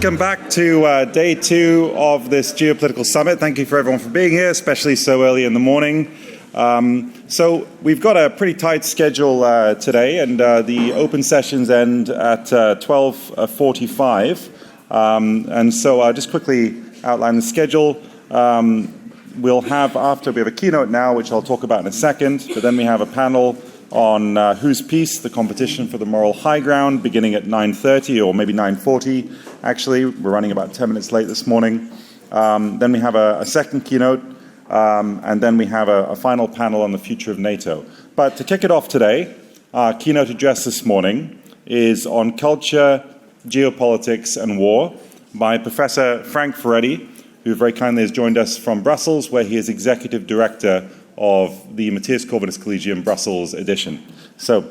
Welcome back to day 2 of this Geopolitical Summit. Thank you for everyone for being here, especially so early in the morning. So we've got a pretty tight schedule today, and the open sessions end at 12:45. And so I'll just quickly outline the schedule. We'll have, after, we have a keynote now, which I'll talk about in a second, but then we have a panel on Whose Peace, the competition for the moral high ground, beginning at 9:30 or maybe 9:40. Actually, we're running about 10 minutes late this morning. Then we have a second keynote, and then we have a final panel on the future of NATO. But to kick it off today, our keynote address this morning is on culture, geopolitics, and war by Professor Frank Ferretti, who very kindly has joined us from Brussels, where he is Executive Director of the Mathias Corvinus Collegium Brussels edition. So,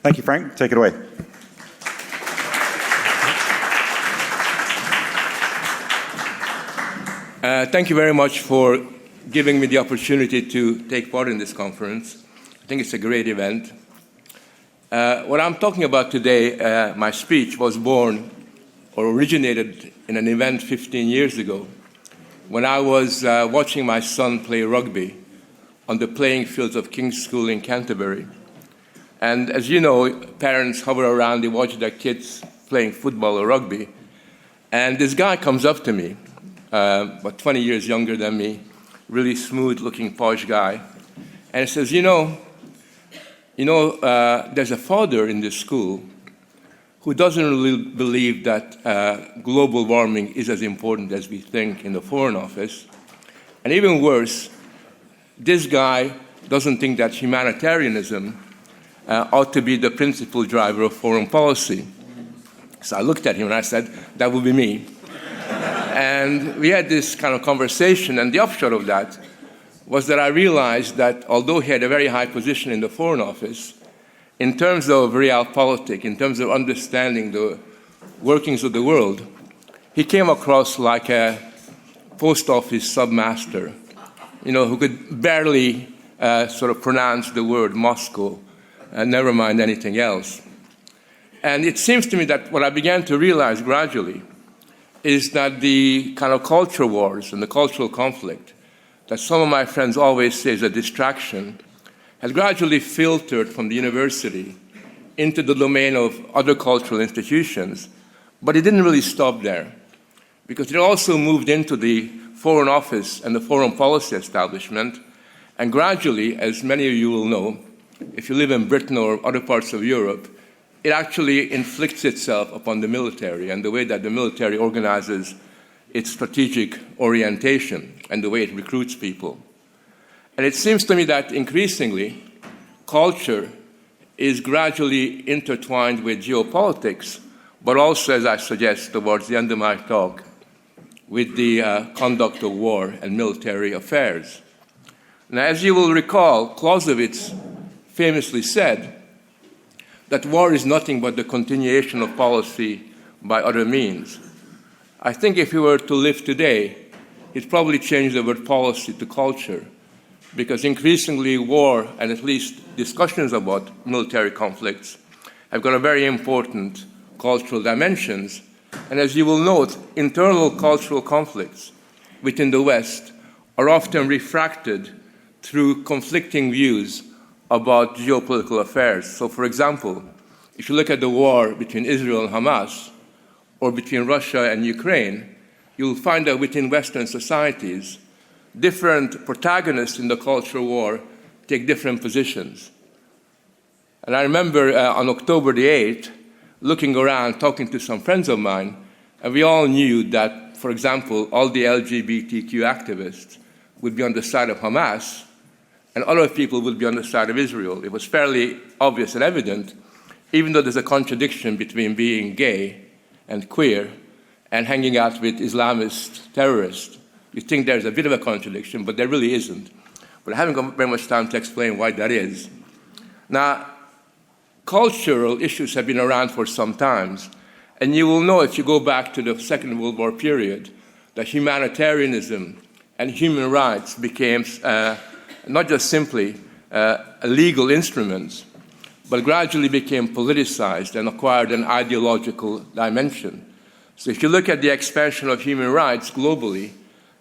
thank you, Frank. Take it away. Thank you very much for giving me the opportunity to take part in this conference. I think it's a great event. What I'm talking about today, my speech, was born or originated in an event 15 years ago when I was watching my son play rugby on the playing fields of King's School in Canterbury. And as you know, parents hover around, they watch their kids playing football or rugby. And this guy comes up to me, about 20 years younger than me, really smooth-looking, posh guy. And he says, there's a father in this school who doesn't really believe that global warming is as important as we think in the Foreign Office. And even worse, this guy doesn't think that humanitarianism ought to be the principal driver of foreign policy. So I looked at him and I said, that would be me. And we had this kind of conversation, and the upshot of that was that I realized that although he had a very high position in the Foreign Office, in terms of realpolitik, in terms of understanding the workings of the world, he came across like a post office submaster, who could barely sort of pronounce the word Moscow, and never mind anything else. And it seems to me that what I began to realize gradually is that the kind of culture wars and the cultural conflict that some of my friends always say is a distraction has gradually filtered from the university into the domain of other cultural institutions, but it didn't really stop there, because it also moved into the Foreign Office and the foreign policy establishment, and gradually, as many of you will know, if you live in Britain or other parts of Europe, it actually inflicts itself upon the military and the way that the military organizes its strategic orientation and the way it recruits people. And it seems to me that increasingly, culture is gradually intertwined with geopolitics, but also, as I suggest towards the end of my talk, with the conduct of war and military affairs. Now, as you will recall, Clausewitz famously said that war is nothing but the continuation of policy by other means. I think if he were to live today, he'd probably change the word policy to culture, because increasingly war, and at least discussions about military conflicts, have got a very important cultural dimensions. And as you will note, internal cultural conflicts within the West are often refracted through conflicting views about geopolitical affairs. So, for example, if you look at the war between Israel and Hamas, or between Russia and Ukraine, you'll find that within Western societies, different protagonists in the cultural war take different positions. And I remember on October the 8th, looking around, talking to some friends of mine, and we all knew that, for example, all the LGBTQ activists would be on the side of Hamas, and other people would be on the side of Israel. It was fairly obvious and evident, even though there's a contradiction between being gay and queer and hanging out with Islamist terrorists. You think there's a bit of a contradiction, but there really isn't. But I haven't got very much time to explain why that is. Now, cultural issues have been around for some time, and you will know if you go back to the Second World War period that humanitarianism and human rights became not just simply legal instruments, but gradually became politicized and acquired an ideological dimension. So if you look at the expansion of human rights globally,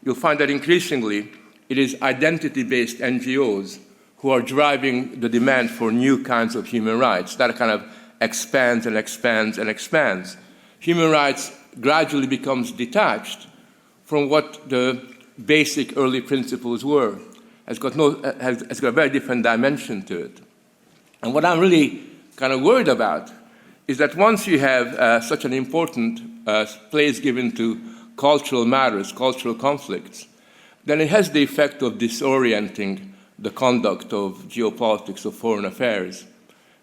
you'll find that increasingly it is identity-based NGOs who are driving the demand for new kinds of human rights. That kind of expands and expands and expands. Human rights gradually becomes detached from what the basic early principles were. Has got a very different dimension to it. And what I'm really kind of worried about is that once you have such an important place given to cultural matters, cultural conflicts, then it has the effect of disorienting the conduct of geopolitics, of foreign affairs.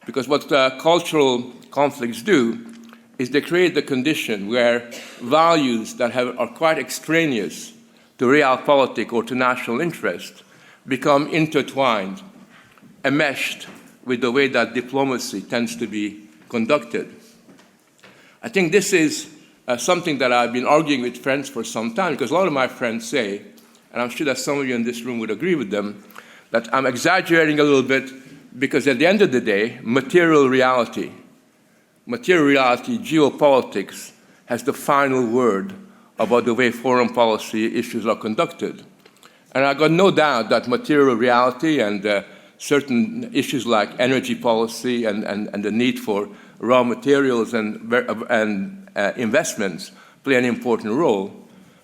Because what cultural conflicts do is they create the condition where values that are quite extraneous to realpolitik or to national interest become intertwined, enmeshed with the way that diplomacy tends to be conducted. I think this is something that I've been arguing with friends for some time, because a lot of my friends say, and I'm sure that some of you in this room would agree with them, that I'm exaggerating a little bit because at the end of the day, material reality, geopolitics, has the final word about the way foreign policy issues are conducted. And I've got no doubt that material reality and certain issues like energy policy and the need for raw materials and investments play an important role.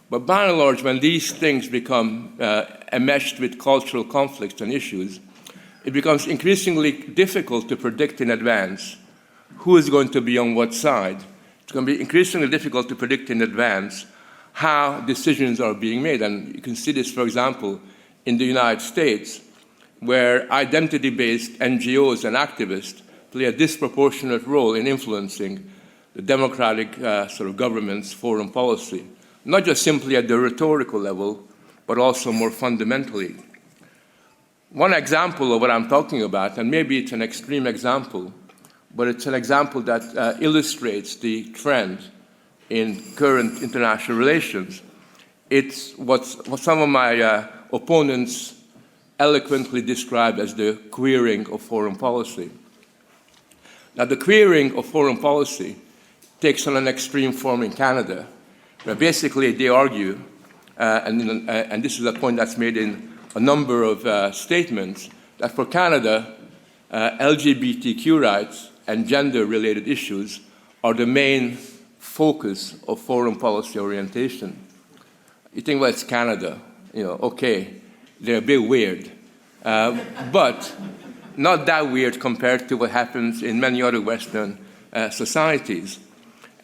But by and large, when these things become enmeshed with cultural conflicts and issues, it becomes increasingly difficult to predict in advance who is going to be on what side. It's going to be increasingly difficult to predict in advance how decisions are being made. And you can see this, for example, in the United States, where identity-based NGOs and activists play a disproportionate role in influencing the democratic sort of government's foreign policy, not just simply at the rhetorical level, but also more fundamentally. One example of what I'm talking about, and maybe it's an extreme example, but it's an example that illustrates the trend in current international relations. It's what some of my opponents eloquently describe as the queering of foreign policy. Now, the queering of foreign policy takes on an extreme form in Canada, where basically they argue, and this is a point that's made in a number of statements, that for Canada, LGBTQ rights and gender-related issues are the main focus of foreign policy orientation. You think, well, it's Canada, okay, they're a bit weird, but not that weird compared to what happens in many other Western societies.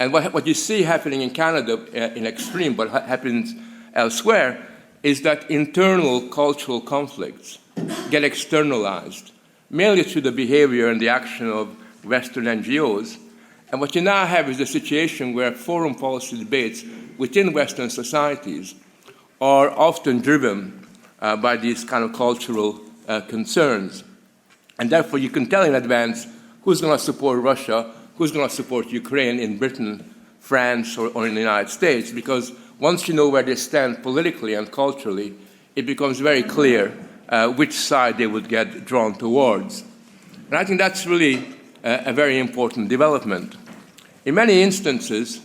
And what you see happening in Canada in extreme, but happens elsewhere, is that internal cultural conflicts get externalized, mainly through the behavior and the action of Western NGOs. And what you now have is a situation where foreign policy debates within Western societies are often driven by these kind of cultural concerns. And therefore, you can tell in advance who's going to support Russia, who's going to support Ukraine in Britain, France, or in the United States, because once you know where they stand politically and culturally, it becomes very clear which side they would get drawn towards. And I think that's really a very important development. In many instances,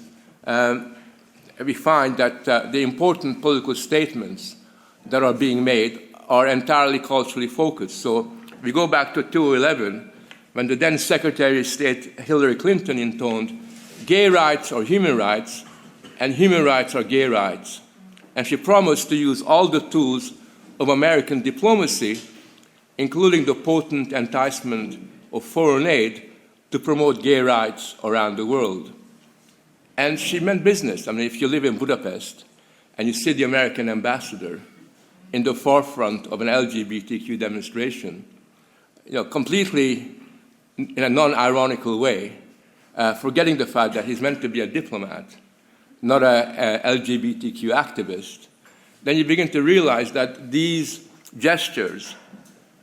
we find that the important political statements that are being made are entirely culturally focused. So we go back to 2011, when the then Secretary of State Hillary Clinton intoned, "Gay rights are human rights, and human rights are gay rights." And she promised to use all the tools of American diplomacy, including the potent enticement of foreign aid, to promote gay rights around the world. And she meant business. I mean, if you live in Budapest and you see the American ambassador in the forefront of an LGBTQ demonstration, completely in a non-ironical way, forgetting the fact that he's meant to be a diplomat, not a LGBTQ activist, then you begin to realize that these gestures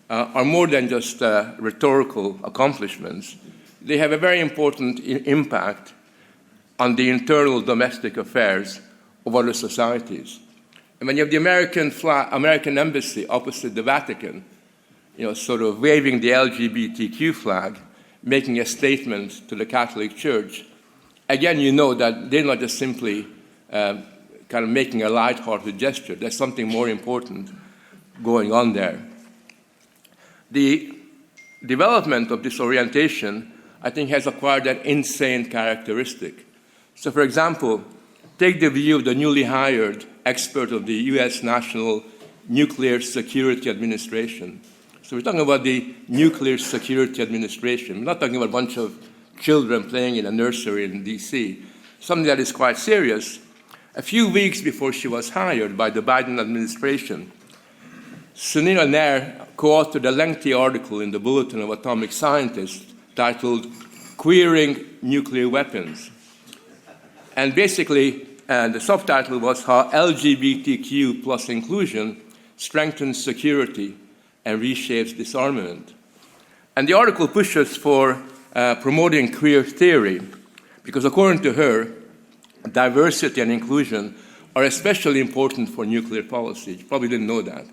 are more than just rhetorical accomplishments. They have a very important impact on the internal domestic affairs of other societies. And when you have the American embassy opposite the Vatican, sort of waving the LGBTQ flag, making a statement to the Catholic Church, again, you know that they're not just simply kind of making a light-hearted gesture. There's something more important going on there. The development of this orientation, I think, has acquired an insane characteristic. So, for example, take the view of the newly hired expert of the U.S. National Nuclear Security Administration. So we're talking about the Nuclear Security Administration. We're not talking about a bunch of children playing in a nursery in D.C., something that is quite serious. A few weeks before she was hired by the Biden administration, Sunil Nair co-authored a lengthy article in the Bulletin of Atomic Scientists titled Queering Nuclear Weapons. And basically, the subtitle was How LGBTQ plus Inclusion Strengthens Security and Reshapes Disarmament. And the article pushes for promoting queer theory, because according to her, diversity and inclusion are especially important for nuclear policy. You probably didn't know that,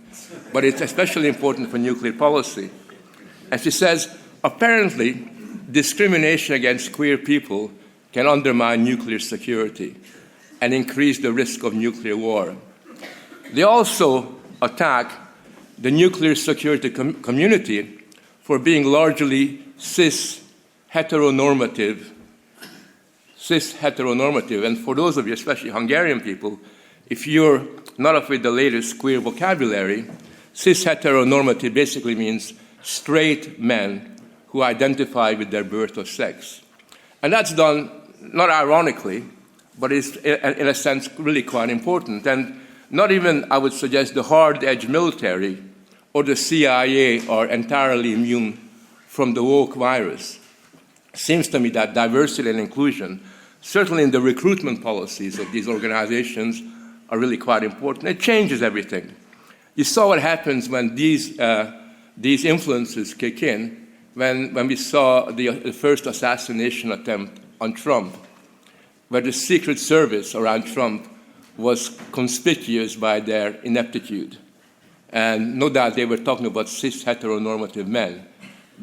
but it's especially important for nuclear policy. And she says, apparently, discrimination against queer people can undermine nuclear security and increase the risk of nuclear war. They also attack the nuclear security community for being largely cis-heteronormative. And for those of you, especially Hungarian people, if you're not up with the latest queer vocabulary, cis-heteronormative basically means straight men who identify with their birth or sex. And that's done, not ironically, but it's, in a sense, really quite important. And not even, I would suggest, the hard-edge military or the CIA are entirely immune from the woke virus. It seems to me that diversity and inclusion, certainly in the recruitment policies of these organizations, are really quite important. It changes everything. You saw what happens when these influences kick in, when we saw the first assassination attempt on Trump, where the Secret Service around Trump was conspicuous by their ineptitude. And no doubt they were talking about cis-heteronormative men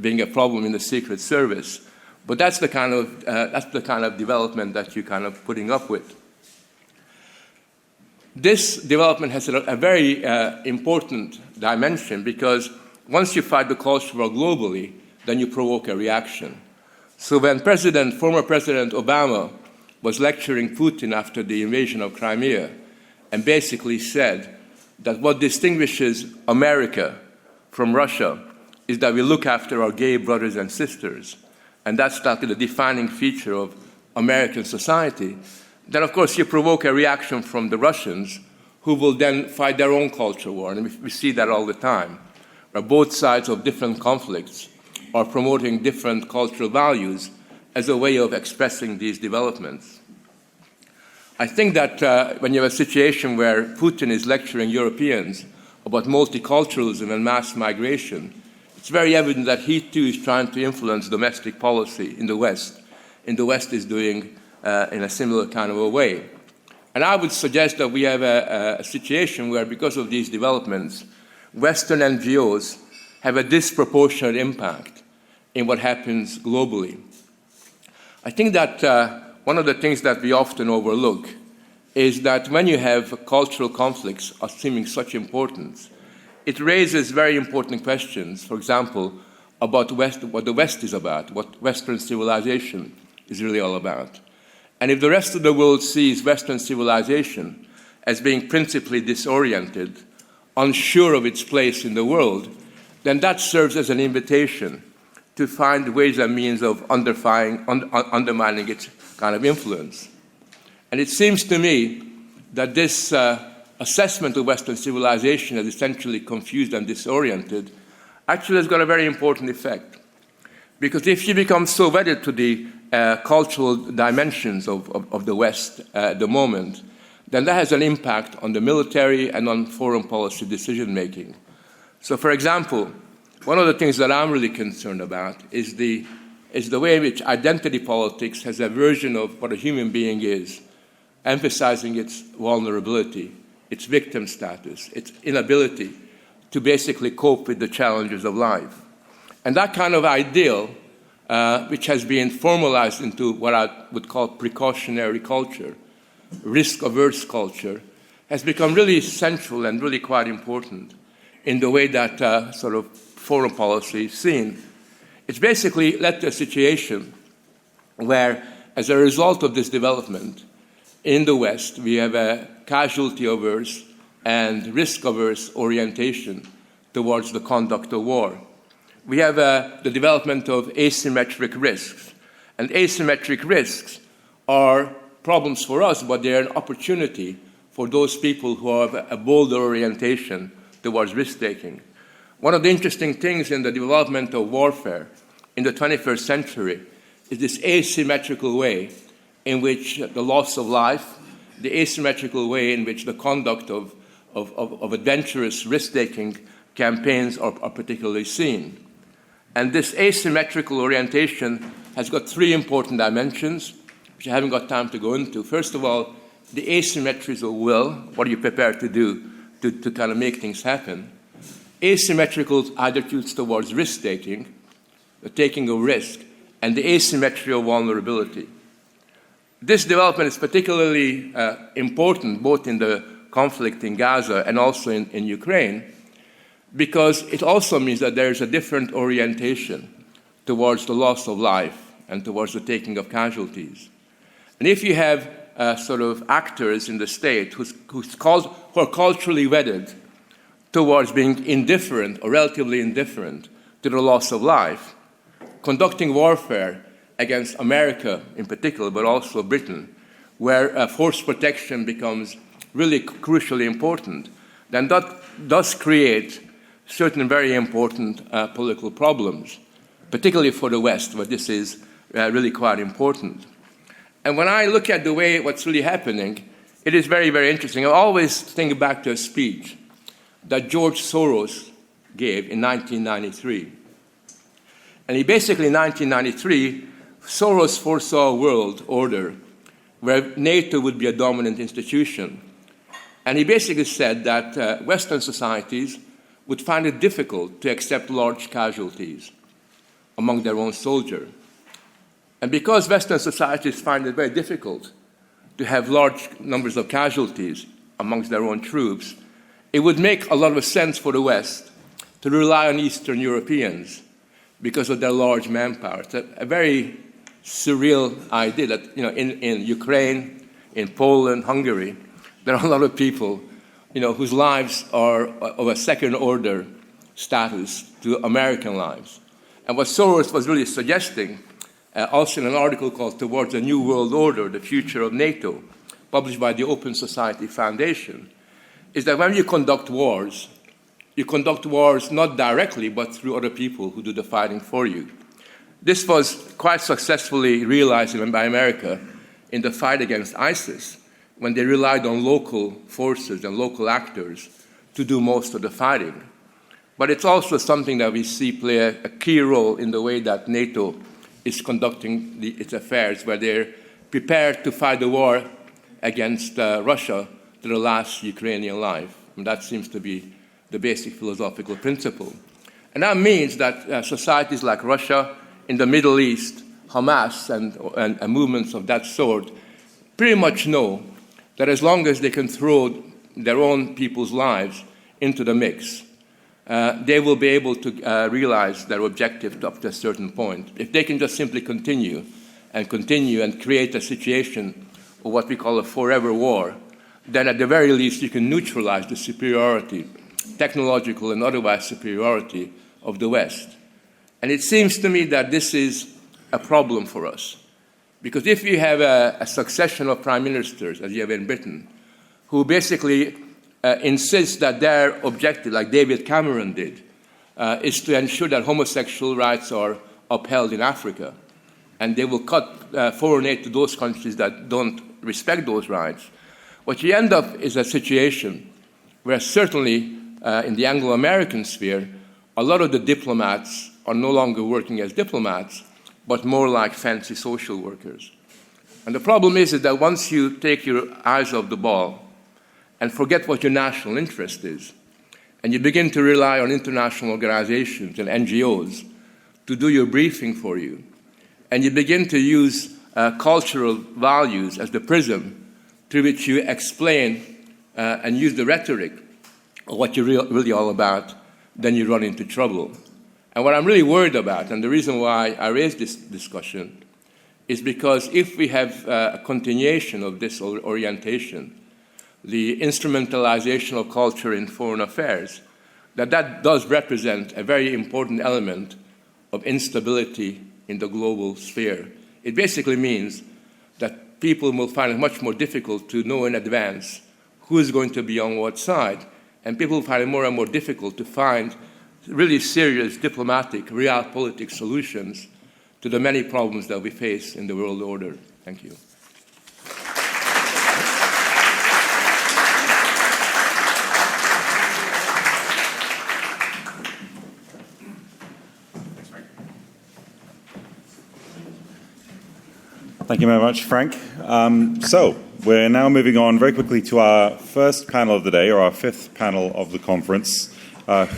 being a problem in the Secret Service. But that's the kind of development that you're kind of putting up with. This development has a very important dimension, because once you fight the culture war globally, then you provoke a reaction. So when former President Obama was lecturing Putin after the invasion of Crimea and basically said that what distinguishes America from Russia is that we look after our gay brothers and sisters, and that's like the defining feature of American society, then of course you provoke a reaction from the Russians, who will then fight their own culture war. And we see that all the time, where both sides of different conflicts are promoting different cultural values as a way of expressing these developments. I think that when you have a situation where Putin is lecturing Europeans about multiculturalism and mass migration, it's very evident that he too is trying to influence domestic policy in the West. And the West is doing in a similar kind of a way. And I would suggest that we have a situation where, because of these developments, Western NGOs have a disproportionate impact in what happens globally. I think that one of the things that we often overlook is that when you have cultural conflicts assuming such importance, it raises very important questions, for example, about what the West is about, what Western civilization is really all about. And if the rest of the world sees Western civilization as being principally disoriented, unsure of its place in the world, then that serves as an invitation to find ways and means of undermining its kind of influence. And it seems to me that this assessment of Western civilization as essentially confused and disoriented actually has got a very important effect. Because if you become so wedded to the cultural dimensions of the West at the moment, then that has an impact on the military and on foreign policy decision-making. So, for example, one of the things that I'm really concerned about is the way in which identity politics has a version of what a human being is, emphasizing its vulnerability, its victim status, its inability to basically cope with the challenges of life. And that kind of ideal which has been formalized into what I would call precautionary culture, risk-averse culture, has become really central and really quite important in the way that sort of foreign policy is seen. It's basically led to a situation where, as a result of this development, in the West, we have a casualty-averse and risk-averse orientation towards the conduct of war. We have the development of asymmetric risks. And asymmetric risks are problems for us, but they're an opportunity for those people who have a bolder orientation towards risk-taking. One of the interesting things in the development of warfare in the 21st century is this asymmetrical way in which the loss of life, the asymmetrical way in which the conduct of adventurous risk-taking campaigns are particularly seen. And this asymmetrical orientation has got three important dimensions, which I haven't got time to go into. First of all, the asymmetries of will. What are you prepared to do to kind of make things happen? Asymmetrical attitudes towards risk-taking, the taking of risk, and the asymmetry of vulnerability. This development is particularly important both in the conflict in Gaza and also in Ukraine, because it also means that there is a different orientation towards the loss of life and towards the taking of casualties. And if you have sort of actors in the state who are culturally wedded towards being indifferent or relatively indifferent to the loss of life, conducting warfare against America in particular, but also Britain, where force protection becomes really crucially important, then that does create certain very important political problems, particularly for the West, where this is really quite important. And when I look at the way what's really happening, it is very, very interesting. I always think back to a speech that George Soros gave in 1993. And he basically, in 1993, Soros foresaw a world order where NATO would be a dominant institution. And he basically said that Western societies would find it difficult to accept large casualties among their own soldiers. And because Western societies find it very difficult to have large numbers of casualties amongst their own troops, it would make a lot of sense for the West to rely on Eastern Europeans because of their large manpower. It's a very surreal idea that, in Ukraine, in Poland, Hungary, there are a lot of people, whose lives are of a second-order status to American lives. And what Soros was really suggesting, also in an article called Towards a New World Order, The Future of NATO, published by the Open Society Foundation, is that when you conduct wars not directly, but through other people who do the fighting for you. This was quite successfully realized by America in the fight against ISIS, when they relied on local forces and local actors to do most of the fighting. But it's also something that we see play a key role in the way that NATO is conducting its affairs, where they're prepared to fight the war against Russia to the last Ukrainian life. And that seems to be the basic philosophical principle. And that means that societies like Russia, in the Middle East, Hamas, and movements of that sort, pretty much know that as long as they can throw their own people's lives into the mix, they will be able to realize their objective up to a certain point. If they can just simply continue and create a situation of what we call a forever war, then at the very least you can neutralize the superiority, technological and otherwise superiority of the West. And it seems to me that this is a problem for us. Because if you have a succession of prime ministers, as you have in Britain, who basically insist that their objective, like David Cameron did, is to ensure that homosexual rights are upheld in Africa, and they will cut foreign aid to those countries that don't respect those rights, what you end up is a situation where certainly in the Anglo-American sphere, a lot of the diplomats are no longer working as diplomats, but more like fancy social workers. And the problem is that once you take your eyes off the ball and forget what your national interest is, and you begin to rely on international organizations and NGOs to do your briefing for you, and you begin to use cultural values as the prism through which you explain and use the rhetoric of what you're really all about, then you run into trouble. And what I'm really worried about, and the reason why I raised this discussion, is because if we have a continuation of this orientation, the instrumentalization of culture in foreign affairs, that does represent a very important element of instability in the global sphere. It basically means that people will find it much more difficult to know in advance who is going to be on what side, and people find it more and more difficult to find really serious diplomatic, realpolitik solutions to the many problems that we face in the world order. Thank you. Thank you very much, Frank. So we're now moving on very quickly to our first panel of the day, or our fifth panel of the conference,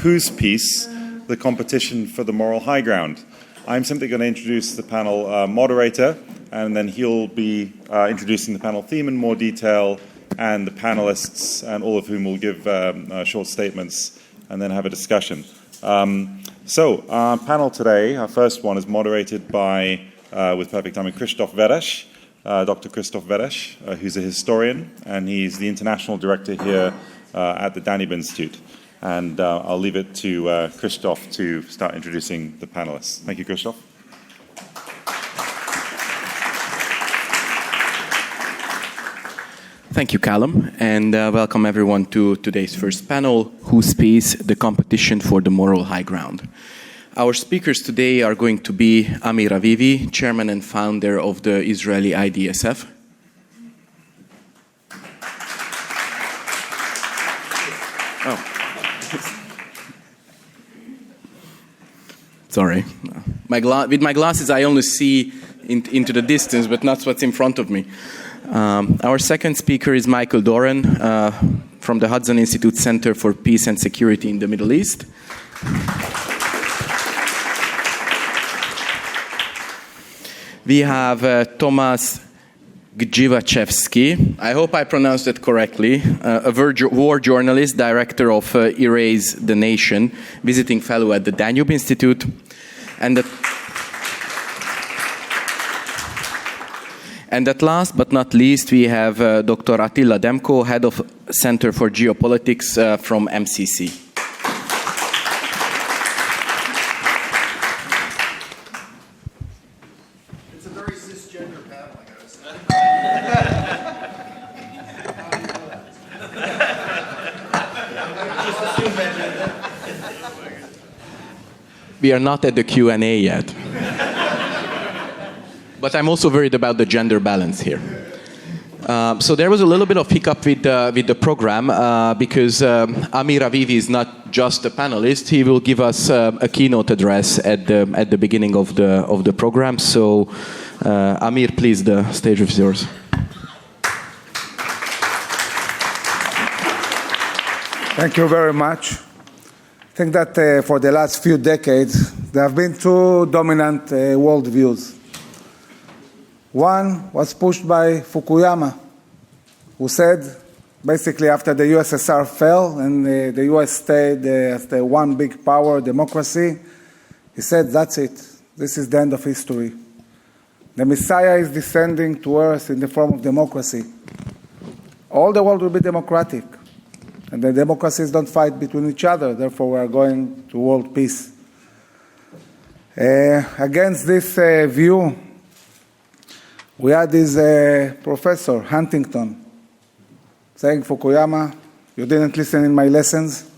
Whose Peace? The Competition for the Moral High Ground. I'm simply going to introduce the panel moderator, and then he'll be introducing the panel theme in more detail, and the panelists, and all of whom will give short statements, and then have a discussion. So our panel today, our first one, is moderated by with perfect timing, Krzysztof Veres, Dr. Krzysztof Veres, who's a historian, and he's the international director here at the Danube Institute. And I'll leave it to Krzysztof to start introducing the panelists. Thank you, Krzysztof. Thank you, Callum, and welcome everyone to today's first panel, Whose Peace? The Competition for the Moral High Ground. Our speakers today are going to be Amir Avivi, chairman and founder of the Israeli IDSF. Sorry. With my glasses, I only see into the distance, but not what's in front of me. Our second speaker is Michael Doran from the Hudson Institute Center for Peace and Security in the Middle East. We have Tomasz Grzywaczewski, I hope I pronounced it correctly, a war journalist, director of Erase the Nation, visiting fellow at the Danube Institute. And at last but not least, we have Dr. Attila Demkó, head of Center for Geopolitics from MCC. We are not at the Q&A yet. But I'm also worried about the gender balance here. So there was a little bit of hiccup with the program because Amir Avivi is not just a panelist. He will give us a keynote address at the beginning of the program. So Amir, please, the stage is yours. Thank you very much. I think that for the last few decades, there have been two dominant worldviews. One was pushed by Fukuyama, who said, basically after the USSR fell and the US stayed as the one big power democracy, he said, that's it. This is the end of history. The Messiah is descending to earth in the form of democracy. All the world will be democratic. And the democracies don't fight between each other. Therefore, we are going to world peace. Against this view, we had this professor, Huntington, saying, Fukuyama, you didn't listen in my lessons.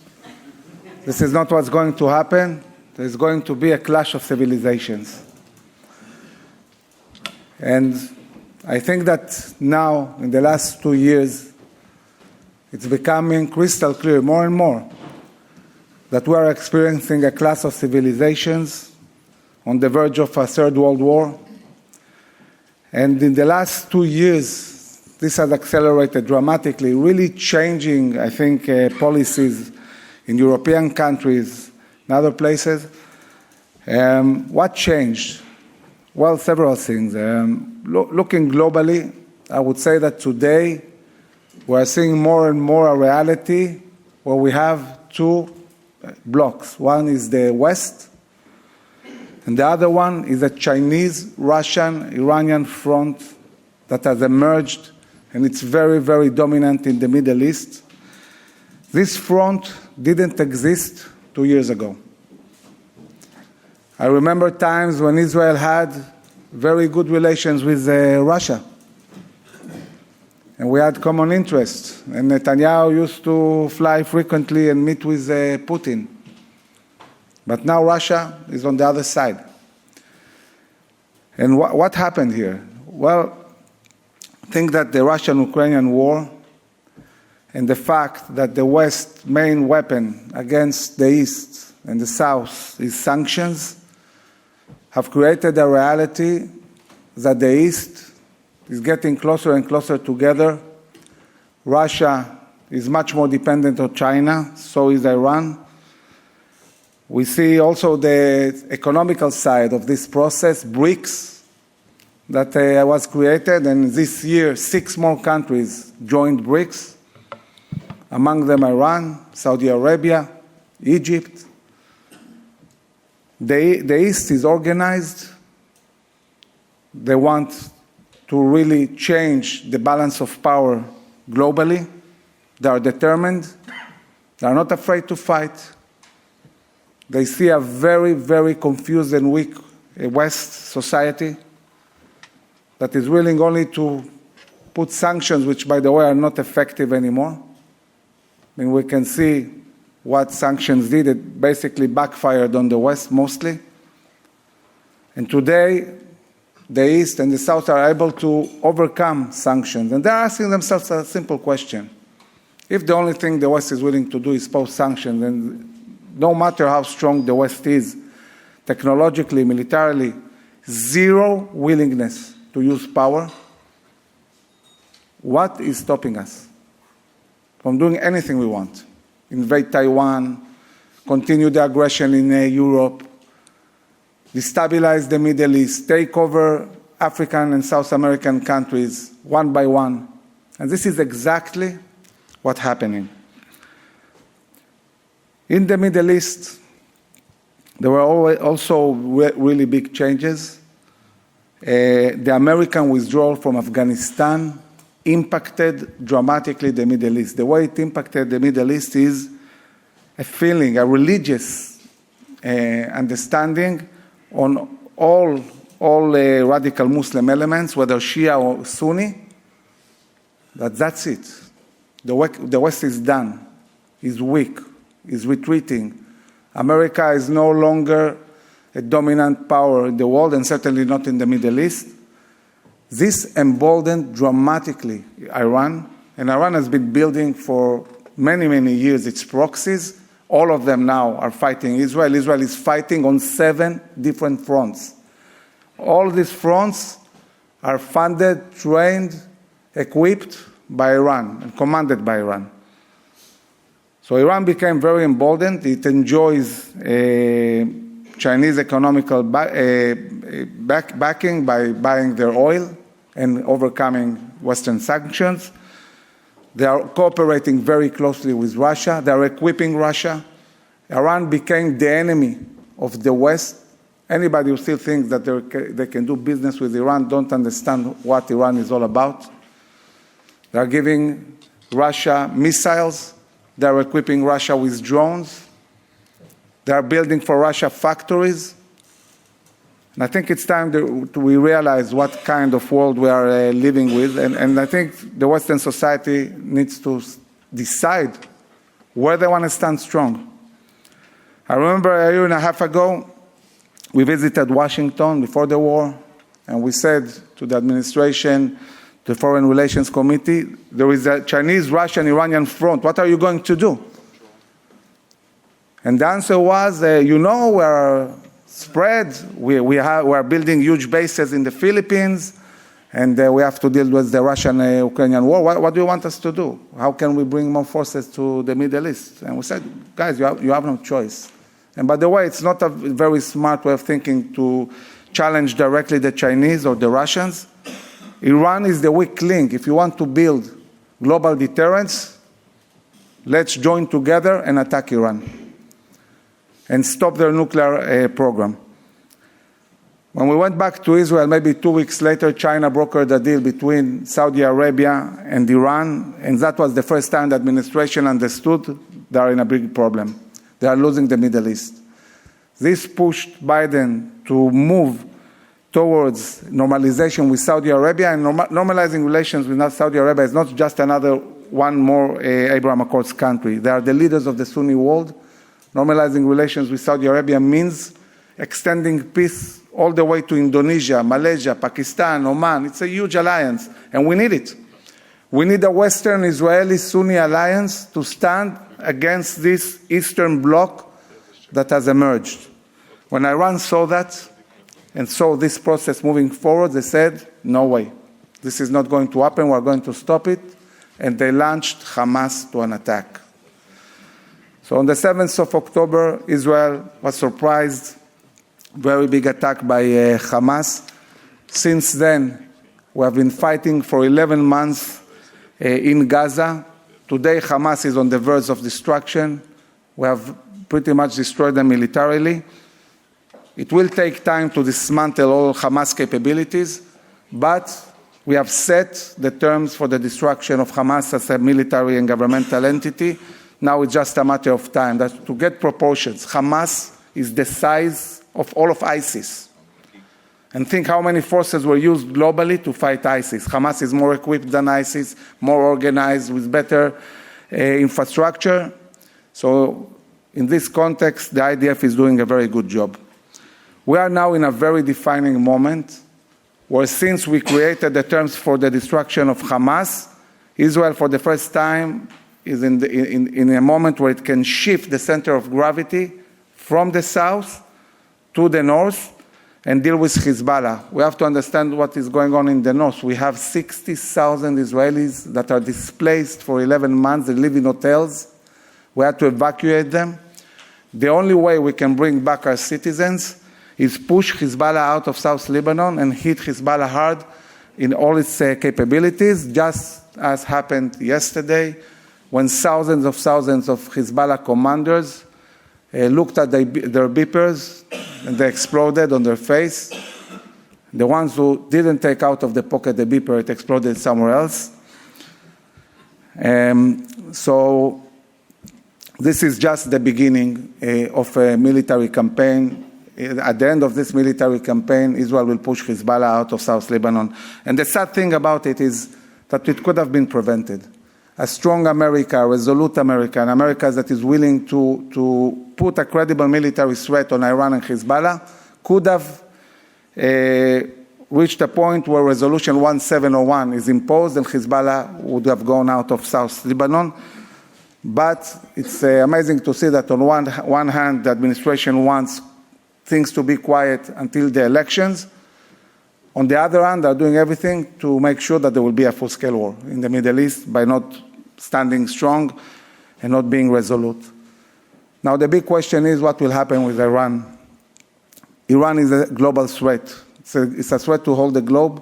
This is not what's going to happen. There's going to be a clash of civilizations. And I think that now, in the last 2 years, it's becoming crystal clear more and more that we are experiencing a clash of civilizations on the verge of a third world war. And in the last 2 years, this has accelerated dramatically, really changing, I think, policies in European countries and other places. What changed? Well, several things. Looking globally, I would say that today we are seeing more and more a reality where we have two blocks. One is the West, and the other one is a Chinese, Russian, Iranian front that has emerged, and it's very, very dominant in the Middle East. This front didn't exist 2 years ago. I remember times when Israel had very good relations with Russia. And we had common interests. And Netanyahu used to fly frequently and meet with Putin. But now Russia is on the other side. And what happened here? Well, I think that the Russian-Ukrainian war and the fact that the West's main weapon against the East and the South is sanctions have created a reality that the East is getting closer and closer together. Russia is much more dependent on China, so is Iran. We see also the economical side of this process, BRICS, that was created, and this year 6 more countries joined BRICS, among them Iran, Saudi Arabia, Egypt. The East is organized. They want to really change the balance of power globally. They are determined. They are not afraid to fight. They see a very, very confused and weak West society that is willing only to put sanctions, which, by the way, are not effective anymore. I mean, we can see what sanctions did. It basically backfired on the West mostly. And today, the East and the South are able to overcome sanctions. And they're asking themselves a simple question. If the only thing the West is willing to do is pose sanctions, then no matter how strong the West is, technologically, militarily, zero willingness to use power, what is stopping us from doing anything we want? Invade Taiwan, continue the aggression in Europe, destabilize the Middle East, take over African and South American countries one by one. And this is exactly what's happening. In the Middle East, there were also really big changes. The American withdrawal from Afghanistan impacted dramatically the Middle East. The way it impacted the Middle East is a feeling, a religious understanding on all radical Muslim elements, whether Shia or Sunni, that's it. The West is done, is weak, is retreating. America is no longer a dominant power in the world, and certainly not in the Middle East. This emboldened dramatically Iran, and Iran has been building for many, many years its proxies. All of them now are fighting Israel. Israel is fighting on 7 different fronts. All these fronts are funded, trained, equipped by Iran and commanded by Iran. So Iran became very emboldened. It enjoys Chinese economical backing by buying their oil and overcoming Western sanctions. They are cooperating very closely with Russia. They are equipping Russia. Iran became the enemy of the West. Anybody who still thinks that they can do business with Iran don't understand what Iran is all about. They are giving Russia missiles. They are equipping Russia with drones. They are building for Russia factories. And I think it's time we realize what kind of world we are living with. And I think the Western society needs to decide where they want to stand strong. I remember a year and a half ago, we visited Washington before the war, and we said to the administration, the Foreign Relations Committee, there is a Chinese, Russian, Iranian front. What are you going to do? And the answer was, we are spread. We are building huge bases in the Philippines, and we have to deal with the Russian-Ukrainian war. What do you want us to do? How can we bring more forces to the Middle East? And we said, guys, you have no choice. And by the way, it's not a very smart way of thinking to challenge directly the Chinese or the Russians. Iran is the weak link. If you want to build global deterrence, let's join together and attack Iran and stop their nuclear program. When we went back to Israel, maybe 2 weeks later, China brokered a deal between Saudi Arabia and Iran, and that was the first time the administration understood they are in a big problem. They are losing the Middle East. This pushed Biden to move towards normalization with Saudi Arabia, and normalizing relations with Saudi Arabia is not just another one more Abraham Accords country. They are the leaders of the Sunni world. Normalizing relations with Saudi Arabia means extending peace all the way to Indonesia, Malaysia, Pakistan, Oman. It's a huge alliance, and we need it. We need a Western Israeli Sunni alliance to stand against this Eastern bloc that has emerged. When Iran saw that and saw this process moving forward, they said, no way. This is not going to happen. We're going to stop it. And they launched Hamas to an attack. So on the 7th of October, Israel was surprised. Very big attack by Hamas. Since then, we have been fighting for 11 months in Gaza. Today, Hamas is on the verge of destruction. We have pretty much destroyed them militarily. It will take time to dismantle all Hamas capabilities, but we have set the terms for the destruction of Hamas as a military and governmental entity. Now it's just a matter of time. That to get proportions, Hamas is the size of all of ISIS. And think how many forces were used globally to fight ISIS. Hamas is more equipped than ISIS, more organized, with better infrastructure. So in this context, the IDF is doing a very good job. We are now in a very defining moment where, since we created the terms for the destruction of Hamas, Israel for the first time is in a moment where it can shift the center of gravity from the south to the north and deal with Hezbollah. We have to understand what is going on in the north. We have 60,000 Israelis that are displaced for 11 months. They live in hotels. We had to evacuate them. The only way we can bring back our citizens is push Hezbollah out of South Lebanon and hit Hezbollah hard in all its capabilities, just as happened yesterday when thousands of Hezbollah commanders looked at their beepers and they exploded on their face. The ones who didn't take out of the pocket the beeper, it exploded somewhere else. So this is just the beginning of a military campaign. At the end of this military campaign, Israel will push Hezbollah out of South Lebanon. And the sad thing about it is that it could have been prevented. A strong America, a resolute America, an America that is willing to put a credible military threat on Iran and Hezbollah, could have reached a point where Resolution 1701 is imposed and Hezbollah would have gone out of South Lebanon. But it's amazing to see that on one hand, the administration wants things to be quiet until the elections. On the other hand, they're doing everything to make sure that there will be a full-scale war in the Middle East by not standing strong and not being resolute. Now, the big question is what will happen with Iran. Iran is a global threat. It's a threat to hold the globe,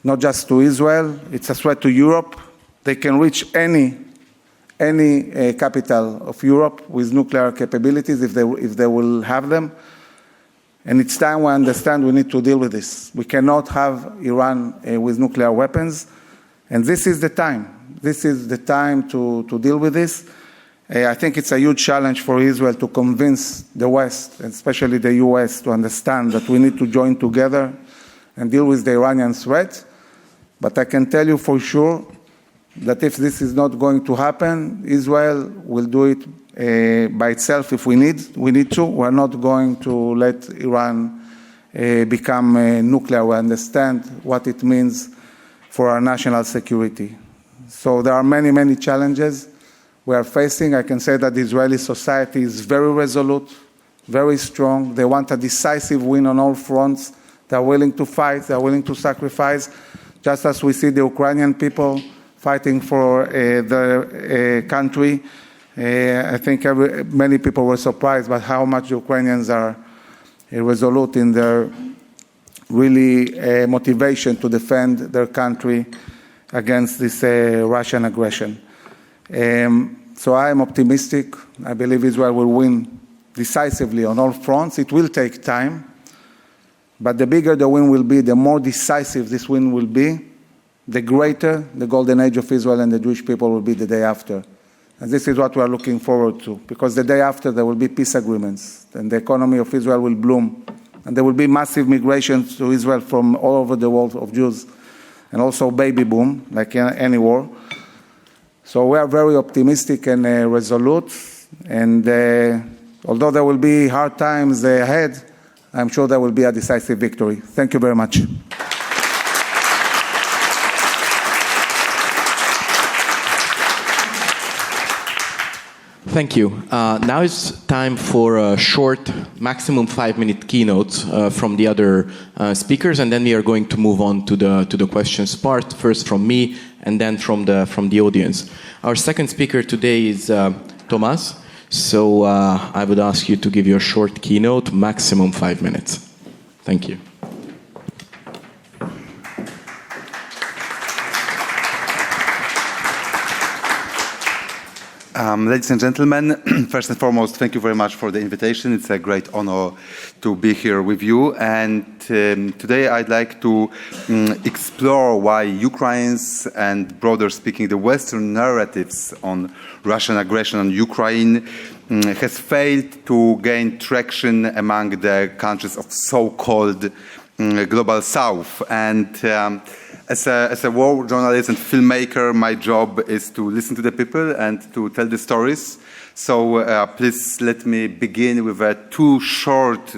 not just to Israel. It's a threat to Europe. They can reach any capital of Europe with nuclear capabilities if they will have them. And it's time we understand we need to deal with this. We cannot have Iran with nuclear weapons. And this is the time. This is the time to deal with this. I think it's a huge challenge for Israel to convince the West, and especially the US, to understand that we need to join together and deal with the Iranian threat. But I can tell you for sure that if this is not going to happen, Israel will do it by itself if we need to. We're not going to let Iran become nuclear. We understand what it means for our national security. So there are many, many challenges we are facing. I can say that the Israeli society is very resolute, very strong. They want a decisive win on all fronts. They're willing to fight. They're willing to sacrifice, just as we see the Ukrainian people fighting for their country. I think many people were surprised by how much Ukrainians are resolute in their really motivation to defend their country against this Russian aggression. So I am optimistic. I believe Israel will win decisively on all fronts. It will take time, but the bigger the win will be, the more decisive this win will be, the greater the golden age of Israel and the Jewish people will be the day after. And this is what we are looking forward to, because the day after there will be peace agreements, and the economy of Israel will bloom, and there will be massive migration to Israel from all over the world of Jews, and also baby boom, like any war. So we are very optimistic and resolute, and although there will be hard times ahead, I'm sure there will be a decisive victory. Thank you very much. Thank you. Now it's time for a short, maximum 5-minute keynotes from the other speakers, and then we are going to move on to the questions part, first from me and then from the audience. Our second speaker today is Tomasz. So I would ask you to give your short keynote, maximum 5 minutes. Thank you. Ladies and gentlemen, first and foremost, thank you very much for the invitation. It's a great honor to be here with you. And today I'd like to explore why Ukrainians and, broader speaking, the Western narratives on Russian aggression on Ukraine has failed to gain traction among the countries of so-called Global South. And as a war journalist and filmmaker, my job is to listen to the people and to tell the stories. So please let me begin with two short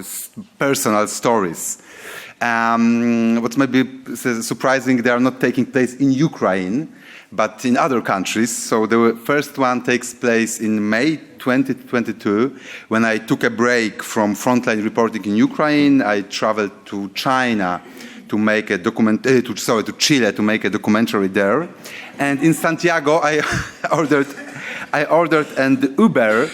personal stories. What might be surprising, they are not taking place in Ukraine, but in other countries. So the first one takes place in May 2022, when I took a break from frontline reporting in Ukraine. I traveled to China to make a to Chile to make a documentary there, and in Santiago I ordered an Uber,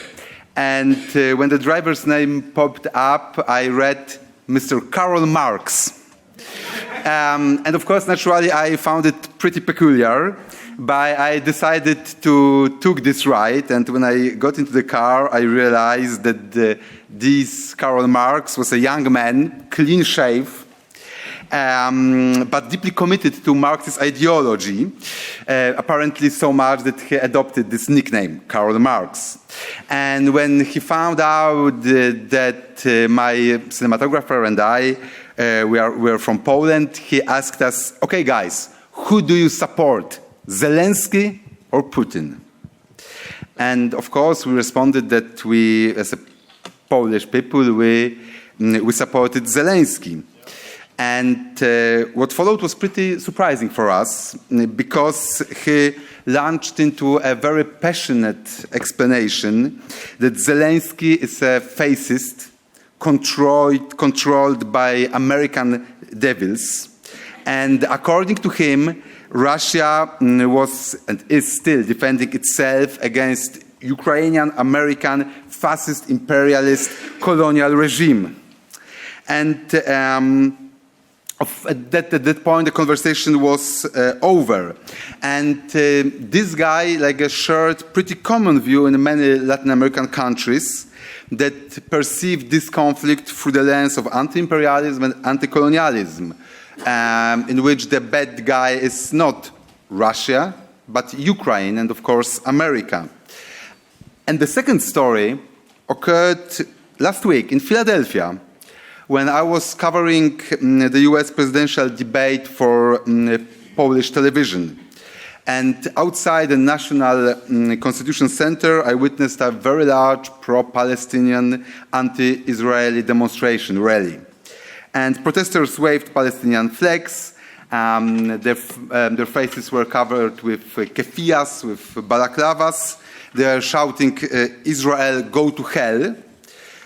and when the driver's name popped up, I read Mr. Karl Marx, and of course, naturally, I found it pretty peculiar. But I decided to take this ride, and when I got into the car, I realized that this Karl Marx was a young man, clean shave, but deeply committed to Marxist ideology, apparently so much that he adopted this nickname, Karl Marx. And when he found out that my cinematographer and I were from Poland, he asked us, "Okay, guys, who do you support, Zelensky or Putin?" And of course, we responded that we, as a Polish people, we supported Zelensky. And what followed was pretty surprising for us, because he launched into a very passionate explanation that Zelensky is a fascist, controlled by American devils. And according to him, Russia was and is still defending itself against Ukrainian, American, fascist, imperialist, colonial regime. And at that point, the conversation was over. And this guy shared pretty common view in many Latin American countries that perceive this conflict through the lens of anti-imperialism and anti-colonialism, in which the bad guy is not Russia, but Ukraine and, of course, America. And the second story occurred last week in Philadelphia, when I was covering the US presidential debate for Polish television. And outside the National Constitution Center, I witnessed a very large pro-Palestinian, anti-Israeli demonstration rally. And protesters waved Palestinian flags. Their faces were covered with keffiyehs, with balaklavas. They are shouting, "Israel, go to hell."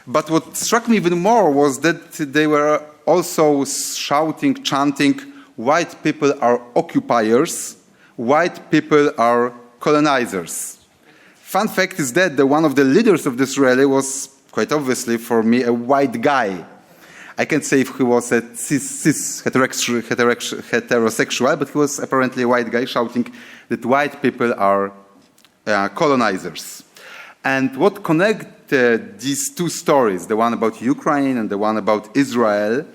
But what struck me even more was that they were also shouting, chanting, "White people are occupiers, white people are colonizers." Fun fact is that one of the leaders of this rally was, quite obviously for me, a white guy. I can't say if he was a cis heterosexual, but he was apparently a white guy shouting that white people are colonizers. And what connects these two stories, the one about Ukraine and the one about Israel,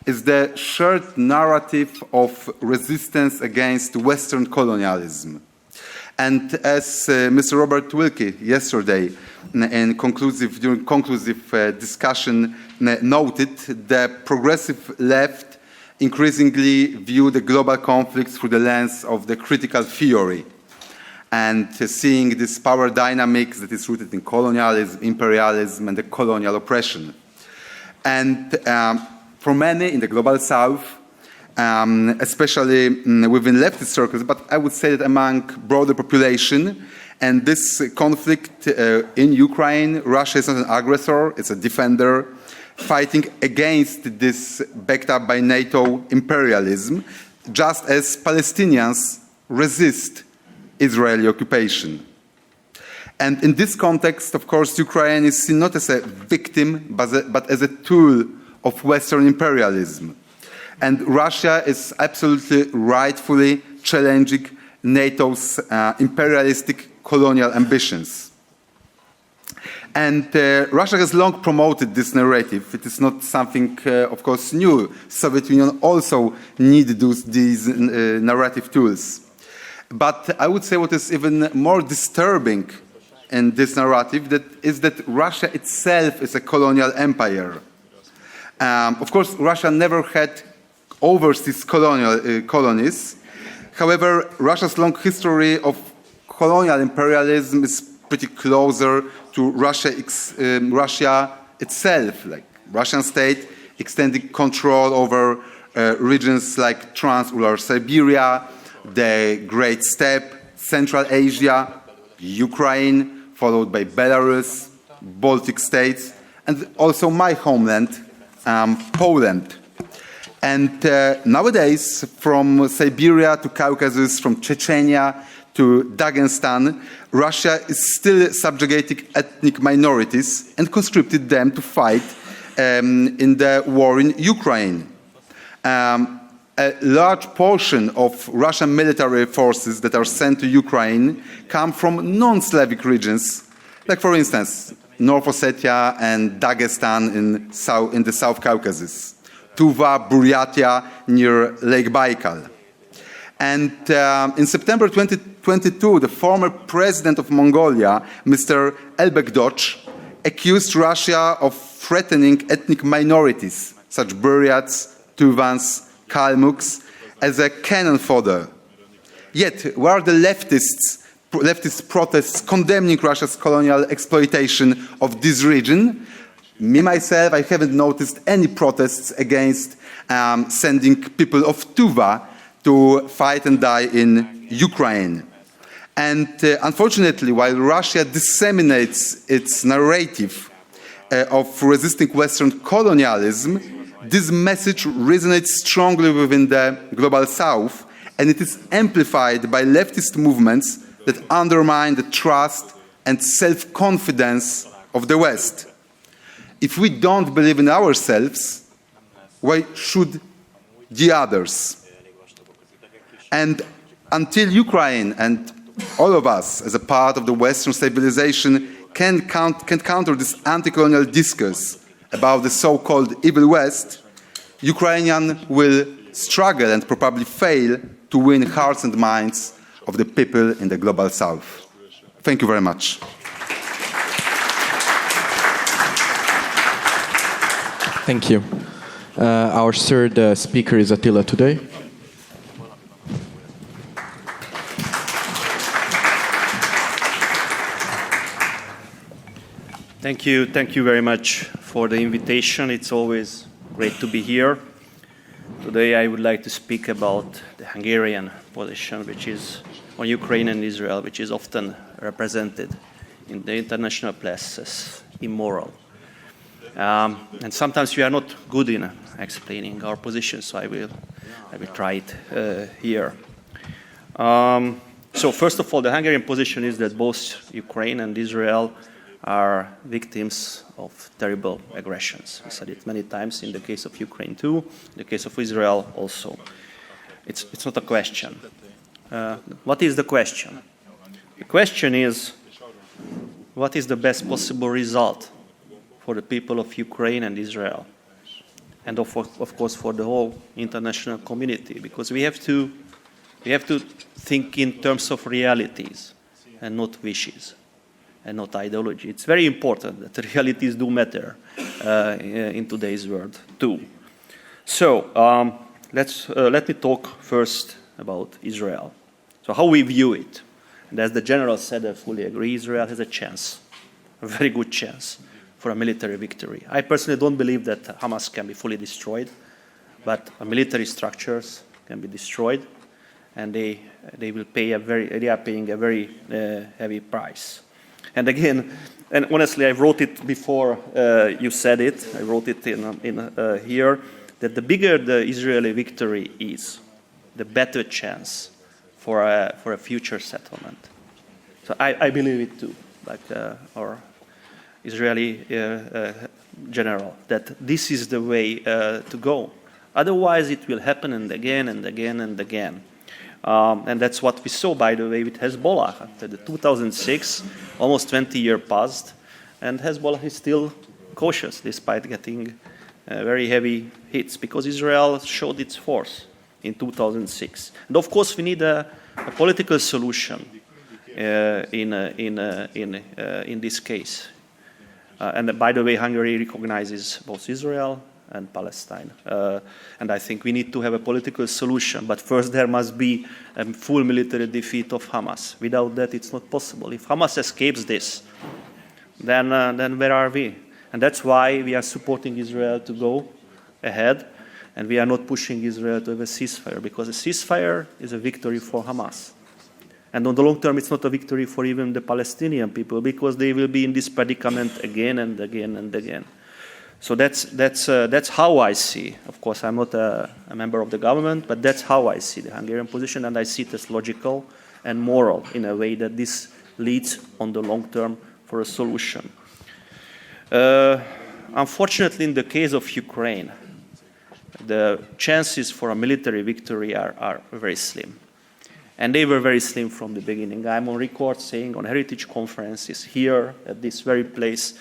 is the shared narrative of resistance against Western colonialism. And as Mr. Robert Wilkie yesterday during conclusive discussion noted, the progressive left increasingly view the global conflicts through the lens of the critical theory, and seeing this power dynamics that is rooted in colonialism, imperialism, and the colonial oppression. And for many in the global south, especially within leftist circles, but I would say that among broader population, and this conflict in Ukraine, Russia is not an aggressor, it's a defender, fighting against this backed up by NATO imperialism, just as Palestinians resist Israeli occupation. And in this context, of course, Ukraine is seen not as a victim, but as a tool of Western imperialism. And Russia is absolutely rightfully challenging NATO's imperialistic colonial ambitions. And Russia has long promoted this narrative. It is not something, of course, new. Soviet Union also needed these narrative tools. But I would say what is even more disturbing in this narrative is that Russia itself is a colonial empire. Of course, Russia never had overseas colonies. However, Russia's long history of colonial imperialism is pretty closer to Russia itself, like Russian state extending control over regions like Trans-Ural Siberia, the Great Steppe, Central Asia, Ukraine, followed by Belarus, Baltic states, and also my homeland, Poland. And nowadays, from Siberia to Caucasus, from Chechnya to Dagestan, Russia is still subjugating ethnic minorities and conscripted them to fight in the war in Ukraine. A large portion of Russian military forces that are sent to Ukraine come from non-Slavic regions, like, for instance, North Ossetia and Dagestan in the South Caucasus, Tuva, Buryatia near Lake Baikal. And in September 2022, the former president of Mongolia, Mr. Elbekdoch, accused Russia of threatening ethnic minorities, such Buryats, Tuvans, Kalmuks, as a cannon fodder. Yet, where are the leftist protests condemning Russia's colonial exploitation of this region? Me, myself, I haven't noticed any protests against sending people of Tuva to fight and die in Ukraine. And unfortunately, while Russia disseminates its narrative of resisting Western colonialism, this message resonates strongly within the global south, and it is amplified by leftist movements that undermine the trust and self-confidence of the West. If we don't believe in ourselves, why should the others? And until Ukraine and all of us, as a part of the Western civilization, can counter this anti-colonial discourse about the so-called evil West, Ukrainians will struggle and probably fail to win hearts and minds of the people in the global south. Thank you very much. Thank you. Our third speaker is Attila today. Thank you very much for the invitation. It's always great to be here. Today I would like to speak about the Hungarian position, which is on Ukraine and Israel, which is often represented in the international press as immoral. And sometimes we are not good in explaining our position, so I will try it here. So first of all, the Hungarian position is that both Ukraine and Israel are victims of terrible aggressions. We said it many times in the case of Ukraine too, in the case of Israel also. It's not a question. What is the question? The question is, what is the best possible result for the people of Ukraine and Israel? And of course for the whole international community, because we have to think in terms of realities and not wishes and not ideology. It's very important that the realities do matter in today's world too. So let me talk first about Israel. So how we view it. And as the general said, I fully agree, Israel has a chance, a very good chance for a military victory. I personally don't believe that Hamas can be fully destroyed, but military structures can be destroyed, and they are paying a very heavy price. And again, and honestly, I wrote it before you said it. I wrote it in here that the bigger the Israeli victory is, the better chance for a future settlement. So I believe it too, like our Israeli general, that this is the way to go. Otherwise, it will happen and again and again and again. And that's what we saw, by the way, with Hezbollah. After the 2006, almost 20 years passed, and Hezbollah is still cautious despite getting very heavy hits, because Israel showed its force in 2006. And of course, we need a political solution in this case. And by the way, Hungary recognizes both Israel and Palestine. And I think we need to have a political solution. But first, there must be a full military defeat of Hamas. Without that, it's not possible. If Hamas escapes this, then where are we? And that's why we are supporting Israel to go ahead, and we are not pushing Israel to have a ceasefire, because a ceasefire is a victory for Hamas. And on the long term, it's not a victory for even the Palestinian people, because they will be in this predicament again and again and again. So that's how I see. Of course, I'm not a member of the government, but that's how I see the Hungarian position, and I see it as logical and moral in a way that this leads on the long term for a solution. Unfortunately, in the case of Ukraine, the chances for a military victory are very slim. And they were very slim from the beginning. I'm on record saying on heritage conferences here at this very place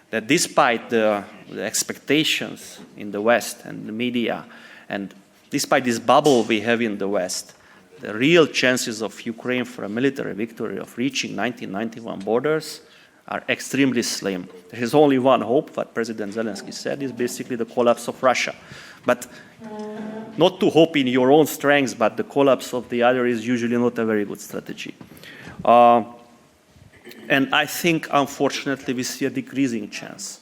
that despite the expectations in the West and the media, and despite this bubble we have in the West, the real chances of Ukraine for a military victory of reaching 1991 borders are extremely slim. There is only one hope, what President Zelensky said, is basically the collapse of Russia. But not to hope in your own strengths, but the collapse of the other is usually not a very good strategy. And I think, unfortunately, we see a decreasing chance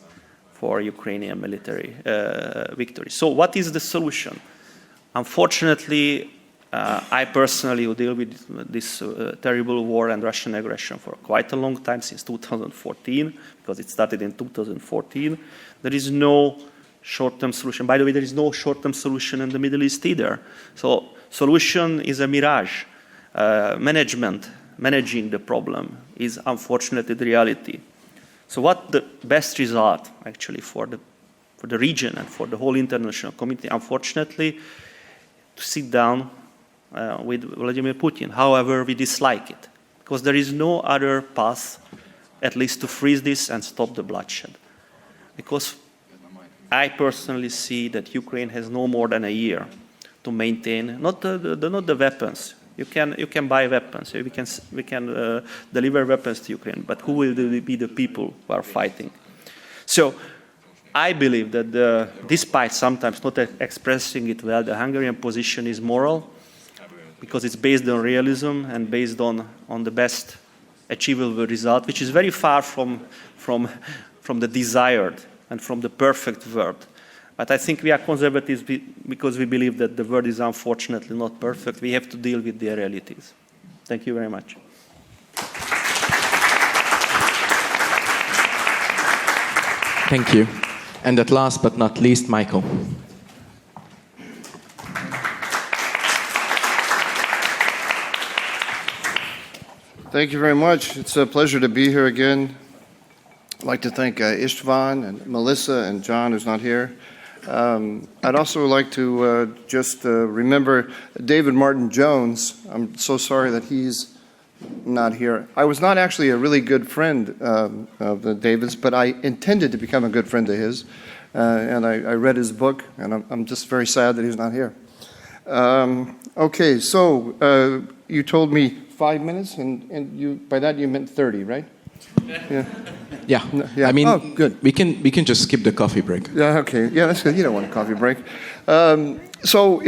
for Ukrainian military victory. So what is the solution? Unfortunately, I personally deal with this terrible war and Russian aggression for quite a long time, since 2014, because it started in 2014. There is no short-term solution. By the way, there is no short-term solution in the Middle East either. So solution is a mirage. Managing the problem is unfortunately the reality. So what the best result actually for the region and for the whole international community, unfortunately, to sit down with Vladimir Putin. However, we dislike it, because there is no other path, at least to freeze this and stop the bloodshed. Because I personally see that Ukraine has no more than a year to maintain not the weapons. You can buy weapons. We can deliver weapons to Ukraine, but who will be the people who are fighting? So I believe that despite sometimes not expressing it well, the Hungarian position is moral, because it's based on realism and based on the best achievable result, which is very far from the desired and from the perfect world. But I think we are conservatives because we believe that the world is unfortunately not perfect. We have to deal with the realities. Thank you very much. Thank you. And at last but not least, Michael. Thank you very much. It's a pleasure to be here again. like to thank Istvan and Melissa and John, who's not here. I'd also like to just remember David Martin Jones. I'm so sorry that he's not here. I was not actually a really good friend of the Davids, but I intended to become a good friend of his. And I read his book, and I'm just very sad that he's not here. Okay, so you told me 5 minutes, and you by that you meant 30, right? Yeah. Yeah. I mean, oh, good. We can just skip the coffee break. Yeah, okay. Yeah, that's good. You don't want a coffee break. So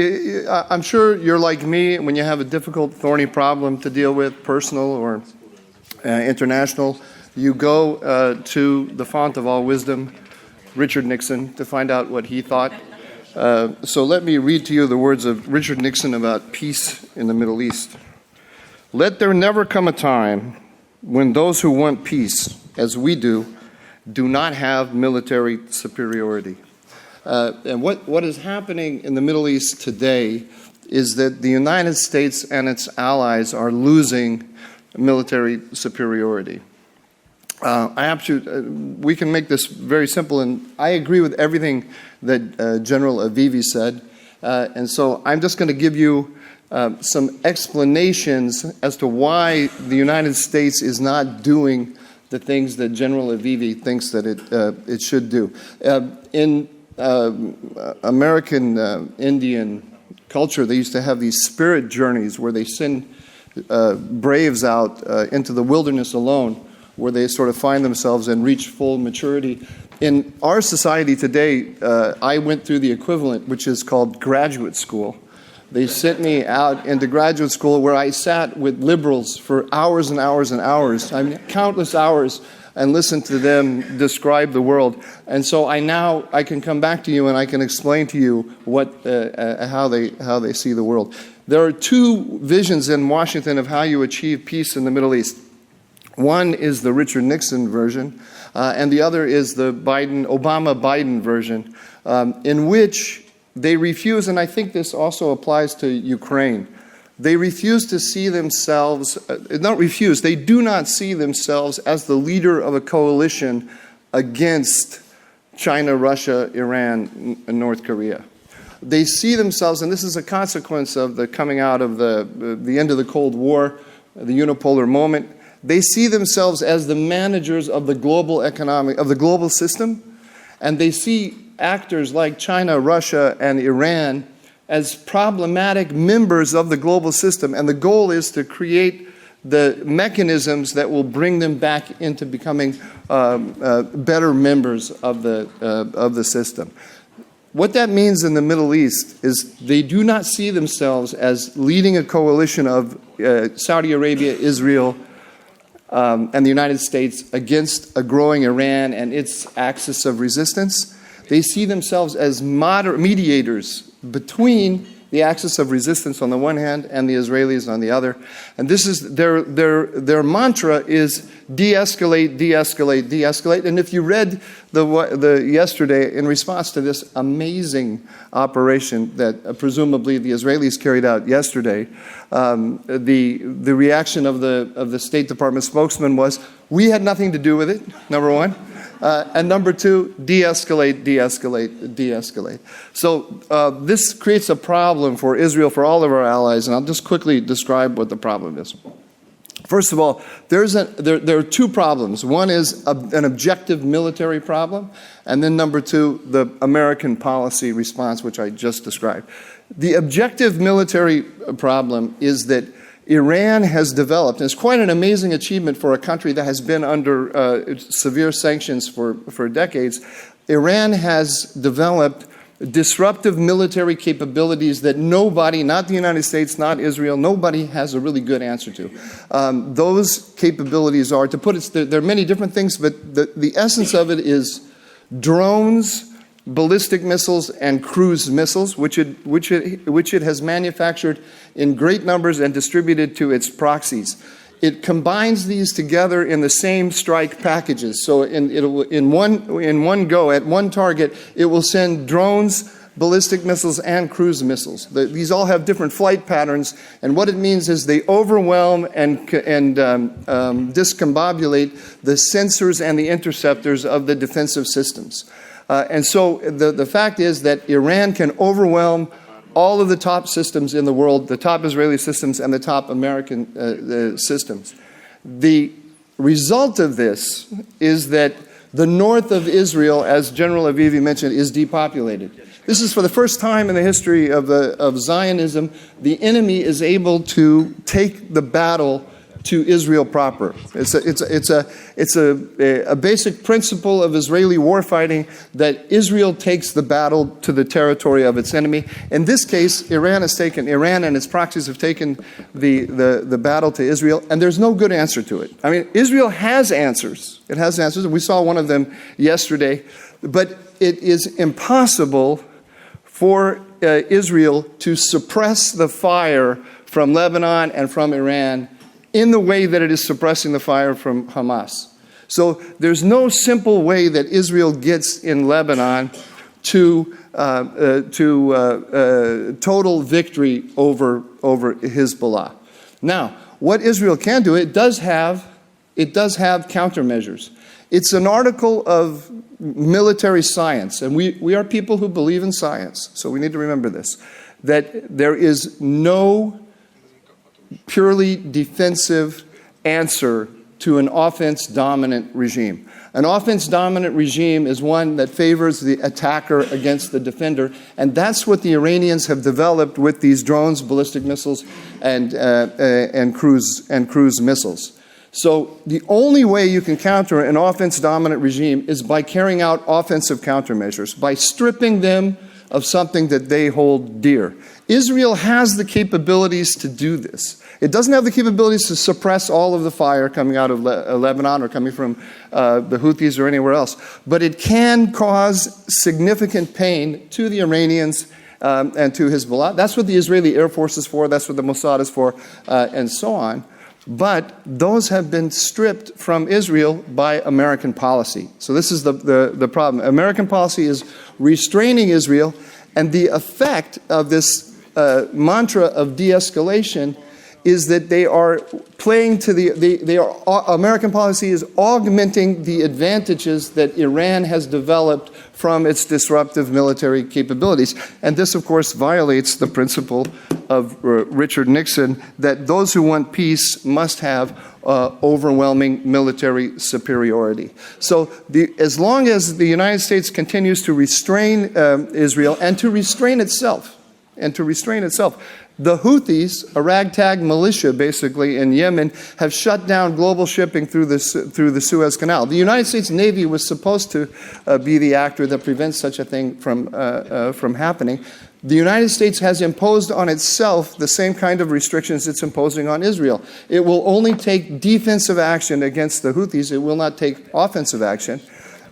I'm sure you're like me when you have a difficult, thorny problem to deal with, personal or international. You go to the font of all wisdom, Richard Nixon, to find out what he thought. So let me read to you the words of Richard Nixon about peace in the Middle East. Let there never come a time when those who want peace, as we do not have military superiority. And what is happening in the Middle East today is that the United States and its allies are losing military superiority. We can make this very simple, and I agree with everything that General Avivi said. And so I'm just going to give you some explanations as to why the United States is not doing the things that General Avivi thinks that it should do. In American Indian culture, they used to have these spirit journeys where they send braves out into the wilderness alone, where they sort of find themselves and reach full maturity. In our society today, I went through the equivalent, which is called graduate school. They sent me out into graduate school where I sat with liberals for hours and hours and hours, I mean, countless hours, and listened to them describe the world. And so I can come back to you and I can explain to you how they see the world. There are two visions in Washington of how you achieve peace in the Middle East. One is the Richard Nixon version, and the other is the Obama-Biden version, in which they refuse, and I think this also applies to Ukraine, they refuse to see themselves, they do not see themselves as the leader of a coalition against China, Russia, Iran, and North Korea. They see themselves, and this is a consequence of the coming out of the end of the Cold War, the unipolar moment. They see themselves as the managers of the global system, and they see actors like China, Russia, and Iran as problematic members of the global system, and the goal is to create the mechanisms that will bring them back into becoming better members of the system. What that means in the Middle East is they do not see themselves as leading a coalition of Saudi Arabia, Israel, and the United States against a growing Iran and its axis of resistance. They see themselves as mediators between the axis of resistance on the one hand and the Israelis on the other. And this is their mantra is de-escalate, de-escalate, de-escalate. And if you read the yesterday in response to this amazing operation that presumably the Israelis carried out yesterday, the reaction of the State Department spokesman was, we had nothing to do with it, number one. And number two, de-escalate, de-escalate, de-escalate. So this creates a problem for Israel, for all of our allies, and I'll just quickly describe what the problem is. First of all, there are two problems. One is an objective military problem, and then number two, the American policy response, which I just described. The objective military problem is that Iran has developed, and it's quite an amazing achievement for a country that has been under severe sanctions for decades. Iran has developed disruptive military capabilities that nobody, not the United States, not Israel, nobody has a really good answer to. Those capabilities are, to put it, there are many different things, but the essence of it is drones, ballistic missiles, and cruise missiles, which it has manufactured in great numbers and distributed to its proxies. It combines these together in the same strike packages. So in one go, at one target, it will send drones, ballistic missiles and cruise missiles. These all have different flight patterns, and what it means is they overwhelm and discombobulate the sensors and the interceptors of the defensive systems. And so the fact is that Iran can overwhelm all of the top systems in the world, the top Israeli systems and the top American systems. The result of this is that the north of Israel, as General Avivi mentioned, is depopulated. This is for the first time in the history of Zionism, the enemy is able to take the battle to Israel proper. It's a basic principle of Israeli warfighting that Israel takes the battle to the territory of its enemy. In this case, Iran and its proxies have taken the battle to Israel, and there's no good answer to it. I mean, Israel has answers. It has answers. We saw one of them yesterday, but it is impossible for Israel to suppress the fire from Lebanon and from Iran in the way that it is suppressing the fire from Hamas. So there's no simple way that Israel gets in Lebanon to total victory over Hezbollah. Now, what Israel can do, it does have countermeasures. It's an article of military science, and we are people who believe in science, so we need to remember this, that there is no purely defensive answer to an offense-dominant regime. An offense-dominant regime is one that favors the attacker against the defender, and that's what the Iranians have developed with these drones, ballistic missiles, and cruise missiles. So the only way you can counter an offense-dominant regime is by carrying out offensive countermeasures, by stripping them of something that they hold dear. Israel has the capabilities to do this. It doesn't have the capabilities to suppress all of the fire coming out of Lebanon or coming from the Houthis or anywhere else, but it can cause significant pain to the Iranians and to Hezbollah. That's what the Israeli Air Force is for, that's what the Mossad is for, and so on. But those have been stripped from Israel by American policy. So this is the problem. American policy is restraining Israel, and the effect of this mantra of de-escalation is that they are playing to American policy is augmenting the advantages that Iran has developed from its disruptive military capabilities. And this, of course, violates the principle of Richard Nixon that those who want peace must have overwhelming military superiority. So as long as the United States continues to restrain Israel and to restrain itself, the Houthis, a ragtag militia basically in Yemen, have shut down global shipping through the Suez Canal. The United States Navy was supposed to be the actor that prevents such a thing from happening. The United States has imposed on itself the same kind of restrictions it's imposing on Israel. It will only take defensive action against the Houthis. It will not take offensive action.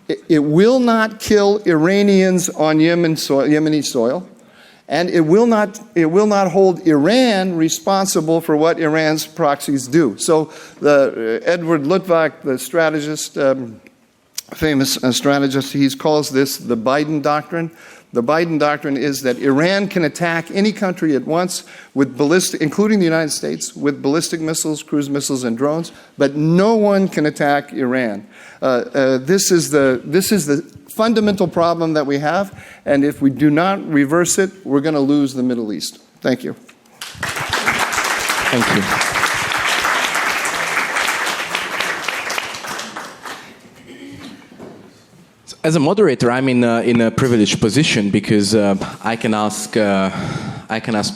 It will not kill Iranians on Yemeni soil. And it will not hold Iran responsible for what Iran's proxies do. So Edward Luttwak, the strategist, famous strategist, he calls this the Biden doctrine. The Biden doctrine is that Iran can attack any country at once, with including the United States, with ballistic missiles, cruise missiles, and drones, but no one can attack Iran. This is the fundamental problem that we have, and if we do not reverse it, we're going to lose the Middle East. Thank you. Thank you. As a moderator, I'm in a privileged position because I can ask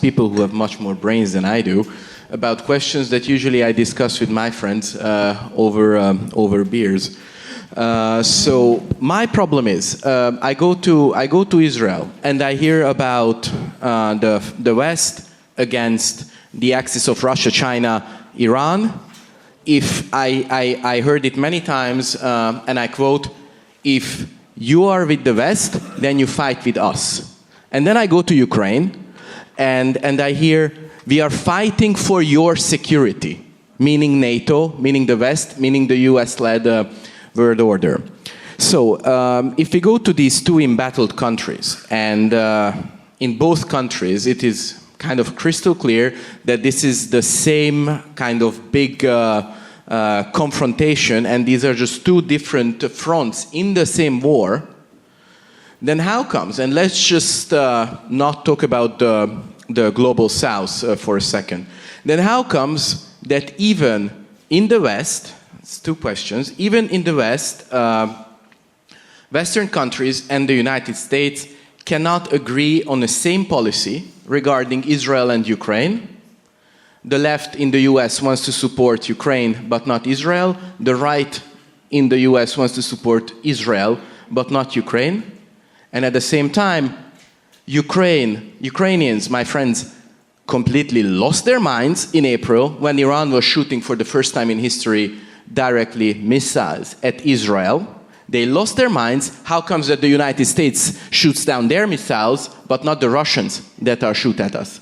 people who have much more brains than I do about questions that usually I discuss with my friends over beers. So my problem is I go to Israel and I hear about the West against the axis of Russia, China, Iran. If I heard it many times, and I quote, "If you are with the West, then you fight with us." And then I go to Ukraine, and I hear, "We are fighting for your security," meaning NATO, meaning the West, meaning the US-led world order. So, if we go to these two embattled countries, and in both countries it is kind of crystal clear that this is the same kind of big confrontation, and these are just two different fronts in the same war, then how comes, and let's just not talk about the global south for a second, then how comes that even in the West, it's two questions, even in the West, Western countries and the United States cannot agree on the same policy regarding Israel and Ukraine. The left in the US wants to support Ukraine but not Israel. The right in the US wants to support Israel but not Ukraine. And at the same time, Ukrainians, my friends, completely lost their minds in April when Iran was shooting for the first time in history directly missiles at Israel. They lost their minds. How comes that the United States shoots down their missiles, but not the Russians that are shoot at us?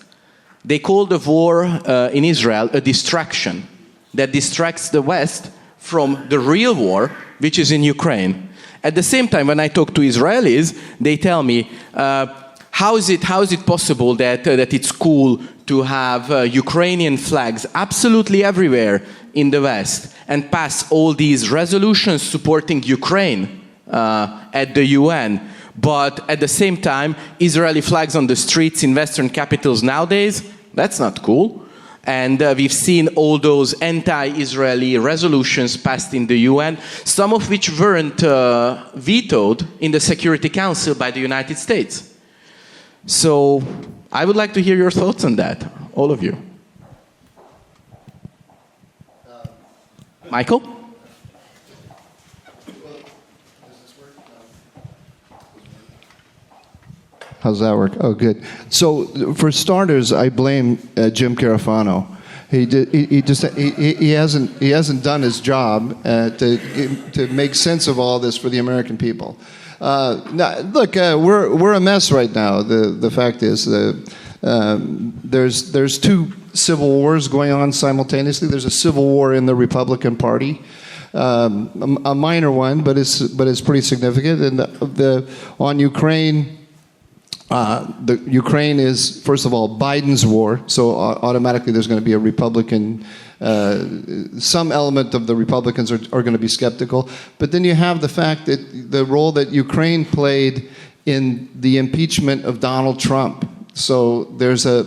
They call the war in Israel a distraction that distracts the West from the real war, which is in Ukraine. At the same time, when I talk to Israelis, they tell me, how is it possible that it's cool to have Ukrainian flags absolutely everywhere in the West and pass all these resolutions supporting Ukraine at the UN, but at the same time, Israeli flags on the streets in Western capitals nowadays? That's not cool. And we've seen all those anti-Israeli resolutions passed in the UN, some of which weren't vetoed in the Security Council by the United States. So I would like to hear your thoughts on that, all of you. Michael? How's that work? Oh, good. So, for starters, I blame Jim Carafano. He hasn't done his job to make sense of all this for the American people. Now, look, we're a mess right now. The fact is, there's two civil wars going on simultaneously. There's a civil war in the Republican Party. A minor one, but it's pretty significant. And on Ukraine. The Ukraine is, first of all, Biden's war, so automatically there's going to be a Republican, some element of the Republicans are going to be skeptical. But then you have the fact that the role that Ukraine played in the impeachment of Donald Trump. So there's a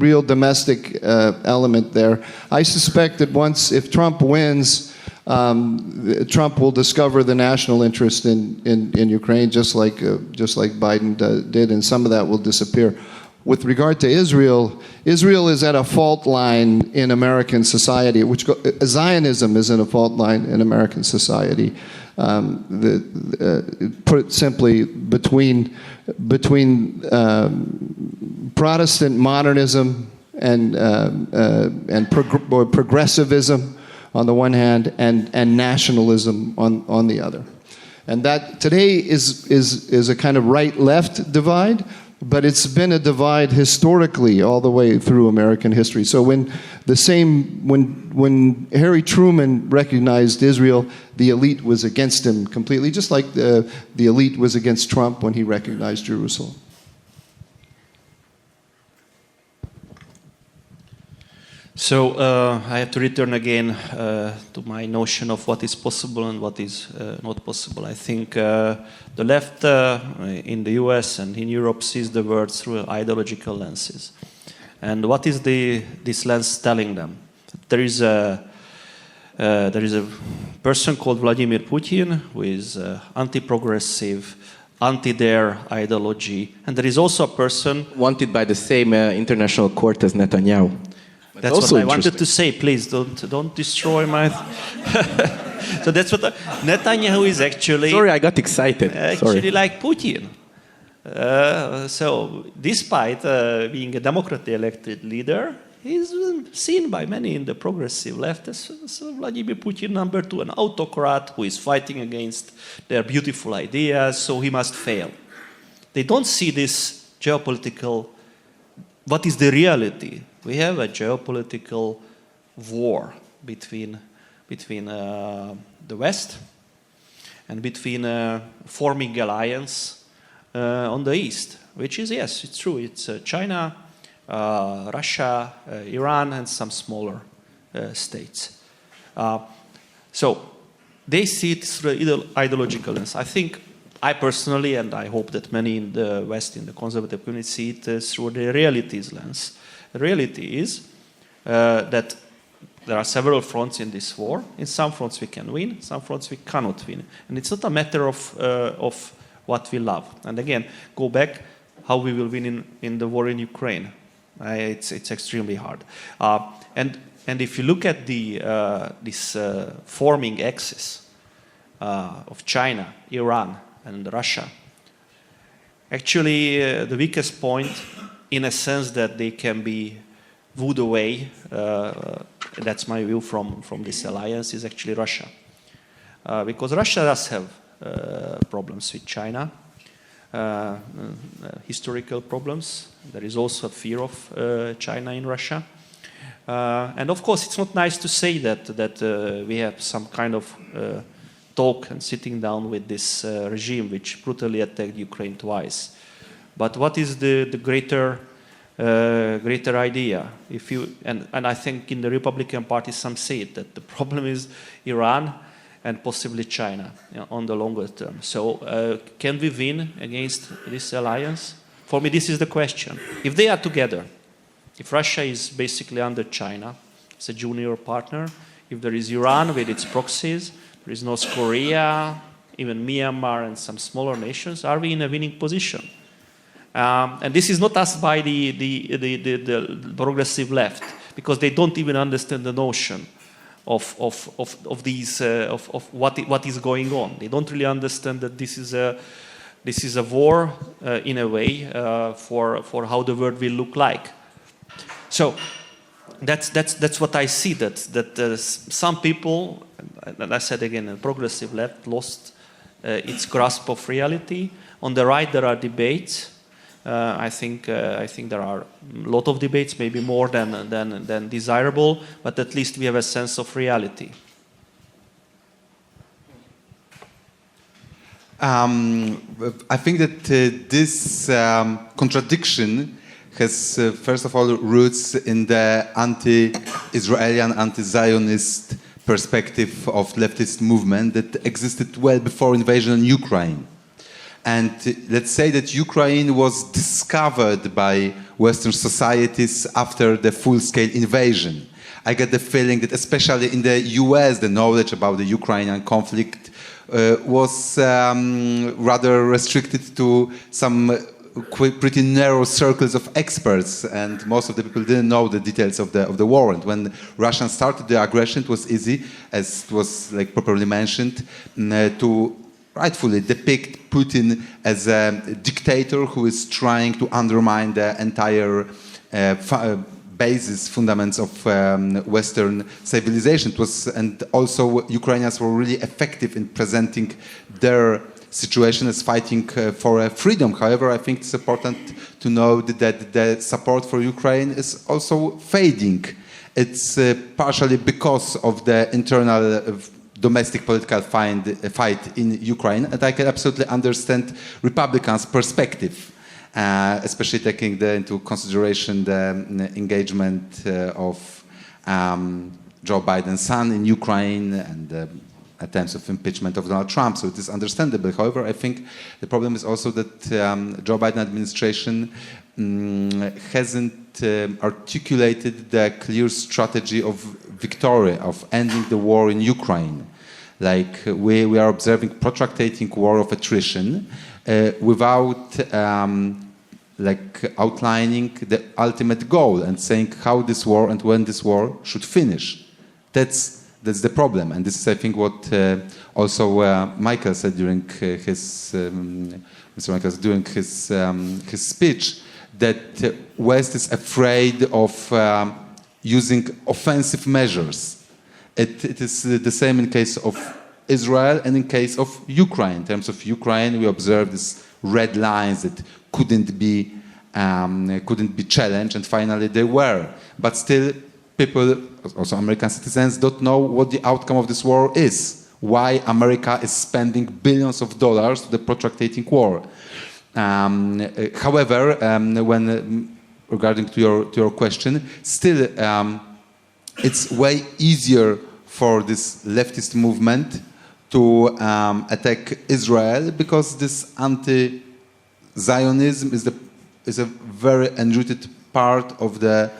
real domestic element there. I suspect that if Trump wins, Trump will discover the national interest in Ukraine, just like Biden did, and some of that will disappear. With regard to Israel, Israel is at a fault line in American society. Zionism is in a fault line in American society. Put it simply, between Protestant modernism and progressivism on the one hand, and nationalism on the other. And that today is a kind of right-left divide, but it's been a divide historically all the way through American history. So when Harry Truman recognized Israel, the elite was against him completely, just like the elite was against Trump when he recognized Jerusalem. So I have to return again to my notion of what is possible and what is not possible. I think the left in the US and in Europe sees the world through ideological lenses. And what is this lens telling them? There is a person called Vladimir Putin who is anti-progressive, anti-their ideology, and there is also a person wanted by the same international court as Netanyahu. That's what I wanted to say. Please don't destroy my. So that's what Netanyahu is actually. Sorry, I got excited. Actually, like Putin. So, despite being a democratically elected leader, he's seen by many in the progressive left as Vladimir Putin number 2, an autocrat who is fighting against their beautiful ideas. So he must fail. They don't see this geopolitical. What is the reality? We have a geopolitical war between the West and between forming alliance on the east, which is, yes, it's true. It's China, Russia, Iran, and some smaller states. So they see it through the ideological lens. I personally, and I hope that many in the West, in the conservative community, see it through the realities lens. The reality is that there are several fronts in this war. In some fronts we can win, some fronts we cannot win. And it's not a matter of what we love. And again, go back how we will win in the war in Ukraine. It's extremely hard. And if you look at this forming axis of China, Iran, and Russia, actually the weakest point, in a sense that they can be wooed away, that's my view from this alliance, is actually Russia. Because Russia does have problems with China, historical problems. There is also a fear of China in Russia. And of course, it's not nice to say that we have some kind of talk and sitting down with this regime which brutally attacked Ukraine twice. But what is the greater idea? And I think in the Republican Party some say it, that the problem is Iran and possibly China, on the longer term. So can we win against this alliance? For me, this is the question. If they are together, if Russia is basically under China as a junior partner, if there is Iran with its proxies, there is North Korea, even Myanmar and some smaller nations, are we in a winning position? And this is not asked by the progressive left, because they don't even understand the notion of what is going on. They don't really understand that this is a war in a way for how the world will look like. So that's what I see. That some people, and I said again, the progressive left lost its grasp of reality. On the right, there are debates. I think there are a lot of debates, maybe more than desirable, but at least we have a sense of reality. I think that this contradiction has, first of all, roots in the anti-Israeli and anti-Zionist perspective of leftist movement that existed well before invasion in Ukraine. And let's say that Ukraine was discovered by Western societies after the full-scale invasion. I get the feeling that especially in the US, the knowledge about the Ukrainian conflict was rather restricted to some pretty narrow circles of experts, and most of the people didn't know the details of the war. And when Russia started the aggression, it was easy, as it was properly mentioned, to rightfully depict Putin as a dictator who is trying to undermine the entire fundaments of Western civilization. And also Ukrainians were really effective in presenting their situation as fighting for freedom. However, I think it's important to note that the support for Ukraine is also fading. It's partially because of the internal domestic political fight in Ukraine, and I can absolutely understand Republicans' perspective, especially taking into consideration the engagement of Joe Biden's son in Ukraine and the attempts of impeachment of Donald Trump, so it is understandable. However, I think the problem is also that Joe Biden administration hasn't articulated the clear strategy of victory, of ending the war in Ukraine. We are observing protracting war of attrition without outlining the ultimate goal and saying how this war and when this war should finish. That's the problem, and this is, I think, what also Michael said during his his speech, that West is afraid of using offensive measures. It is the same in case of Israel and in case of Ukraine. In terms of Ukraine, we observe these red lines that couldn't be challenged, and finally they were. But still, people, also American citizens, don't know what the outcome of this war is. why America is spending billions of dollars to the protracting war. However, when regarding to your question, still it's way easier for this leftist movement to attack Israel because this anti-Zionism is a very enrooted part of the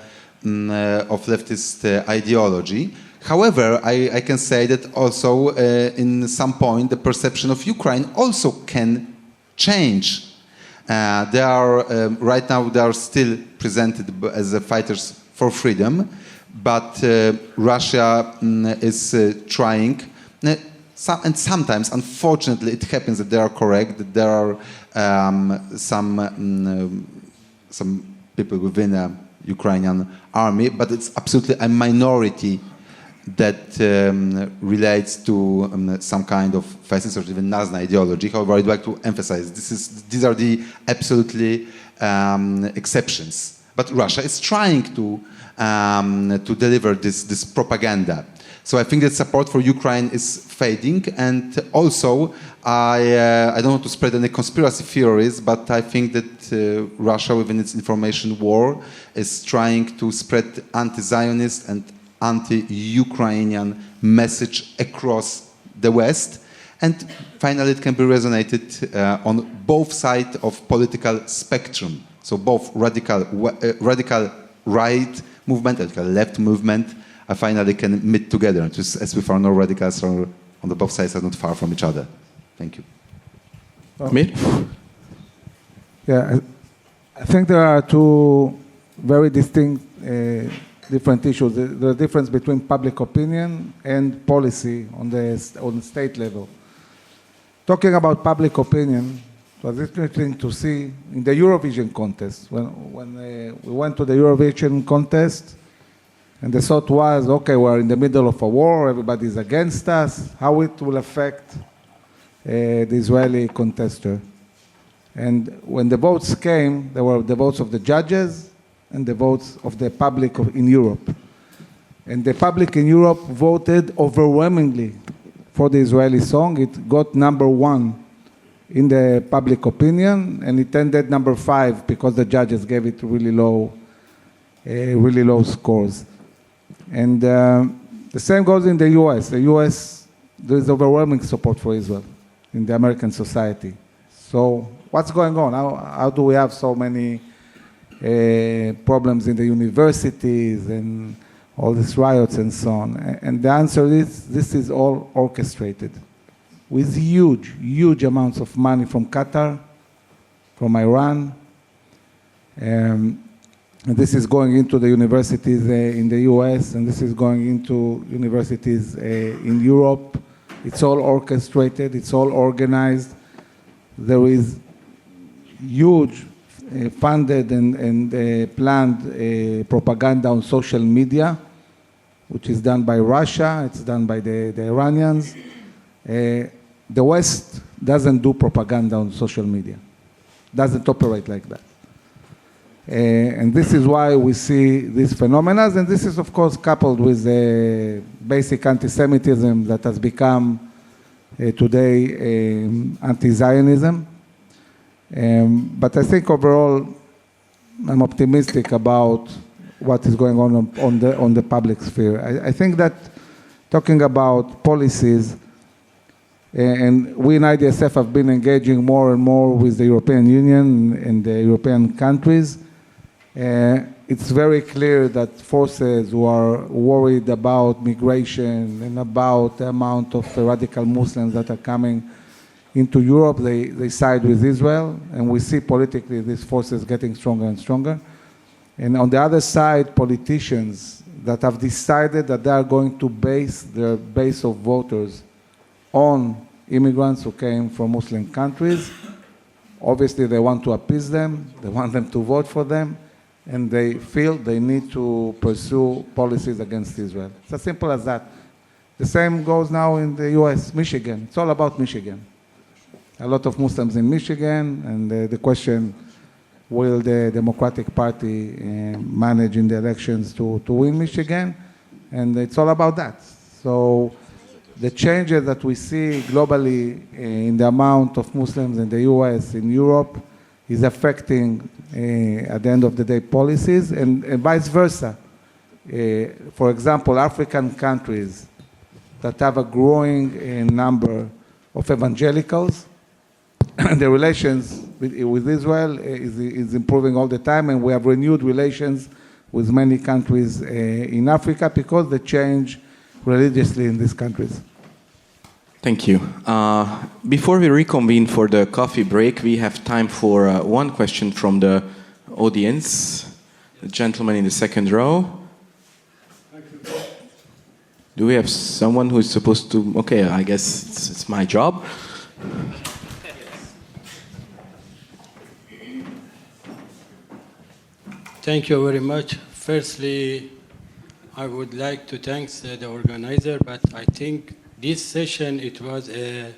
of leftist ideology. However, I can say that also in some point the perception of Ukraine also can change. They are right now they are still presented as fighters for freedom, but Russia is trying. And sometimes, unfortunately, it happens that they are correct. That there are some people within the Ukrainian army, but it's absolutely a minority that relates to some kind of fascist or even Nazi ideology. However, I'd like to emphasize these are the absolutely exceptions. But Russia is trying to deliver this propaganda. So I think that support for Ukraine is fading, and also I don't want to spread any conspiracy theories, but I think that Russia, within its information war, is trying to spread anti-Zionist and anti-Ukrainian message across the West, and finally it can be resonated on both sides of political spectrum. So both radical right movement, radical left movement, finally can meet together. Just as we found no radicals on the both sides are not far from each other. Thank you. Amir? Yeah, I think there are two very distinct different issues. The difference between public opinion and policy on the state level. Talking about public opinion, it was interesting to see in the Eurovision contest. When we went to the Eurovision contest, and the thought was, okay, we're in the middle of a war, everybody's against us, how it will affect the Israeli contester. And when the votes came, there were the votes of the judges and the votes of the public in Europe. And the public in Europe voted overwhelmingly for the Israeli song. It got #1 in the public opinion, and it ended #5 because the judges gave it really low scores. And the same goes in the U.S. The U.S., there is overwhelming support for Israel in the American society. So what's going on? How do we have so many problems in the universities and all these riots and so on? And the answer is, this is all orchestrated with huge amounts of money from Qatar, from Iran. And this is going into the universities in the US, and this is going into universities in Europe. It's all orchestrated, it's all organized. There is huge funded and planned propaganda on social media, which is done by Russia, it's done by the Iranians. The West doesn't do propaganda on social media, doesn't operate like that. And this is why we see these phenomena, and this is, of course, coupled with the basic anti-Semitism that has become today anti-Zionism. But I think overall, I'm optimistic about what is going on the public sphere. I think that talking about policies, and we in IDSF have been engaging more and more with the European Union and the European countries. It's very clear that forces who are worried about migration and about the amount of radical Muslims that are coming into Europe, they side with Israel, and we see politically these forces getting stronger and stronger. And on the other side, politicians that have decided that they are going to base their base of voters on immigrants who came from Muslim countries. Obviously, they want to appease them, they want them to vote for them, and they feel they need to pursue policies against Israel. It's as simple as that. The same goes now in the US, Michigan. It's all about Michigan. A lot of Muslims in Michigan, and the question, will the Democratic Party manage in the elections to win Michigan? And it's all about that. So the changes that we see globally in the amount of Muslims in the US, in Europe, is affecting, at the end of the day, policies, and vice versa. For example, African countries that have a growing number of evangelicals, and the relations with Israel is improving all the time, and we have renewed relations with many countries in Africa because they change religiously in these countries. Thank you. Before we reconvene for the coffee break, we have time for one question from the audience. The gentleman in the second row. Do we have someone who is supposed to... Okay, I guess it's my job. Thank you very much. Firstly, I would like to thank the organizer, but I think this session, it was an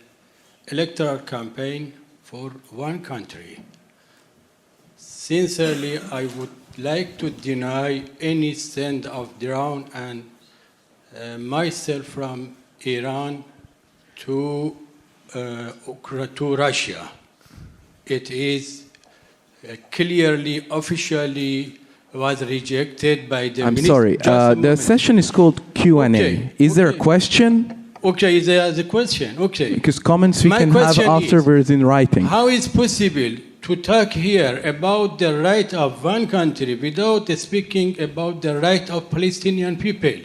electoral campaign for one country. Sincerely, I would like to deny any send of drone and myself from Iran to Russia. It is clearly, officially was rejected by the I'm sorry, the session is called Q&A. Okay. Is there a question? Okay, there is a question. Okay. Because comments we My can have question afterwards in writing. How is possible to talk here about the right of one country without speaking about the right of Palestinian people?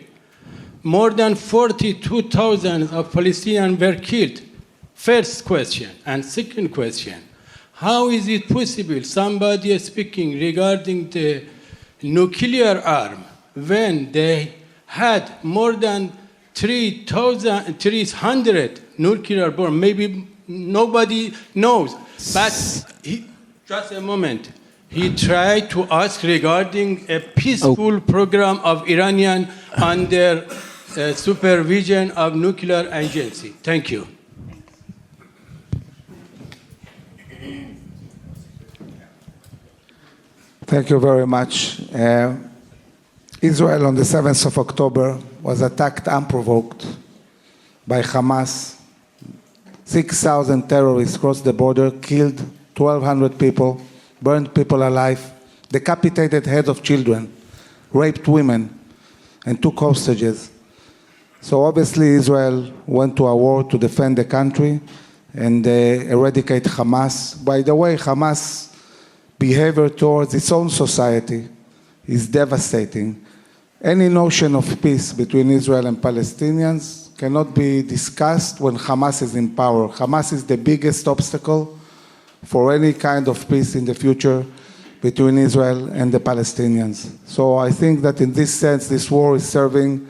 More than 42,000 of Palestinians were killed. First question. And second question, how is it possible somebody is speaking regarding the nuclear arm when they had more than 300 nuclear bombs? Maybe nobody knows. But just a moment. He tried to ask regarding a peaceful program of Iranian under supervision of nuclear agency. Thank you. Thank you very much. Israel on the 7th of October was attacked unprovoked by Hamas. 6,000 terrorists crossed the border, killed 1,200 people, burned people alive, decapitated heads of children, raped women, and took hostages. So obviously Israel went to a war to defend the country and eradicate Hamas. By the way, Hamas' behavior towards its own society is devastating. Any notion of peace between Israel and Palestinians cannot be discussed when Hamas is in power. Hamas is the biggest obstacle for any kind of peace in the future between Israel and the Palestinians. So I think that in this sense, this war is serving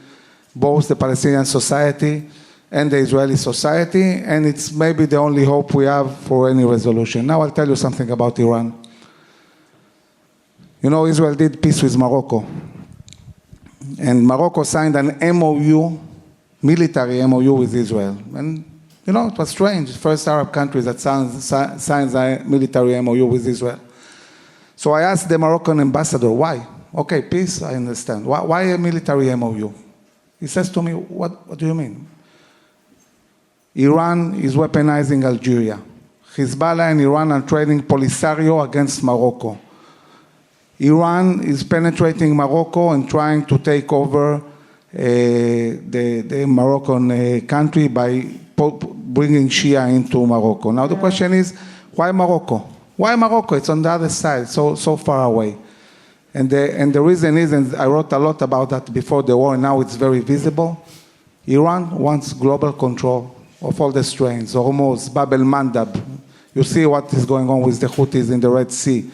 both the Palestinian society and the Israeli society, and it's maybe the only hope we have for any resolution. Now I'll tell you something about Iran. You know, Israel did peace with Morocco. And Morocco signed an MOU, military MOU with Israel. And, you know, it was strange. First Arab country that signs a military MOU with Israel. So I asked the Moroccan ambassador, why? Okay, peace, I understand. Why a military MOU? He says to me, what do you mean? Iran is weaponizing Algeria. Hezbollah and Iran are trading Polisario against Morocco. Iran is penetrating Morocco and trying to take over the Moroccan country by bringing Shia into Morocco. Now the question is, why Morocco? Why Morocco? It's on the other side, so far away. And the reason is, and I wrote a lot about that before the war, and now it's very visible, Iran wants global control of all the strains, Hormuz, Bab el-Mandab. You see what is going on with the Houthis in the Red Sea.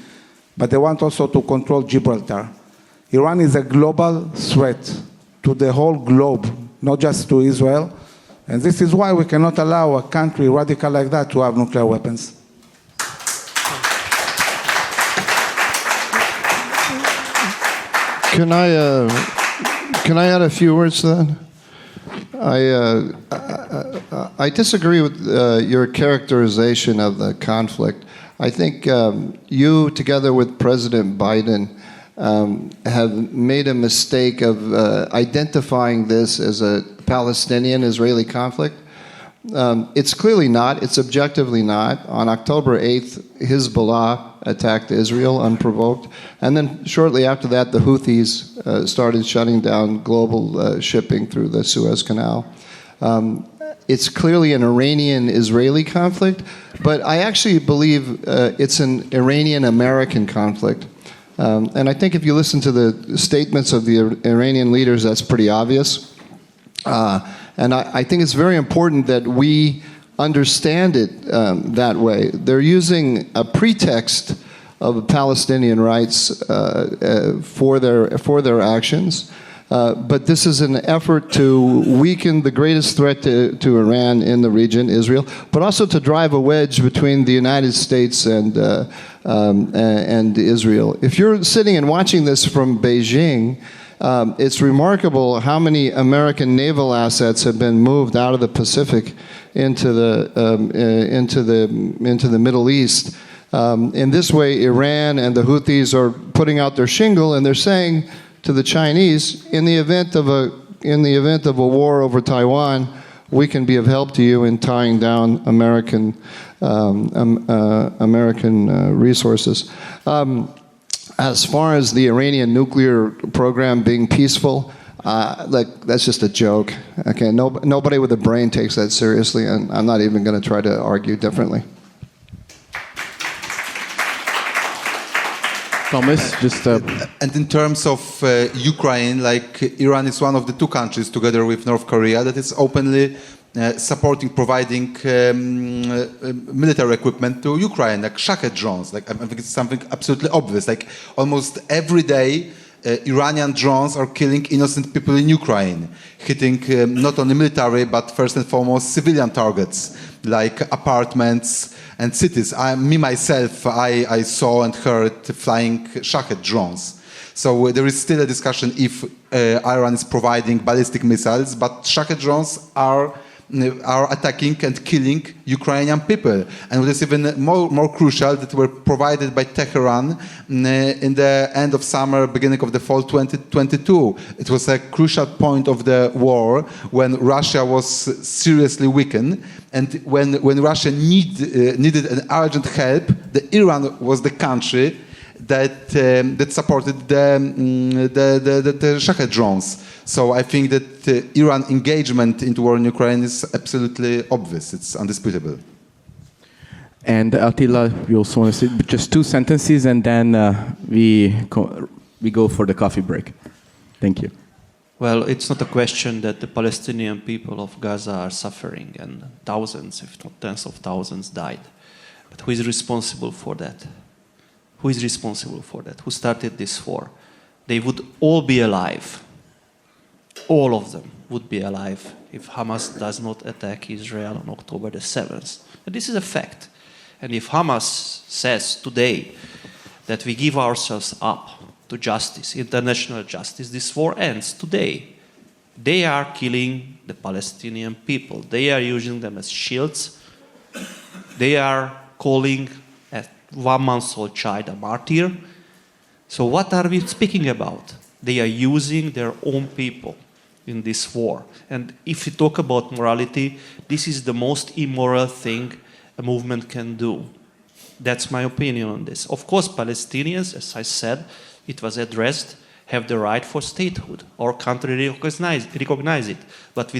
But they want also to control Gibraltar. Iran is a global threat to the whole globe, not just to Israel. And this is why we cannot allow a country radical like that to have nuclear weapons. Can I add a few words to that? I disagree with your characterization of the conflict. I think you, together with President Biden, have made a mistake of identifying this as a Palestinian-Israeli conflict. It's clearly not. It's objectively not. On October 8th, Hezbollah attacked Israel unprovoked. And then shortly after that, the Houthis started shutting down global shipping through the Suez Canal. It's clearly an Iranian-Israeli conflict, but I actually believe it's an Iranian-American conflict. And I think if you listen to the statements of the Iranian leaders, that's pretty obvious. And I think it's very important that we understand it that way. They're using a pretext of Palestinian rights for their actions. But this is an effort to weaken the greatest threat to Iran in the region, Israel, but also to drive a wedge between the United States and Israel. If you're sitting and watching this from Beijing, it's remarkable how many American naval assets have been moved out of the Pacific into the Middle East. In this way, Iran and the Houthis are putting out their shingle, and they're saying to the Chinese, in the event of a war over Taiwan, we can be of help to you in tying down American resources. As far as the Iranian nuclear program being peaceful, that's just a joke. Okay, nobody with a brain takes that seriously, and I'm not even going to try to argue differently. Thomas, just and in terms of Ukraine, like Iran is one of the two countries, together with North Korea, that is openly supporting, providing military equipment to Ukraine, like Shahed drones. Like I think it's something absolutely obvious. Like almost every day, Iranian drones are killing innocent people in Ukraine, hitting not only military but first and foremost civilian targets like apartments and cities. Myself, I saw and heard flying Shahed drones. So there is still a discussion if Iran is providing ballistic missiles, but Shahed drones are attacking and killing Ukrainian people. And what is even more crucial, that were provided by Tehran in the end of summer, beginning of the fall 2022. It was a crucial point of the war when Russia was seriously weakened, and when Russia needed an urgent help, Iran was the country that supported the Shahed drones. So I think that Iran engagement into war in Ukraine is absolutely obvious. It's undisputable. And Attila, we also want to say just 2 sentences, and then we go for the coffee break. Thank you. Well, it's not a question that the Palestinian people of Gaza are suffering, and thousands, if not tens of thousands, died. But who is responsible for that? Who is responsible for that? Who started this war? They would all be alive. All of them would be alive if Hamas does not attack Israel on October the 7th. And this is a fact. And if Hamas says today that we give ourselves up to justice, international justice, this war ends today. They are killing the Palestinian people. They are using them as shields. They are calling a 1-month-old child a martyr. So what are we speaking about? They are using their own people in this war. And if we talk about morality, this is the most immoral thing a movement can do. That's my opinion on this. Of course, Palestinians, as I said, it was addressed, have the right for statehood. Our country recognize it. But we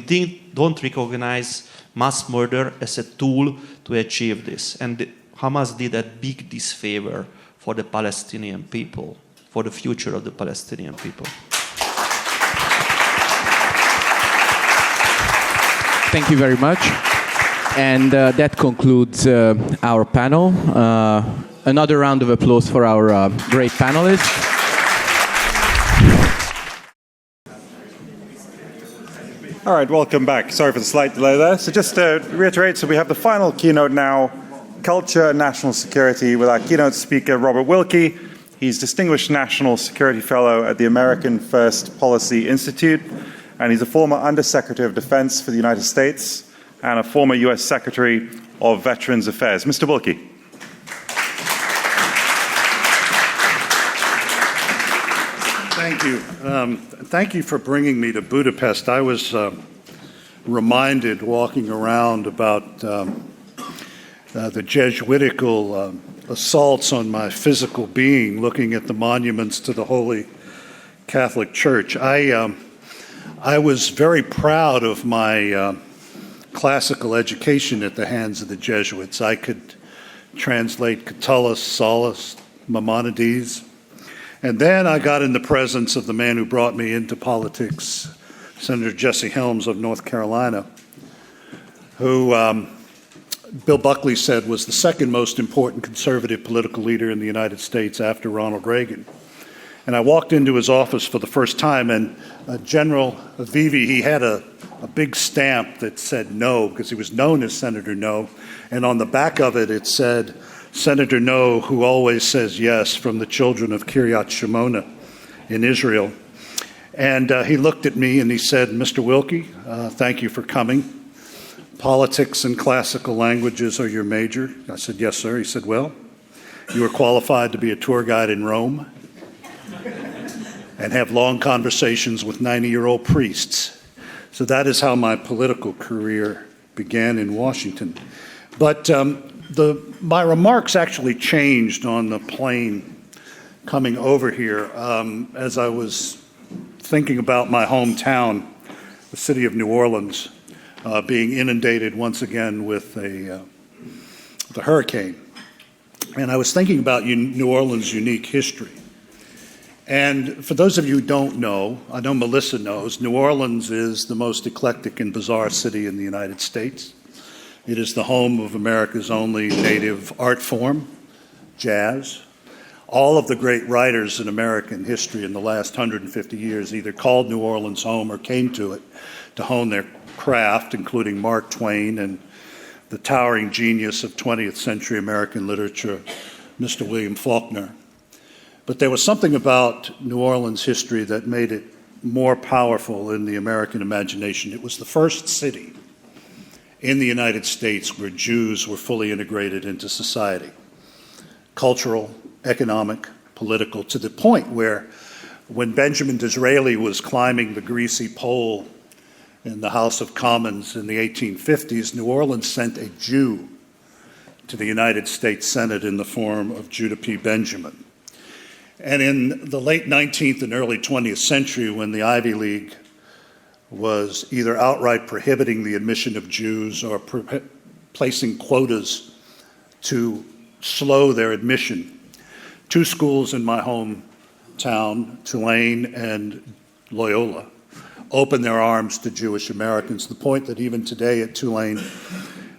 don't recognize mass murder as a tool to achieve this. And Hamas did a big disfavor for the Palestinian people, for the future of the Palestinian people. Thank you very much. And that concludes our panel. Another round of applause for our great panelists. All right, welcome back. Sorry for the slight delay there. So just to reiterate, so we have the final keynote now, Culture and National Security, with our keynote speaker, Robert Wilkie. He's Distinguished National Security Fellow at the American First Policy Institute, and he's a former Undersecretary of Defense for the United States and a former U.S. Secretary of Veterans Affairs. Mr. Wilkie. Thank you. Thank you for bringing me to Budapest. I was reminded walking around about the Jesuitical assaults on my physical being, looking at the monuments to the Holy Catholic Church. I was very proud of my classical education at the hands of the Jesuits. I could translate Catullus, Sallust, Maimonides. And then I got in the presence of the man who brought me into politics, Senator Jesse Helms of North Carolina, who Bill Buckley said was the second most important conservative political leader in the United States after Ronald Reagan. And I walked into his office for the first time, and General Avivi, he had a big stamp that said no, because he was known as Senator No. And on the back of it, it said, Senator No, who always says yes, from the children of Kiryat Shimona in Israel. And he looked at me and he said, Mr. Wilkie, thank you for coming. Politics and classical languages are your major. I said, yes, sir. He said, well, you are qualified to be a tour guide in Rome and have long conversations with 90-year-old priests. So that is how my political career began in Washington. But my remarks actually changed on the plane coming over here as I was thinking about my hometown, the city of New Orleans, being inundated once again with the hurricane. And I was thinking about New Orleans' unique history. And for those of you who don't know, I know Melissa knows, New Orleans is the most eclectic and bizarre city in the United States. It is the home of America's only native art form, jazz. All of the great writers in American history in the last 150 years either called New Orleans home or came to it to hone their craft, including Mark Twain and the towering genius of 20th century American literature, Mr. William Faulkner. But there was something about New Orleans history that made it more powerful in the American imagination. It was the first city in the United States where Jews were fully integrated into society, cultural, economic, political, to the point where when Benjamin Disraeli was climbing the greasy pole in the House of Commons in the 1850s, New Orleans sent a Jew to the United States Senate in the form of Judah P. Benjamin. And in the late 19th and early 20th century, when the Ivy League was either outright prohibiting the admission of Jews or placing quotas to slow their admission, two schools in my hometown, Tulane and Loyola, opened their arms to Jewish Americans, to the point that even today at Tulane,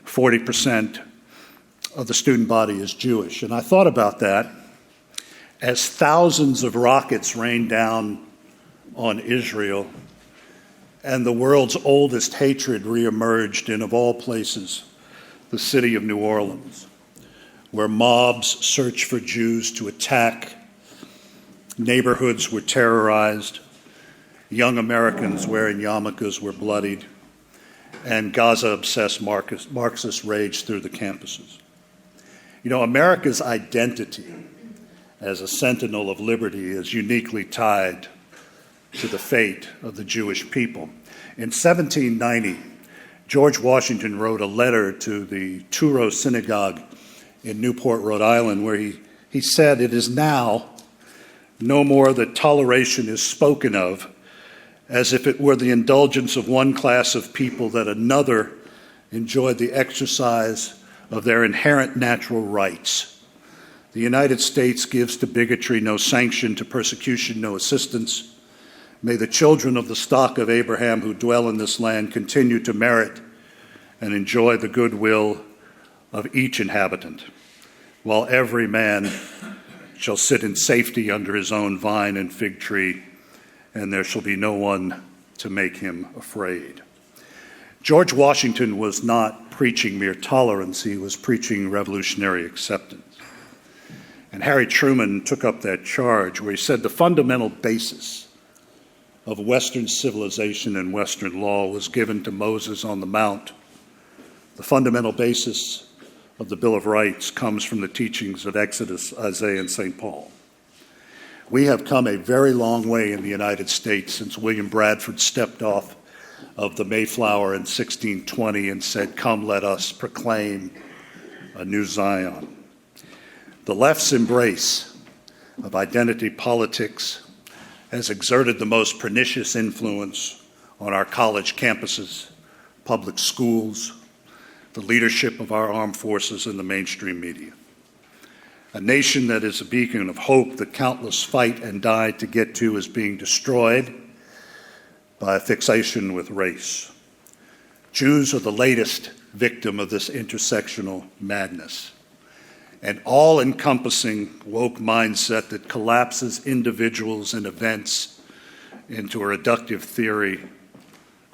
40% of the student body is Jewish. And I thought about that as thousands of rockets rained down on Israel and the world's oldest hatred reemerged in, of all places, the city of New Orleans, where mobs searched for Jews to attack, neighborhoods were terrorized, young Americans wearing yarmulkes were bloodied, and Gaza-obsessed Marxists raged through the campuses. You know, America's identity as a sentinel of liberty is uniquely tied to the fate of the Jewish people. In 1790, George Washington wrote a letter to the Touro Synagogue in Newport, Rhode Island, where he said, "It is now no more that toleration is spoken of as if it were the indulgence of one class of people that another enjoyed the exercise of their inherent natural rights. The United States gives to bigotry no sanction, to persecution no assistance. May the children of the stock of Abraham who dwell in this land continue to merit and enjoy the goodwill of each inhabitant, while every man shall sit in safety under his own vine and fig tree, and there shall be no one to make him afraid." George Washington was not preaching mere tolerance, he was preaching revolutionary acceptance. And Harry Truman took up that charge where he said the fundamental basis of Western civilization and Western law was given to Moses on the Mount. The fundamental basis of the Bill of Rights comes from the teachings of Exodus, Isaiah, and St. Paul. We have come a very long way in the United States since William Bradford stepped off of the Mayflower in 1620 and said, "Come, let us proclaim a new Zion." The left's embrace of identity politics has exerted the most pernicious influence on our college campuses, public schools, the leadership of our armed forces, and the mainstream media. A nation that is a beacon of hope that countless fight and die to get to is being destroyed by a fixation with race. Jews are the latest victim of this intersectional madness, an all-encompassing woke mindset that collapses individuals and events into a reductive theory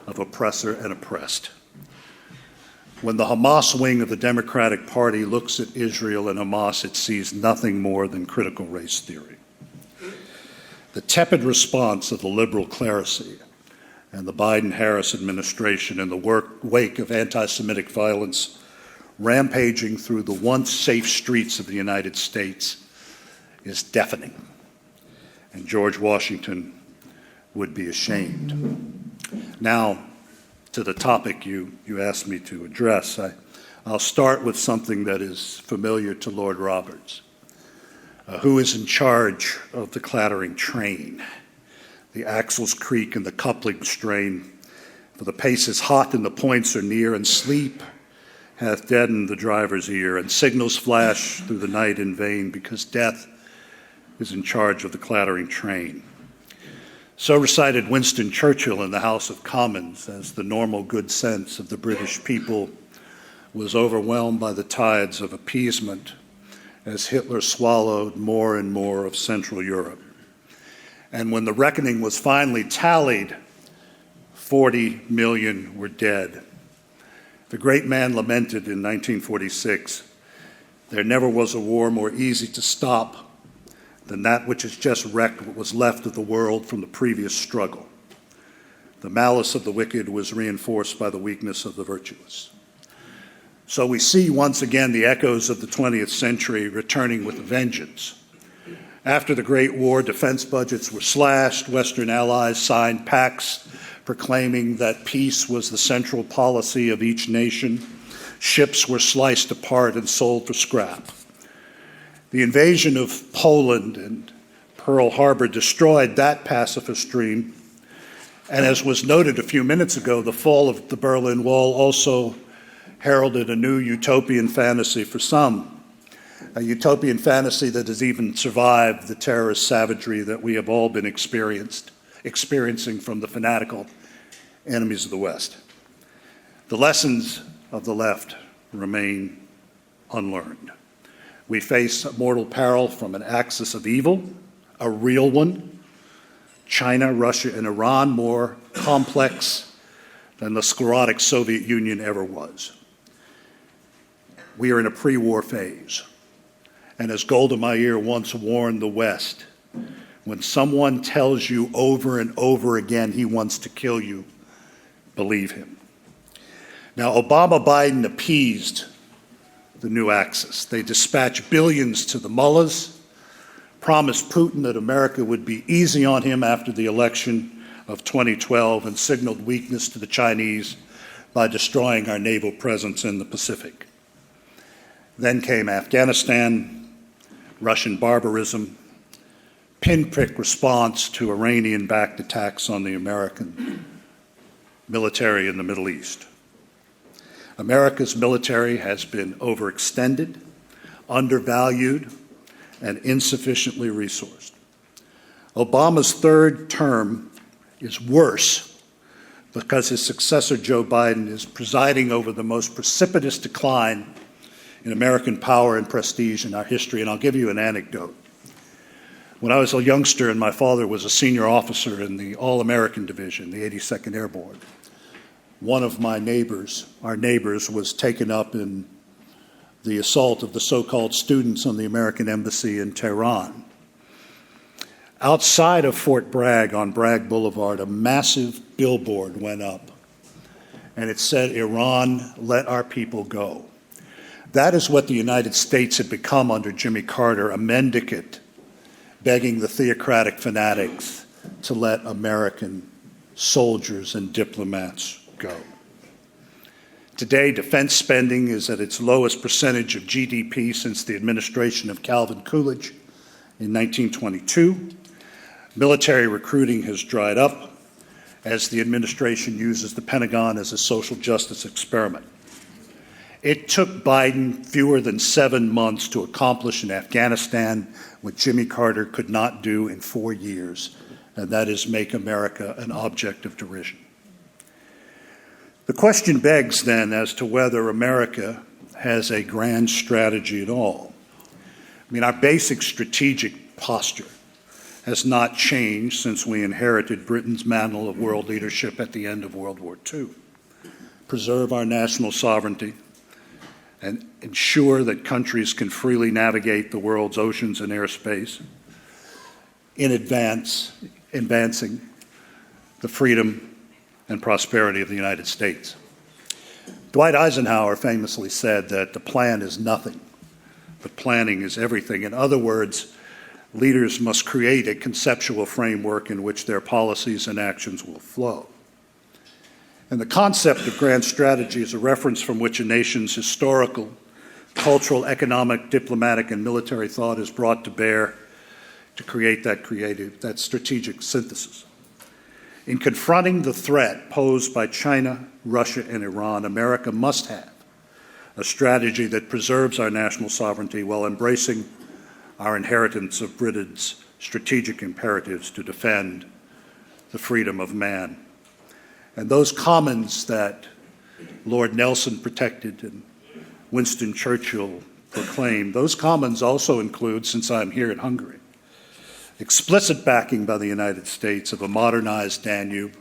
of oppressor and oppressed. When the Hamas wing of the Democratic Party looks at Israel and Hamas, it sees nothing more than critical race theory. The tepid response of the liberal clerisy and the Biden-Harris administration in the wake of anti-Semitic violence rampaging through the once safe streets of the United States is deafening, and George Washington would be ashamed. Now, to the topic you asked me to address, I'll start with something that is familiar to Lord Roberts. Who is in charge of the clattering train? The axles creak and the couplings strain, for the pace is hot and the points are near, and sleep hath deadened the driver's ear, and signals flash through the night in vain, because death is in charge of the clattering train. So recited Winston Churchill in the House of Commons as the normal good sense of the British people was overwhelmed by the tides of appeasement as Hitler swallowed more and more of Central Europe. And when the reckoning was finally tallied, 40 million were dead. The great man lamented in 1946, "There never was a war more easy to stop than that which has just wrecked what was left of the world from the previous struggle. The malice of the wicked was reinforced by the weakness of the virtuous." So we see once again the echoes of the 20th century returning with a vengeance. After the Great War, defense budgets were slashed. Western allies signed pacts proclaiming that peace was the central policy of each nation. Ships were sliced apart and sold for scrap. The invasion of Poland and Pearl Harbor destroyed that pacifist dream. And as was noted a few minutes ago, the fall of the Berlin Wall also heralded a new utopian fantasy for some, a utopian fantasy that has even survived the terrorist savagery that we have all been experiencing from the fanatical enemies of the West. The lessons of the left remain unlearned. We face mortal peril from an axis of evil, a real one, China, Russia, and Iran, more complex than the sclerotic Soviet Union ever was. We are in a pre-war phase. And as Golda Meir once warned the West, when someone tells you over and over again he wants to kill you, believe him. Now, Obama-Biden appeased the new axis. They dispatched billions to the mullahs, promised Putin that America would be easy on him after the election of 2012, and signaled weakness to the Chinese by destroying our naval presence in the Pacific. Then came Afghanistan, Russian barbarism, pinprick response to Iranian-backed attacks on the American military in the Middle East. America's military has been overextended, undervalued, and insufficiently resourced. Obama's third term is worse because his successor, Joe Biden, is presiding over the most precipitous decline in American power and prestige in our history. And I'll give you an anecdote. When I was a youngster and my father was a senior officer in the All-American Division, the 82nd Airborne, one of my neighbors, our neighbors, was taken up in the assault of the so-called students on the American embassy in Tehran. Outside of Fort Bragg on Bragg Boulevard, a massive billboard went up, and it said, "Iran, let our people go." That is what the United States had become under Jimmy Carter, a mendicant begging the theocratic fanatics to let American soldiers and diplomats go. Today, defense spending is at its lowest percentage of GDP since the administration of Calvin Coolidge in 1922. Military recruiting has dried up as the administration uses the Pentagon as a social justice experiment. It took Biden fewer than 7 months to accomplish in Afghanistan what Jimmy Carter could not do in 4 years, and that is make America an object of derision. The question begs then as to whether America has a grand strategy at all. I mean, our basic strategic posture has not changed since we inherited Britain's mantle of world leadership at the end of World War II. Preserve our national sovereignty and ensure that countries can freely navigate the world's oceans and airspace in advancing the freedom and prosperity of the United States. Dwight Eisenhower famously said that the plan is nothing, but planning is everything. In other words, leaders must create a conceptual framework in which their policies and actions will flow. And the concept of grand strategy is a reference from which a nation's historical, cultural, economic, diplomatic, and military thought is brought to bear to create that strategic synthesis. In confronting the threat posed by China, Russia, and Iran, America must have a strategy that preserves our national sovereignty while embracing our inheritance of Britain's strategic imperatives to defend the freedom of man. And those commons that Lord Nelson protected and Winston Churchill proclaimed, those commons also include, since I'm here in Hungary, explicit backing by the United States of a modernized Danube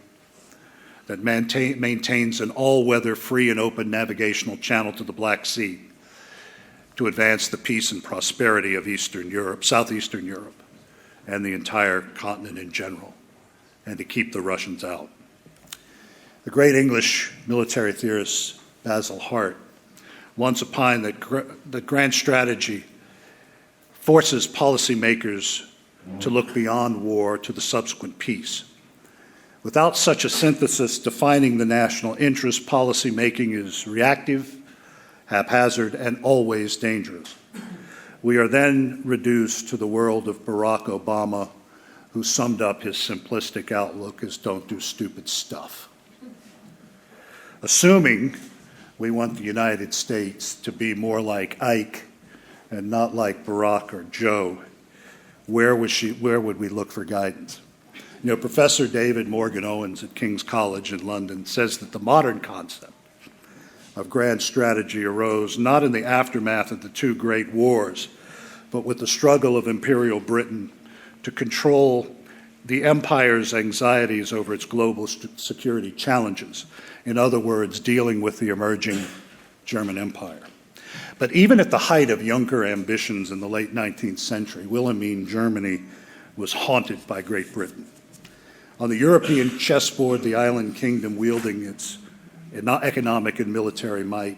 that maintains an all-weather, free and open navigational channel to the Black Sea to advance the peace and prosperity of Eastern Europe, Southeastern Europe, and the entire continent in general, and to keep the Russians out. The great English military theorist Basil Hart once opined that grand strategy forces policymakers to look beyond war to the subsequent peace. Without such a synthesis defining the national interest, policymaking is reactive, haphazard, and always dangerous. We are then reduced to the world of Barack Obama, who summed up his simplistic outlook as don't do stupid stuff. Assuming we want the United States to be more like Ike and not like Barack or Joe, where would we look for guidance? You know, Professor David Morgan Owens at King's College in London says that the modern concept of grand strategy arose not in the aftermath of the two great wars, but with the struggle of Imperial Britain to control the empire's anxieties over its global security challenges. In other words, dealing with the emerging German Empire. But even at the height of Juncker ambitions in the late 19th century, Wilhelmine Germany was haunted by Great Britain. On the European chessboard, the island kingdom wielding its economic and military might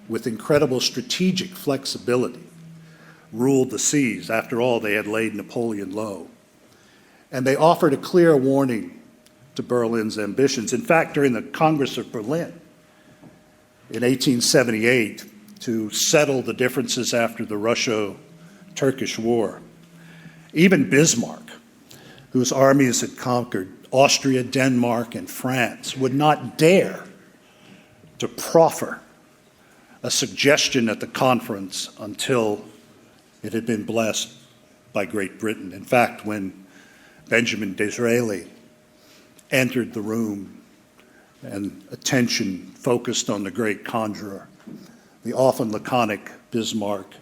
with incredible strategic flexibility ruled the seas. After all, they had laid Napoleon low. And they offered a clear warning to Berlin's ambitions. In fact, during the Congress of Berlin in 1878, to settle the differences after the Russo-Turkish War, even Bismarck, whose armies had conquered Austria, Denmark, and France, would not dare to proffer a suggestion at the conference until it had been blessed by Great Britain. In fact, when Benjamin Disraeli entered the room and attention focused on the great conjurer, the often laconic Bismarck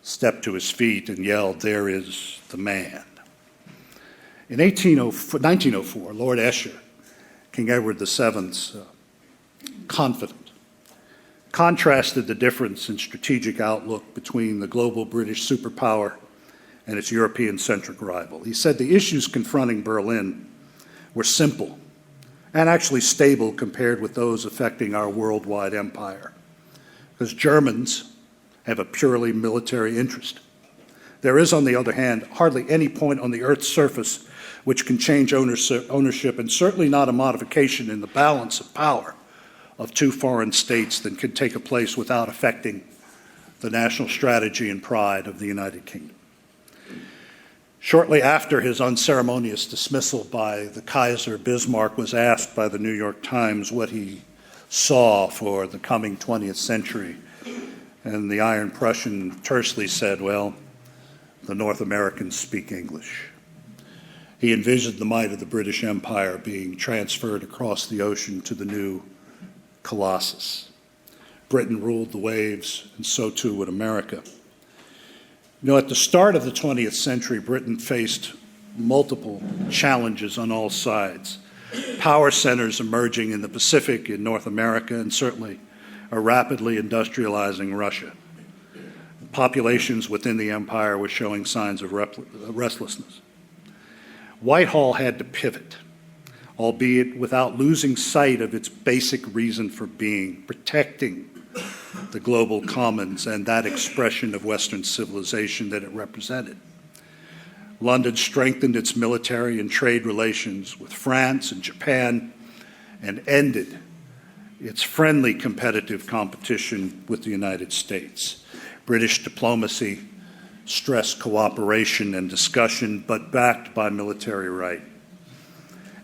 stepped to his feet and yelled, "There is the man." In 1904, Lord Esher, King Edward VII's confidant, contrasted the difference in strategic outlook between the global British superpower and its European-centric rival. He said the issues confronting Berlin were simple and actually stable compared with those affecting our worldwide empire, because Germans have a purely military interest. There is, on the other hand, hardly any point on the Earth's surface which can change ownership, and certainly not a modification in the balance of power of two foreign states that can take place without affecting the national strategy and pride of the United Kingdom. Shortly after his unceremonious dismissal by the Kaiser, Bismarck was asked by the New York Times what he saw for the coming 20th century, and the Iron Prussian tersely said, well, the North Americans speak English. He envisioned the might of the British Empire being transferred across the ocean to the new Colossus. Britain ruled the waves, and so too would America. You know, at the start of the 20th century, Britain faced multiple challenges on all sides. Power centers emerging in the Pacific, in North America, and certainly a rapidly industrializing Russia. Populations within the empire were showing signs of restlessness. Whitehall had to pivot, albeit without losing sight of its basic reason for being, protecting the global commons and that expression of Western civilization that it represented. London strengthened its military and trade relations with France and Japan and ended its friendly competitive competition with the United States. British diplomacy stressed cooperation and discussion, but backed by military right.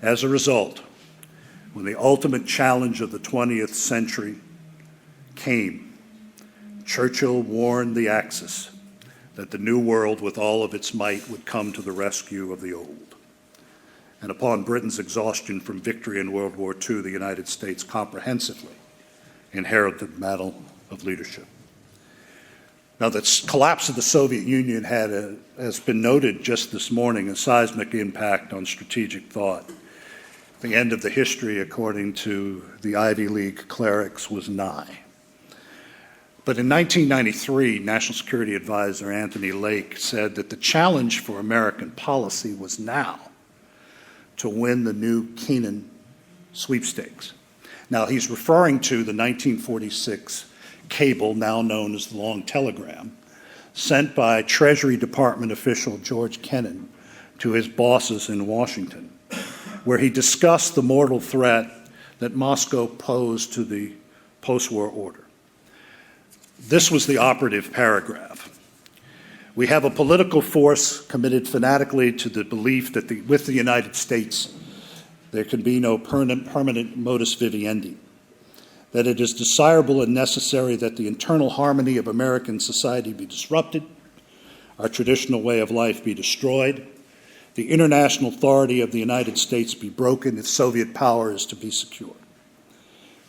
As a result, when the ultimate challenge of the 20th century came, Churchill warned the Axis that the new world with all of its might would come to the rescue of the old. And upon Britain's exhaustion from victory in World War II, the United States comprehensively inherited the mantle of leadership. Now, the collapse of the Soviet Union had, as been noted just this morning, a seismic impact on strategic thought. The end of the history, according to the Ivy League clerics, was nigh. But in 1993, National Security Advisor Antony Lake said that the challenge for American policy was now to win the new Keenan sweepstakes. Now, he's referring to the 1946 cable, now known as the Long Telegram, sent by Treasury Department official George Kennan to his bosses in Washington, where he discussed the mortal threat that Moscow posed to the post-war order. This was the operative paragraph. We have a political force committed fanatically to the belief that with the United States there can be no permanent modus vivendi, that it is desirable and necessary that the internal harmony of American society be disrupted, our traditional way of life be destroyed, the international authority of the United States be broken if Soviet power is to be secured.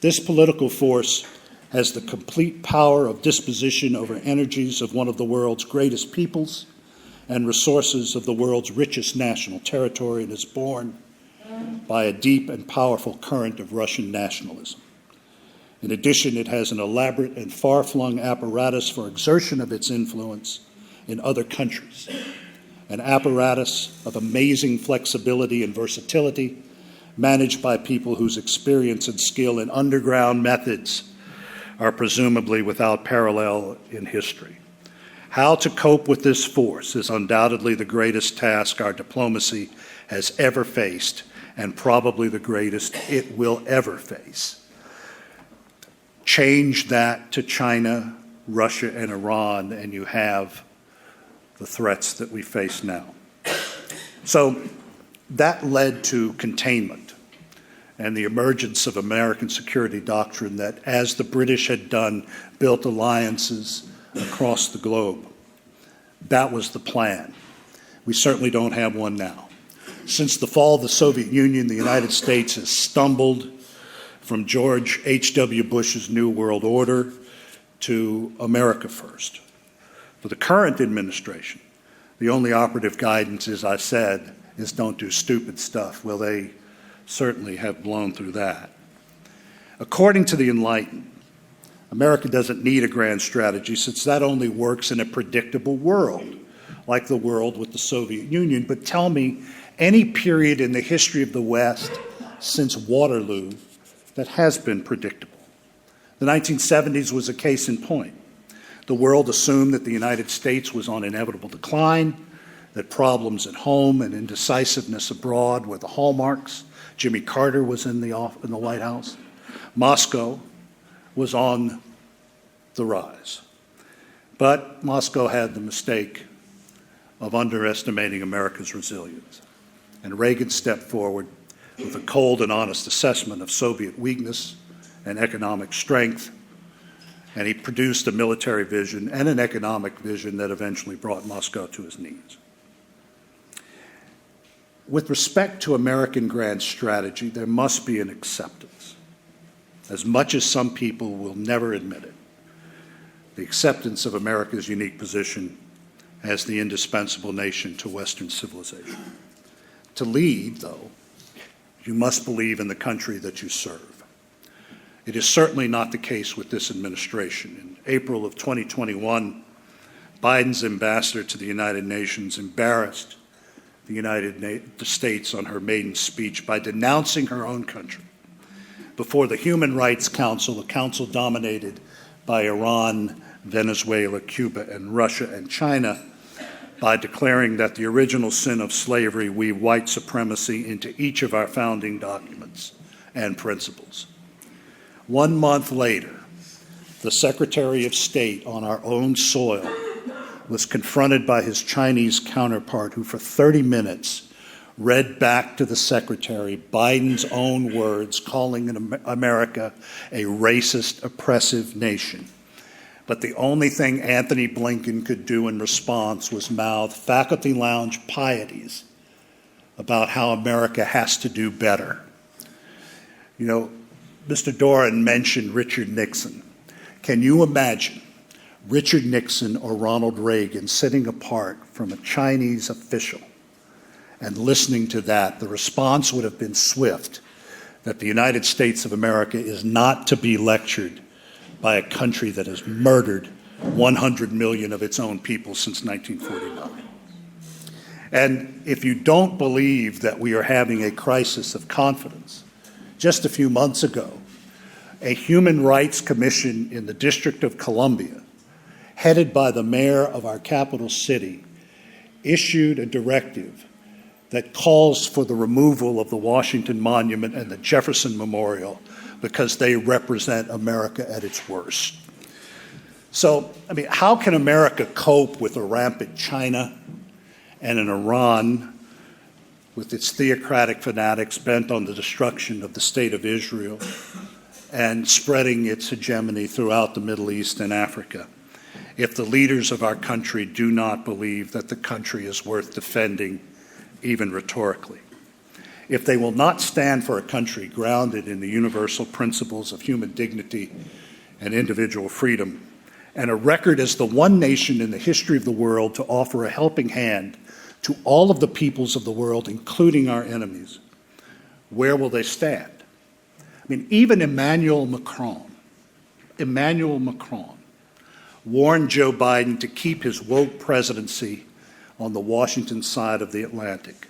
This political force has the complete power of disposition over energies of one of the world's greatest peoples and resources of the world's richest national territory, and is born by a deep and powerful current of Russian nationalism. In addition, it has an elaborate and far-flung apparatus for exertion of its influence in other countries, an apparatus of amazing flexibility and versatility, managed by people whose experience and skill in underground methods are presumably without parallel in history. How to cope with this force is undoubtedly the greatest task our diplomacy has ever faced, and probably the greatest it will ever face. Change that to China, Russia, and Iran, and you have the threats that we face now. So that led to containment and the emergence of American security doctrine that, as the British had done, built alliances across the globe. That was the plan. We certainly don't have one now. Since the fall of the Soviet Union, the United States has stumbled from George H.W. Bush's New World Order to America First. For the current administration, the only operative guidance, as I said, is don't do stupid stuff. Well, they certainly have blown through that. According to the enlightened, America doesn't need a grand strategy, since that only works in a predictable world, like the world with the Soviet Union. But tell me any period in the history of the West since Waterloo that has been predictable. The 1970s was a case in point. The world assumed that the United States was on inevitable decline, that problems at home and indecisiveness abroad were the hallmarks. Jimmy Carter was in the White House. Moscow was on the rise. But Moscow had the mistake of underestimating America's resilience. And Reagan stepped forward with a cold and honest assessment of Soviet weakness and economic strength, and he produced a military vision and an economic vision that eventually brought Moscow to his knees. With respect to American grand strategy, there must be an acceptance, as much as some people will never admit it, the acceptance of America's unique position as the indispensable nation to Western civilization. To lead, though, you must believe in the country that you serve. It is certainly not the case with this administration. In April of 2021, Biden's ambassador to the United Nations embarrassed the United States on her maiden speech by denouncing her own country before the Human Rights Council, a council dominated by Iran, Venezuela, Cuba, and Russia and China, by declaring that the original sin of slavery weaved white supremacy into each of our founding documents and principles. 1 month later, the Secretary of State on our own soil was confronted by his Chinese counterpart, who for 30 minutes read back to the Secretary Biden's own words, calling America a racist, oppressive nation. But the only thing Antony Blinken could do in response was mouth faculty lounge pieties about how America has to do better. You know, Mr. Doran mentioned Richard Nixon. Can you imagine Richard Nixon or Ronald Reagan sitting apart from a Chinese official and listening to that? The response would have been swift, that the United States of America is not to be lectured by a country that has murdered 100 million of its own people since 1949. And if you don't believe that we are having a crisis of confidence, just a few months ago, a human rights commission in the District of Columbia, headed by the mayor of our capital city, issued a directive that calls for the removal of the Washington Monument and the Jefferson Memorial because they represent America at its worst. So, I mean, how can America cope with a rampant China and an Iran with its theocratic fanatics bent on the destruction of the state of Israel and spreading its hegemony throughout the Middle East and Africa, if the leaders of our country do not believe that the country is worth defending, even rhetorically? If they will not stand for a country grounded in the universal principles of human dignity and individual freedom, and a record as the one nation in the history of the world to offer a helping hand to all of the peoples of the world, including our enemies, where will they stand? I mean, even Emmanuel Macron warned Joe Biden to keep his woke presidency on the Washington side of the Atlantic.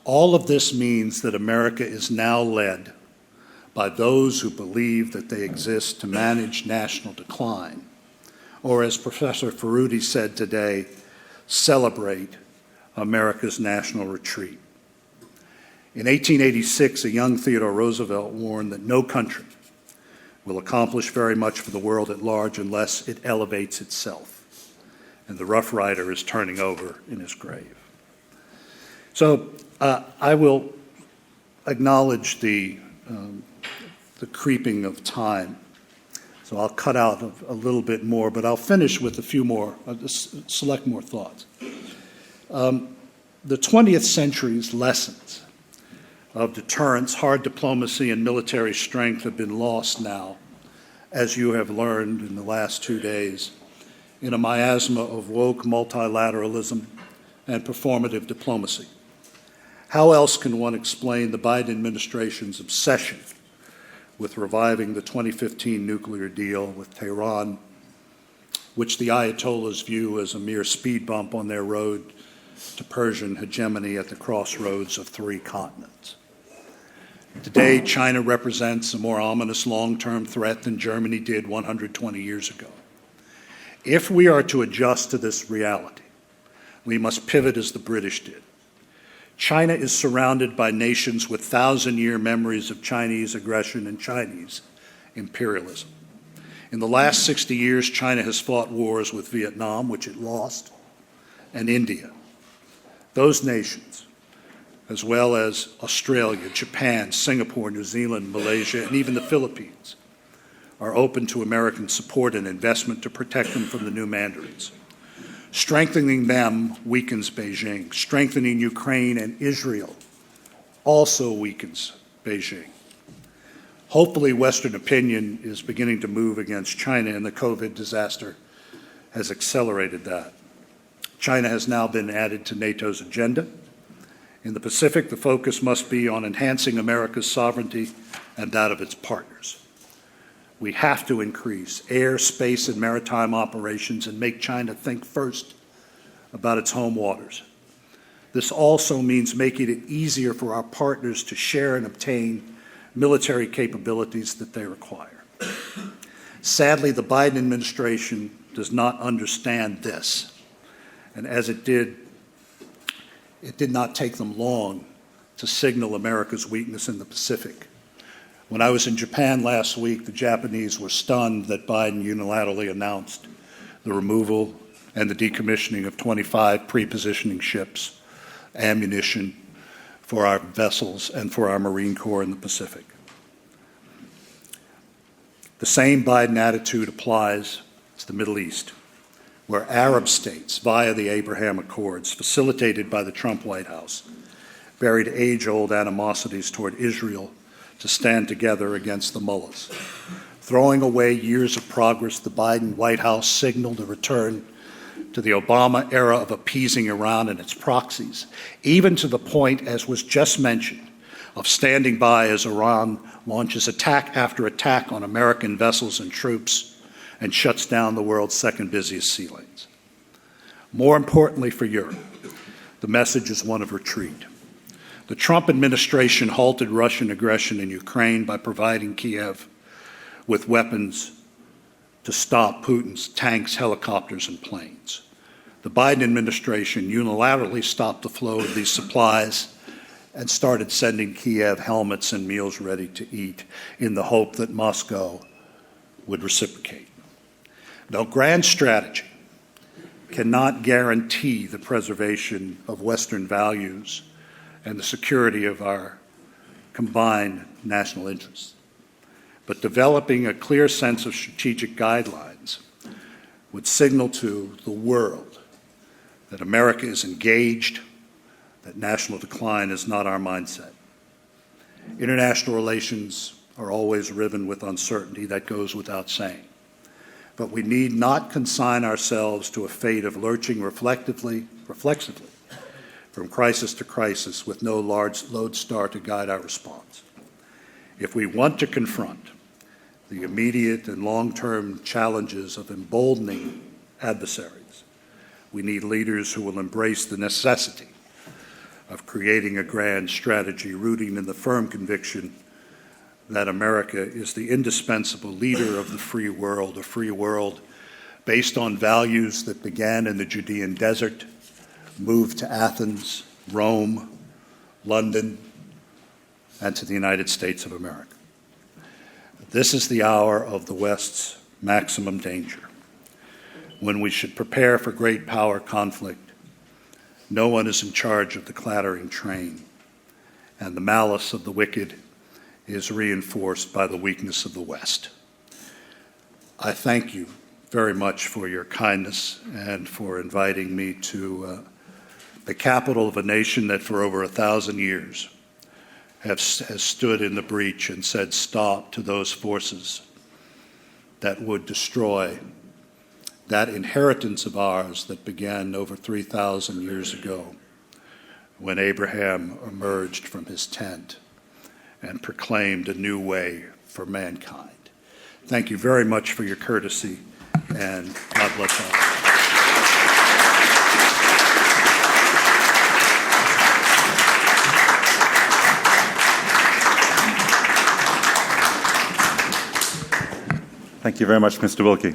All of this means that America is now led by those who believe that they exist to manage national decline, or as Professor Ferruti said today, celebrate America's national retreat. In 1886, a young Theodore Roosevelt warned that no country will accomplish very much for the world at large unless it elevates itself. And the Rough Rider is turning over in his grave. So I will acknowledge the creeping of time. So I'll cut out a little bit more, but I'll finish with a few more, select more thoughts. The 20th century's lessons of deterrence, hard diplomacy, and military strength have been lost now, as you have learned in the last 2 days, in a miasma of woke multilateralism and performative diplomacy. How else can one explain the Biden administration's obsession with reviving the 2015 nuclear deal with Tehran, which the Ayatollahs view as a mere speed bump on their road to Persian hegemony at the crossroads of 3 continents? Today, China represents a more ominous long-term threat than Germany did 120 years ago. If we are to adjust to this reality, we must pivot as the British did. China is surrounded by nations with thousand-year memories of Chinese aggression and Chinese imperialism. In the last 60 years, China has fought wars with Vietnam, which it lost, and India. Those nations, as well as Australia, Japan, Singapore, New Zealand, Malaysia, and even the Philippines, are open to American support and investment to protect them from the new mandarins. Strengthening them weakens Beijing. Strengthening Ukraine and Israel also weakens Beijing. Hopefully, Western opinion is beginning to move against China, and the COVID disaster has accelerated that. China has now been added to NATO's agenda. In the Pacific, the focus must be on enhancing America's sovereignty and that of its partners. We have to increase air, space, and maritime operations and make China think first about its home waters. This also means making it easier for our partners to share and obtain military capabilities that they require. Sadly, the Biden administration does not understand this, and as it did not take them long to signal America's weakness in the Pacific. When I was in Japan last week, the Japanese were stunned that Biden unilaterally announced the removal and the decommissioning of 25 pre-positioning ships, ammunition for our vessels and for our Marine Corps in the Pacific. The same Biden attitude applies to the Middle East, where Arab states, via the Abraham Accords, facilitated by the Trump White House, buried age-old animosities toward Israel to stand together against the mullahs. Throwing away years of progress, the Biden White House signaled a return to the Obama era of appeasing Iran and its proxies, even to the point, as was just mentioned, of standing by as Iran launches attack after attack on American vessels and troops and shuts down the world's second busiest sea lanes. More importantly for Europe, the message is one of retreat. The Trump administration halted Russian aggression in Ukraine by providing Kiev with weapons to stop Putin's tanks, helicopters, and planes. The Biden administration unilaterally stopped the flow of these supplies and started sending Kiev helmets and meals ready to eat in the hope that Moscow would reciprocate. No grand strategy cannot guarantee the preservation of Western values and the security of our combined national interests. But developing a clear sense of strategic guidelines would signal to the world that America is engaged, that national decline is not our mindset. International relations are always riven with uncertainty, that goes without saying. But we need not consign ourselves to a fate of lurching reflexively from crisis to crisis with no large lodestar to guide our response. If we want to confront the immediate and long-term challenges of emboldening adversaries, we need leaders who will embrace the necessity of creating a grand strategy rooting in the firm conviction that America is the indispensable leader of the free world, a free world based on values that began in the Judean desert, moved to Athens, Rome, London, and to the United States of America. This is the hour of the West's maximum danger, when we should prepare for great power conflict. No one is in charge of the clattering train, and the malice of the wicked is reinforced by the weakness of the West. I thank you very much for your kindness and for inviting me to the capital of a nation that for over 1,000 years has stood in the breach and said stop to those forces that would destroy that inheritance of ours that began over 3,000 years ago when Abraham emerged from his tent and proclaimed a new way for mankind. Thank you very much for your courtesy, and God bless all. Thank you very much, Mr. Wilkie.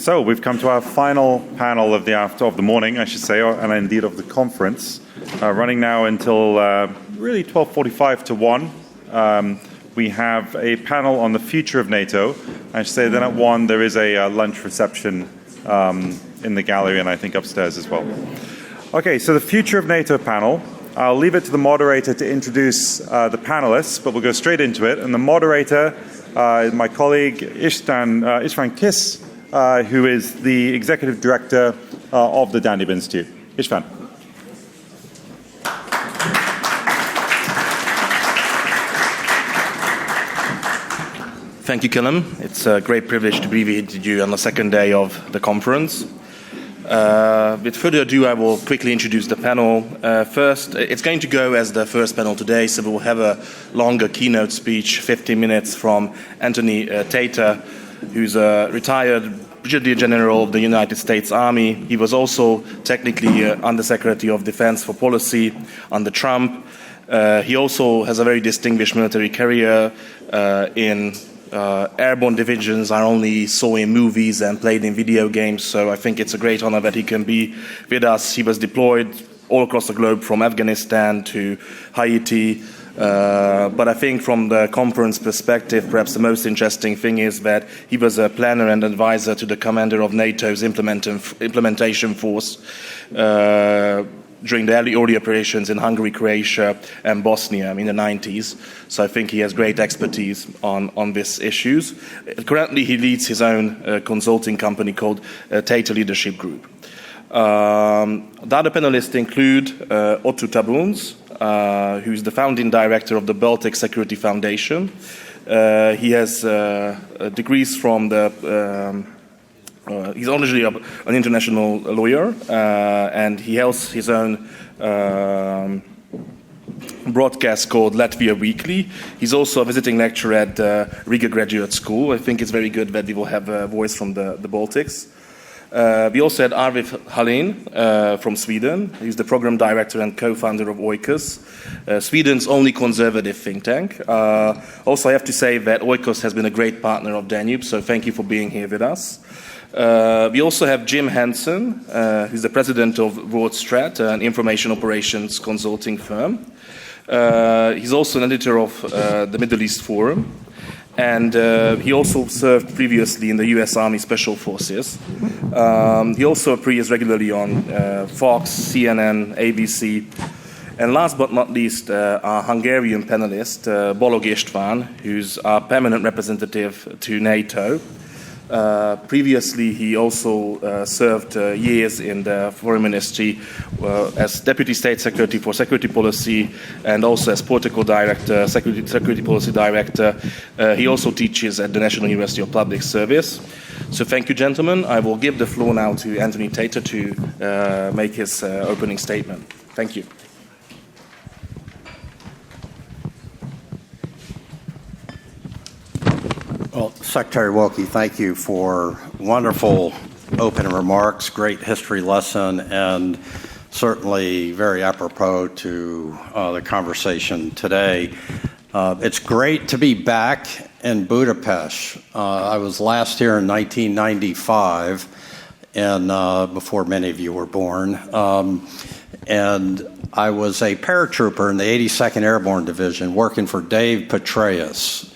So we've come to our final panel of the morning, I should say, and indeed of the conference, running now until really 12:45 to 1. We have a panel on the future of NATO. I should say then at 1 there is a lunch reception in the gallery and I think upstairs as well. Okay, so the future of NATO panel. I'll leave it to the moderator to introduce the panelists, but we'll go straight into it. And the moderator is my colleague István Kiss, who is the executive director of the Danube Institute. István. Thank you, Callum. It's a great privilege to be with you on the second day of the conference. With further ado, I will quickly introduce the panel. First, it's going to go as the first panel today, so we'll have a longer keynote speech, 15 minutes from Antony Tata, who's a retired Brigadier General of the United States Army. He was also technically Undersecretary of Defense for Policy under Trump. He also has a very distinguished military career in airborne divisions I only saw in movies and played in video games, so I think it's a great honor that he can be with us. He was deployed all across the globe from Afghanistan to Haiti, but I think from the conference perspective, perhaps the most interesting thing is that he was a planner and advisor to the commander of NATO's implementation force during the early operations in Hungary, Croatia, and Bosnia in the 90s. So I think he has great expertise on these issues. Currently, he leads his own consulting company called Tata Leadership Group. The other panelists include Otto Tabuns, who's the founding director of the Baltic Security Foundation. He has degrees from the he's originally an international lawyer, and he has his own broadcast called Latvia Weekly. He's also a visiting lecturer at Riga Graduate School. I think it's very good that we will have a voice from the Baltics. We also had Arvid Hallin from Sweden. He's the program director and co-founder of Oikos, Sweden's only conservative think tank. Also, I have to say that Oikos has been a great partner of Danube, so thank you for being here with us. We also have Jim Hansen, who's the president of Roadstrat, an information operations consulting firm. He's also an editor of the Middle East Forum, and he also served previously in the U.S. Army Special Forces. He also appears regularly on Fox, CNN, ABC. And last but not least, our Hungarian panelist, Balog István, who's our permanent representative to NATO. Previously, he also served years in the Foreign Ministry as Deputy State Secretary for Security Policy and also as Protocol Director, Security Policy Director. He also teaches at the National University of Public Service. So thank you, gentlemen. I will give the floor now to Antony Tata to make his opening statement. Thank you. Well, Secretary Wilkie, thank you for wonderful opening remarks, great history lesson, and certainly very apropos to the conversation today. It's great to be back in Budapest. I was last here in 1995, and before many of you were born. And I was a paratrooper in the 82nd Airborne Division working for Dave Petraeus.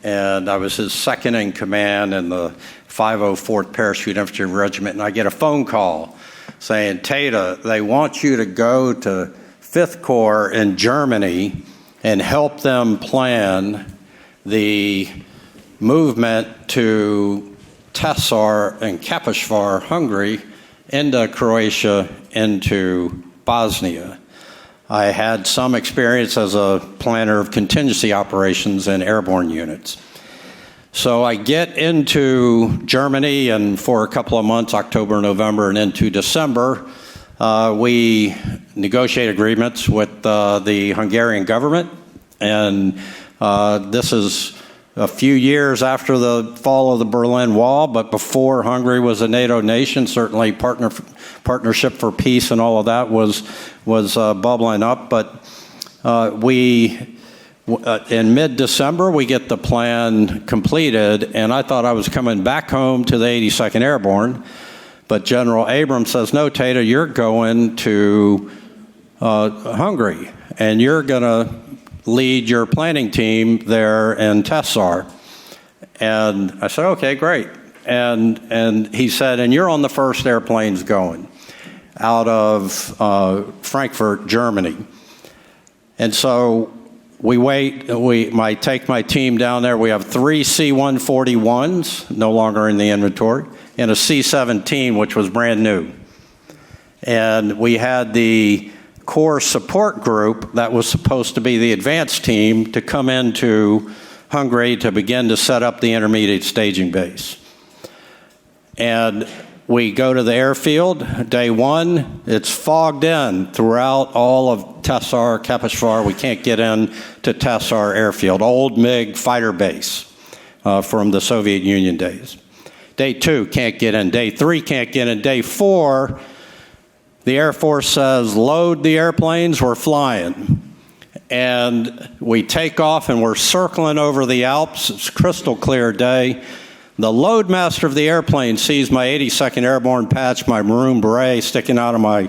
And I was his second in command in the 504th Parachute Infantry Regiment, and I get a phone call saying, Tata, they want you to go to 5th Corps in Germany and help them plan the movement to Tesar and Kaposvár, Hungary, into Croatia, into Bosnia. I had some experience as a planner of contingency operations in airborne units. So I get into Germany, and for a couple of months, October, November, and into December, we negotiate agreements with the Hungarian government. And this is a few years after the fall of the Berlin Wall, but before Hungary was a NATO nation. Certainly Partnership for Peace and all of that was bubbling up. But we in mid-December, we get the plan completed, and I thought I was coming back home to the 82nd Airborne, but General Abrams says, no, Tata, you're going to Hungary, and you're going to lead your planning team there in Tesar. And I said, okay, great. And he said, and you're on the first airplanes going out of Frankfurt, Germany. And so we wait, I take my team down there. We have 3 C-141s, no longer in the inventory, and a C-17, which was brand new. And we had the Corps support group that was supposed to be the advanced team to come into Hungary to begin to set up the intermediate staging base. And we go to the airfield, day one, it's fogged in throughout all of Tesar, Kapishvar. We can't get in to Tesar airfield, old MiG fighter base from the Soviet Union days. Day 2, can't get in. Day 3, can't get in. Day 4, the Air Force says, load the airplanes, we're flying. And we take off and we're circling over the Alps. It's a crystal clear day. The loadmaster of the airplane sees my 82nd Airborne patch, my maroon beret sticking out of my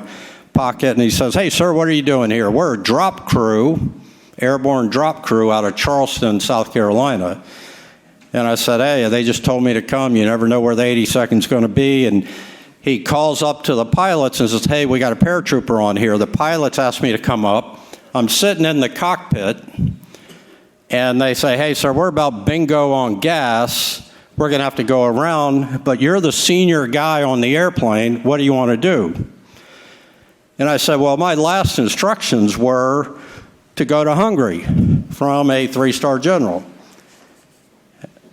pocket, and he says, hey, sir, what are you doing here? We're a drop crew, airborne drop crew out of Charleston, South Carolina. And I said, hey, they just told me to come. You never know where the 82nd's going to be. And he calls up to the pilots and says, hey, we got a paratrooper on here. The pilots asked me to come up. I'm sitting in the cockpit, and they say, hey, sir, we're about bingo on gas. We're going to have to go around, but you're the senior guy on the airplane. What do you want to do? And I said, well, my last instructions were to go to Hungary from a 3-star general.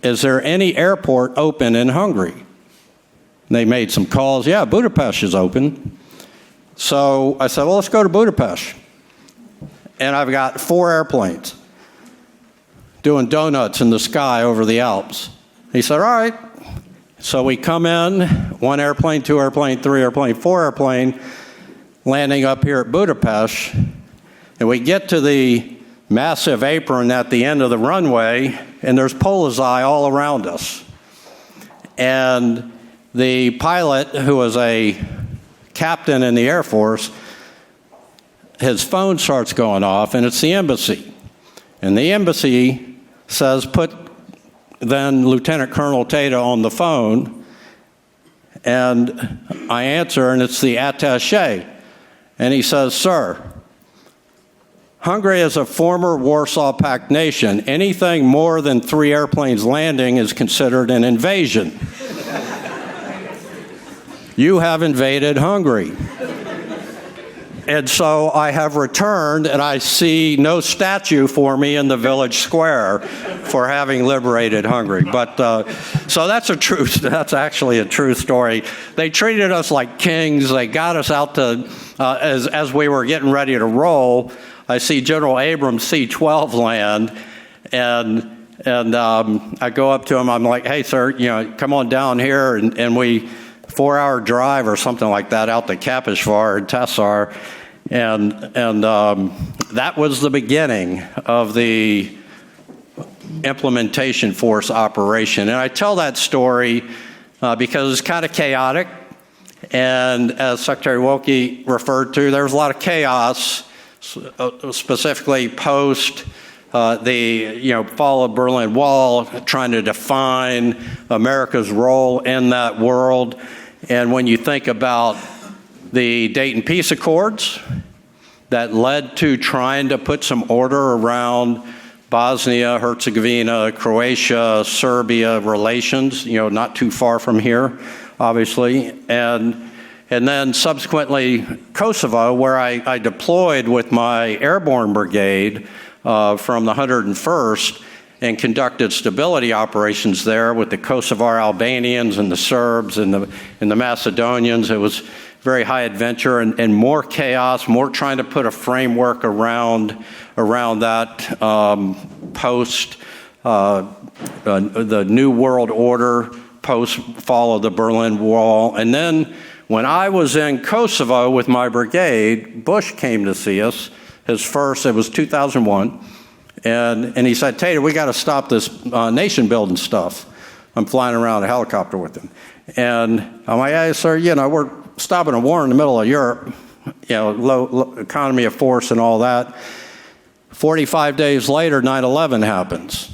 Is there any airport open in Hungary? And they made some calls. Yeah, Budapest is open. So I said, well, let's go to Budapest. And I've got 4 airplanes doing donuts in the sky over the Alps. He said, all right. So we come in, 1 airplane, 2 airplane, 3 airplane, 4 airplane, landing up here at Budapest. And we get to the massive apron at the end of the runway, and there's polizei all around us. And the pilot, who was a captain in the Air Force, his phone starts going off, and it's the embassy. And the embassy says, put then Lieutenant Colonel Tata on the phone, and I answer, and it's the attaché. And he says, sir, Hungary is a former Warsaw Pact nation. Anything more than 3 airplanes landing is considered an invasion. You have invaded Hungary. And so I have returned, and I see no statue for me in the village square for having liberated Hungary. But so that's actually a true story. They treated us like kings. They got us out to as we were getting ready to roll. I see General Abrams C-12 land, and I go up to him. I'm like, hey, sir, come on down here, and we 4-hour drive or something like that out to Kapishvar and Tesar, and that was the beginning of the implementation force operation. And I tell that story because it's kind of chaotic, and as Secretary Wilkie referred to, there was a lot of chaos, specifically post the fall of Berlin Wall, trying to define America's role in that world. And when you think about the Dayton Peace Accords that led to trying to put some order around Bosnia, Herzegovina, Croatia, Serbia relations, not too far from here, obviously, and then subsequently Kosovo, where I deployed with my airborne brigade from the 101st and conducted stability operations there with the Kosovar Albanians and the Serbs and the Macedonians. It was very high adventure and more chaos, more trying to put a framework around that post the New World Order, post fall of the Berlin Wall. And then when I was in Kosovo with my brigade, Bush came to see us. It was 2001. And he said, Tata, we got to stop this nation building stuff. I'm flying around a helicopter with him. And I'm like, hey, sir, we're stopping a war in the middle of Europe, low economy of force and all that. 45 days later, 9/11 happens.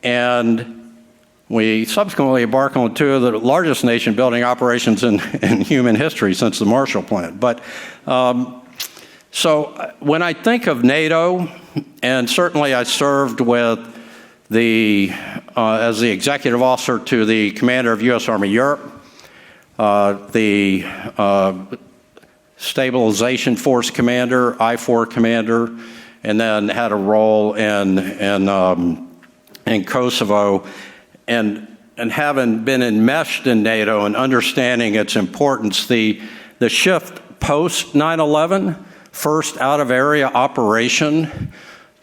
And we subsequently embark on two of the largest nation-building operations in human history since the Marshall Plan. But so when I think of NATO, and certainly I served with as the executive officer to the commander of U.S. Army Europe, the stabilization force commander, I-4 commander, and then had a role in Kosovo, and having been enmeshed in NATO and understanding its importance, the shift post 9/11, first out-of-area operation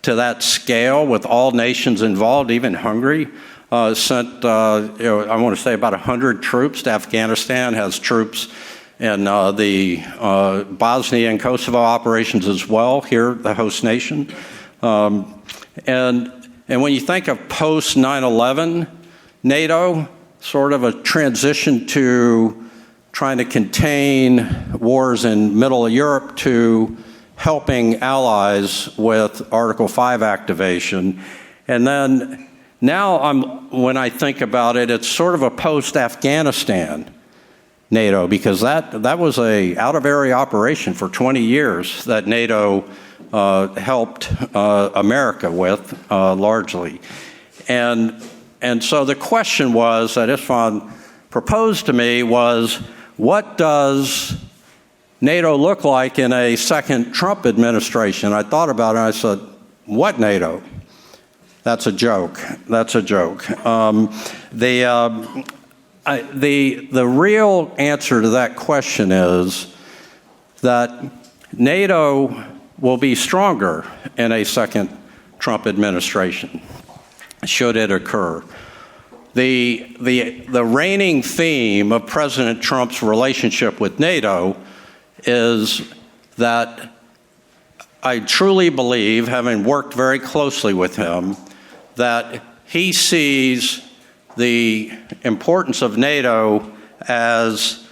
to that scale with all nations involved, even Hungary, sent, I want to say about 100 troops to Afghanistan, has troops in the Bosnia and Kosovo operations as well, here, the host nation. And when you think of post 9/11 NATO, sort of a transition to trying to contain wars in middle of Europe to helping allies with Article 5 activation. And then now when I think about it, it's sort of a post-Afghanistan NATO, because that was a out-of-area operation for 20 years that NATO helped America with largely. And so the question was that Isfahan proposed to me was, what does NATO look like in a second Trump administration? I thought about it and I said, what NATO? That's a joke. That's a joke. The real answer to that question is that NATO will be stronger in a second Trump administration, should it occur. The reigning theme of President Trump's relationship with NATO is that I truly believe, having worked very closely with him, that he sees the importance of NATO as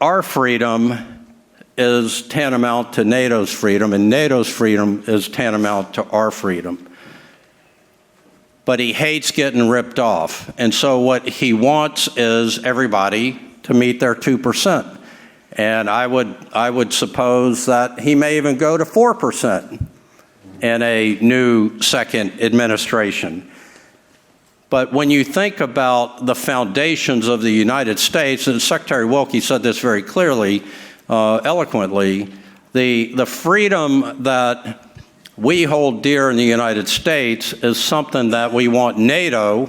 our freedom is tantamount to NATO's freedom, and NATO's freedom is tantamount to our freedom. But he hates getting ripped off. And so what he wants is everybody to meet their 2%. And I would suppose that he may even go to 4% in a new second administration. But when you think about the foundations of the United States, and Secretary Wilkie said this very clearly, eloquently, the freedom that we hold dear in the United States is something that we want NATO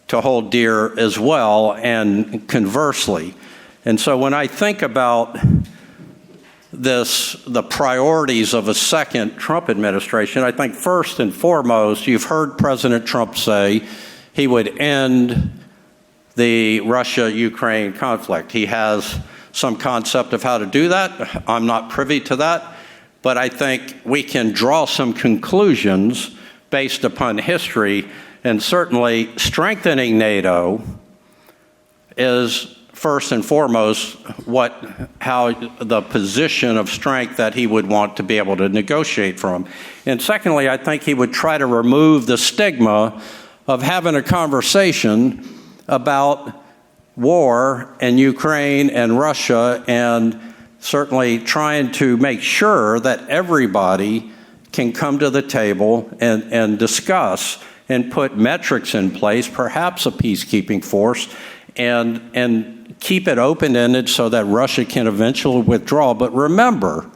to hold dear as well, and conversely. And so when I think about the priorities of a second Trump administration, I think first and foremost, you've heard President Trump say he would end the Russia-Ukraine conflict. He has some concept of how to do that. I'm not privy to that, but I think we can draw some conclusions based upon history, and certainly strengthening NATO is first and foremost how the position of strength that he would want to be able to negotiate from. And secondly, I think he would try to remove the stigma of having a conversation about war in Ukraine and Russia, and certainly trying to make sure that everybody can come to the table and discuss and put metrics in place, perhaps a peacekeeping force, and keep it open-ended so that Russia can eventually withdraw. But remember,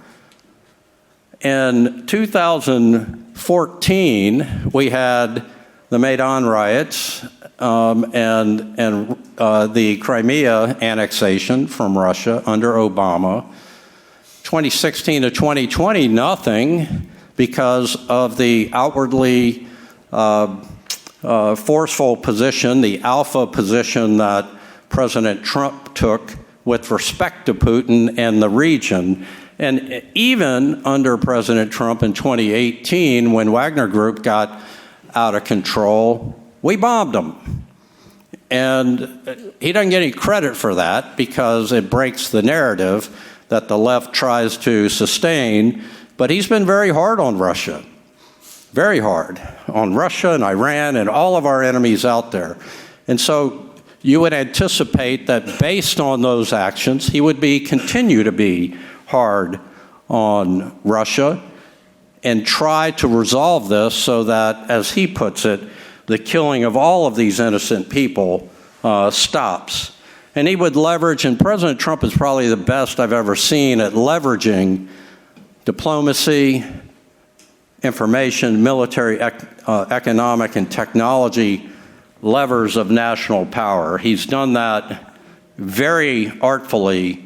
in 2014, we had the Maidan riots and the Crimea annexation from Russia under Obama. 2016 to 2020, nothing, because of the outwardly forceful position, the alpha position that President Trump took with respect to Putin and the region. And even under President Trump in 2018, when Wagner Group got out of control, we bombed them. And he doesn't get any credit for that because it breaks the narrative that the left tries to sustain. But he's been very hard on Russia, very hard on Russia and Iran and all of our enemies out there. And so you would anticipate that based on those actions, he would continue to be hard on Russia and try to resolve this so that, as he puts it, the killing of all of these innocent people stops. And he would leverage, and President Trump is probably the best I've ever seen at leveraging diplomacy, information, military, economic, and technology levers of national power. He's done that very artfully,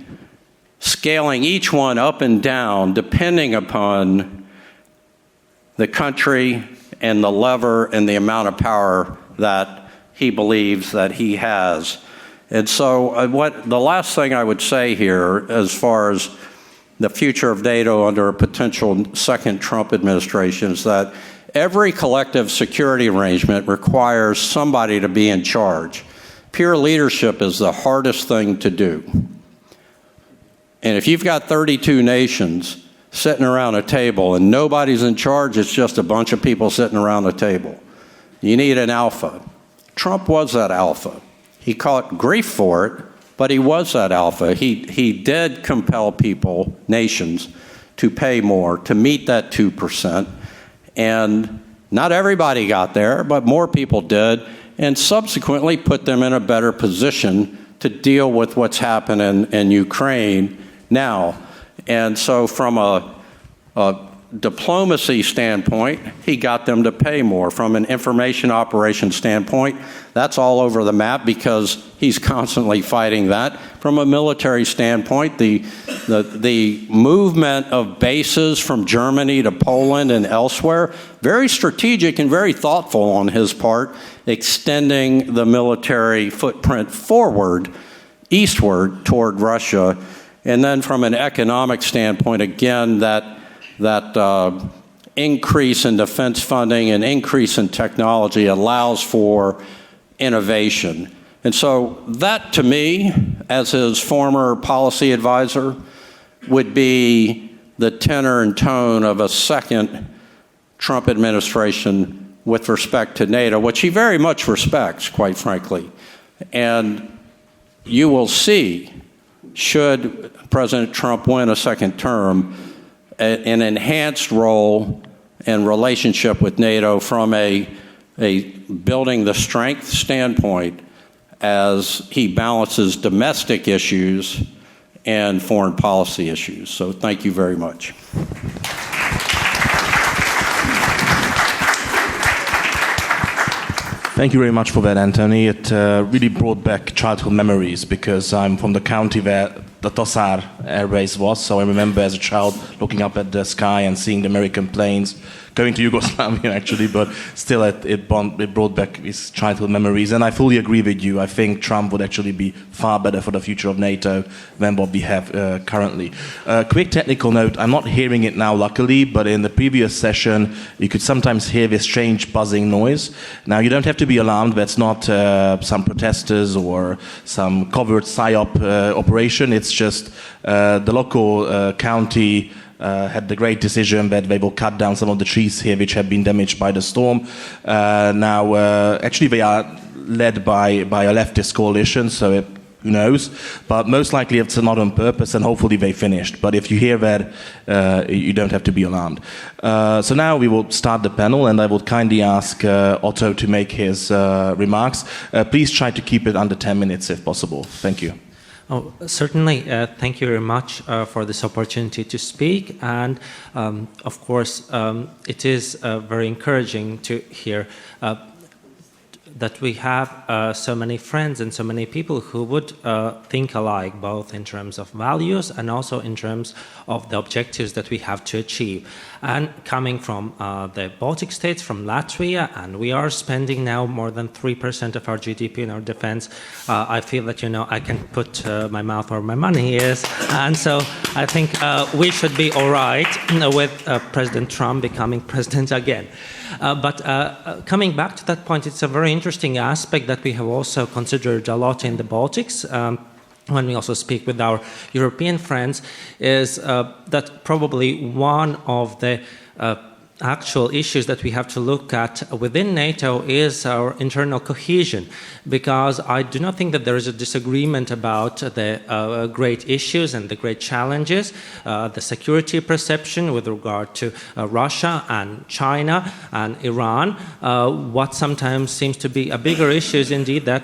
scaling each one up and down depending upon the country and the lever and the amount of power that he believes that he has. And so the last thing I would say here as far as the future of NATO under a potential second Trump administration is that every collective security arrangement requires somebody to be in charge. Peer leadership is the hardest thing to do. And if you've got 32 nations sitting around a table and nobody's in charge, it's just a bunch of people sitting around a table. You need an alpha. Trump was that alpha. He caught grief for it, but he was that alpha. He did compel people, nations, to pay more, to meet that 2%. And not everybody got there, but more people did, and subsequently put them in a better position to deal with what's happening in Ukraine now. And so from a diplomacy standpoint, he got them to pay more. From an information operations standpoint, that's all over the map because he's constantly fighting that. From a military standpoint, the movement of bases from Germany to Poland and elsewhere, very strategic and very thoughtful on his part, extending the military footprint forward, eastward toward Russia. And then from an economic standpoint, again, that increase in defense funding and increase in technology allows for innovation. And so that, to me, as his former policy advisor, would be the tenor and tone of a second Trump administration with respect to NATO, which he very much respects, quite frankly. And you will see, should President Trump win a second term, an enhanced role and relationship with NATO from a building the strength standpoint as he balances domestic issues and foreign policy issues. So thank you very much. Thank you very much for that, Antony. It really brought back childhood memories because I'm from the county where the Tomasz air base was, so I remember as a child looking up at the sky and seeing the American planes going to Yugoslavia, actually, but still it brought back his childhood memories. And I fully agree with you. I think Trump would actually be far better for the future of NATO than what we have currently. Quick technical note, I'm not hearing it now, luckily, but in the previous session, you could sometimes hear this strange buzzing noise. Now, you don't have to be alarmed. That's not some protesters or some covert PSYOP operation. It's just the local county had the great decision that they will cut down some of the trees here which have been damaged by the storm. Actually, they are led by a leftist coalition, so who knows? But most likely it's not on purpose, and hopefully they finished. But if you hear that, you don't have to be alarmed. So now we will start the panel, and I would kindly ask Otto to make his remarks. Please try to keep it under 10 minutes if possible. Thank you. Oh, certainly. Thank you very much for this opportunity to speak. And of course, it is very encouraging to hear that we have so many friends and so many people who would think alike, both in terms of values and also in terms of the objectives that we have to achieve. And coming from the Baltic states, from Latvia, and we are spending now more than 3% of our GDP in our defense, I feel that, I can put my mouth where my money is. And so I think we should be all right with President Trump becoming president again. But coming back to that point, it's a very interesting aspect that we have also considered a lot in the Baltics. When we also speak with our European friends, is that probably one of the actual issues that we have to look at within NATO is our internal cohesion, because I do not think that there is a disagreement about the great issues and the great challenges, the security perception with regard to Russia and China and Iran. What sometimes seems to be a bigger issue is indeed that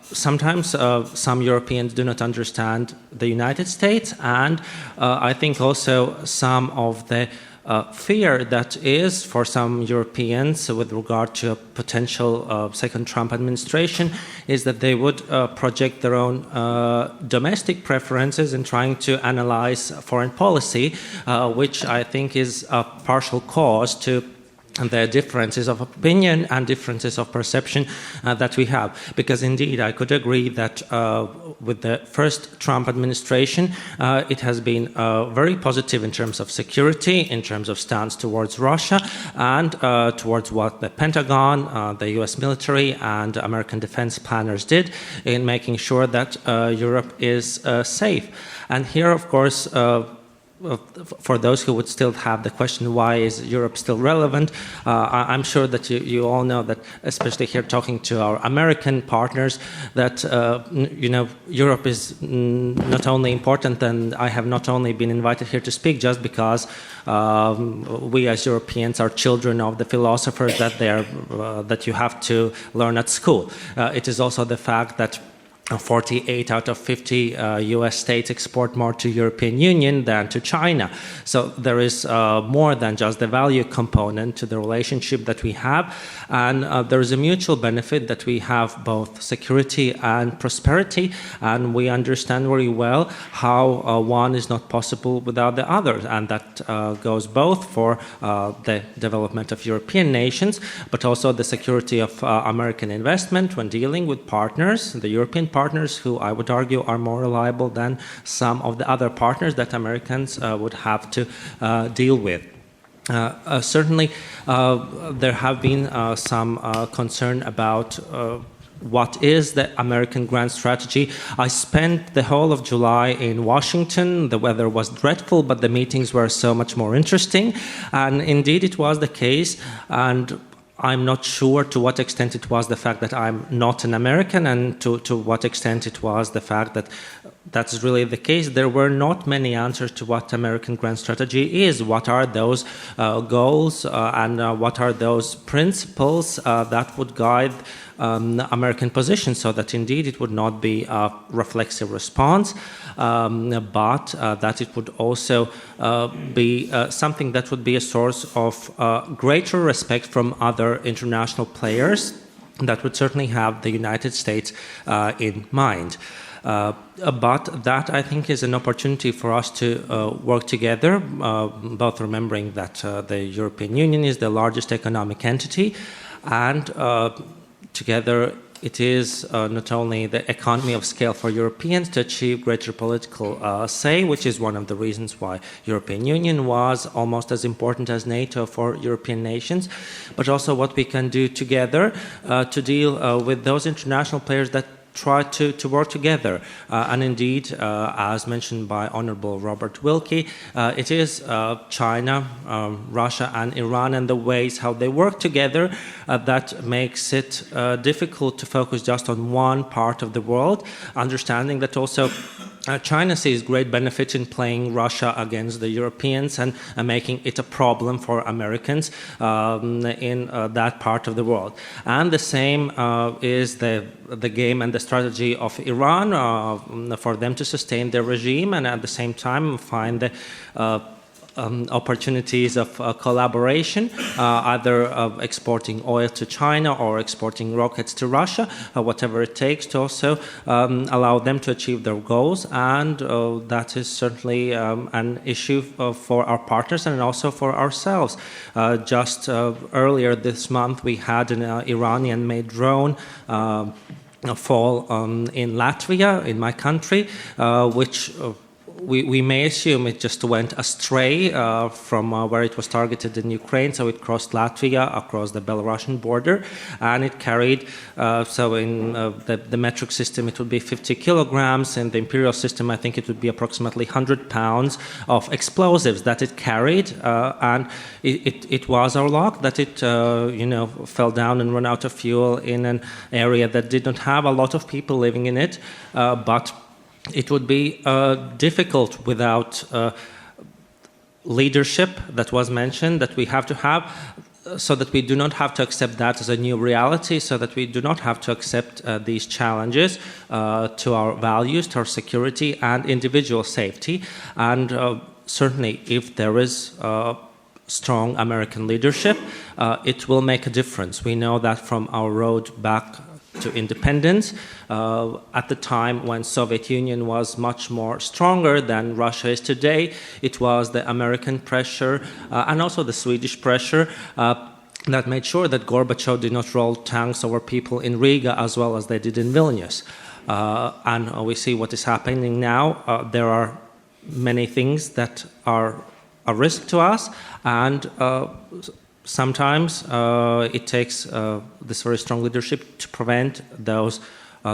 sometimes some Europeans do not understand the United States, and I think also some of the fear that is for some Europeans with regard to a potential second Trump administration is that they would project their own domestic preferences in trying to analyze foreign policy, which I think is a partial cause to the differences of opinion and differences of perception that we have. Because indeed, I could agree that with the first Trump administration, it has been very positive in terms of security, in terms of stance towards Russia, and towards what the Pentagon, the US military, and American defense planners did in making sure that Europe is safe. And here, of course, for those who would still have the question, why is Europe still relevant? I'm sure that you all know that, especially here talking to our American partners, that Europe is not only important, and I have not only been invited here to speak just because we as Europeans are children of the philosophers that you have to learn at school. It is also the fact that 48 out of 50 US states export more to European Union than to China. So there is more than just the value component to the relationship that we have. And there is a mutual benefit that we have both security and prosperity. And we understand very well how one is not possible without the other. And that goes both for the development of European nations, but also the security of American investment when dealing with partners, the European partners who I would argue are more reliable than some of the other partners that Americans would have to deal with. Certainly, there have been some concern about what is the American grand strategy. I spent the whole of July in Washington. The weather was dreadful, but the meetings were so much more interesting. And indeed, it was the case. And I'm not sure to what extent it was the fact that I'm not an American, and to what extent it was the fact that that's really the case. There were not many answers to what American grand strategy is. What are those goals and what are those principles that would guide American position, so that indeed it would not be a reflexive response, but that it would also be something that would be a source of greater respect from other international players that would certainly have the United States in mind. But that, I think, is an opportunity for us to work together, both remembering that the European Union is the largest economic entity, and together it is not only the economy of scale for Europeans to achieve greater political say, which is one of the reasons why European Union was almost as important as NATO for European nations, but also what we can do together to deal with those international players that try to work together. And indeed, as mentioned by Honorable Robert Wilkie, it is China, Russia and Iran and the ways how they work together that makes it difficult to focus just on one part of the world, understanding that also China sees great benefit in playing Russia against the Europeans and making it a problem for Americans in that part of the world. And the same is the game and the strategy of Iran for them to sustain their regime and at the same time find the opportunities of collaboration, either of exporting oil to China or exporting rockets to Russia, whatever it takes to also allow them to achieve their goals. And that is certainly an issue for our partners and also for ourselves. Just earlier this month, we had an Iranian-made drone fall in Latvia, in my country, which we may assume it just went astray from where it was targeted in Ukraine, so it crossed Latvia, across the Belarusian border, and it carried, so in the metric system it would be 50 kilograms, in the imperial system I think it would be approximately 100 pounds of explosives that it carried, and it was our luck that it fell down and ran out of fuel in an area that did not have a lot of people living in it, but it would be difficult without leadership that was mentioned, that we have to have, so that we do not have to accept that as a new reality, so that we do not have to accept these challenges to our values, to our security and individual safety. And certainly if there is strong American leadership, it will make a difference. We know that from our road back to independence, at the time when Soviet Union was much more stronger than Russia is today, it was the American pressure and also the Swedish pressure that made sure that Gorbachev did not roll tanks over people in Riga as well as they did in Vilnius. And we see what is happening now. There are many things that are a risk to us, and sometimes it takes this very strong leadership to prevent those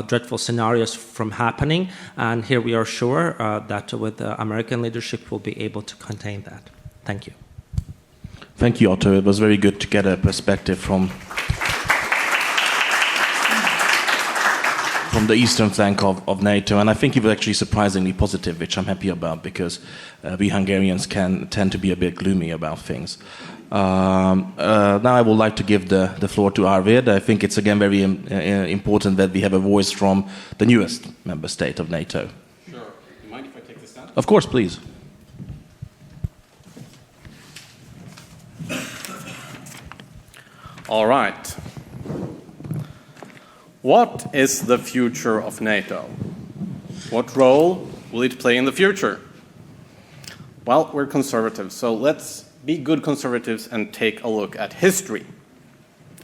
dreadful scenarios from happening. And here we are sure that with American leadership we'll be able to contain that. Thank you. Thank you, Otto. It was very good to get a perspective from the eastern flank of NATO, and I think he was actually surprisingly positive, which I'm happy about, because we Hungarians can tend to be a bit gloomy about things. Now I would like to give the floor to Arvid. I think it's again very important that we have a voice from the newest member state of NATO. Sure. Do you mind if I take this down? Of course, please. All right. What is the future of NATO? What role will it play in the future? Well, we're conservatives, so let's be good conservatives and take a look at history.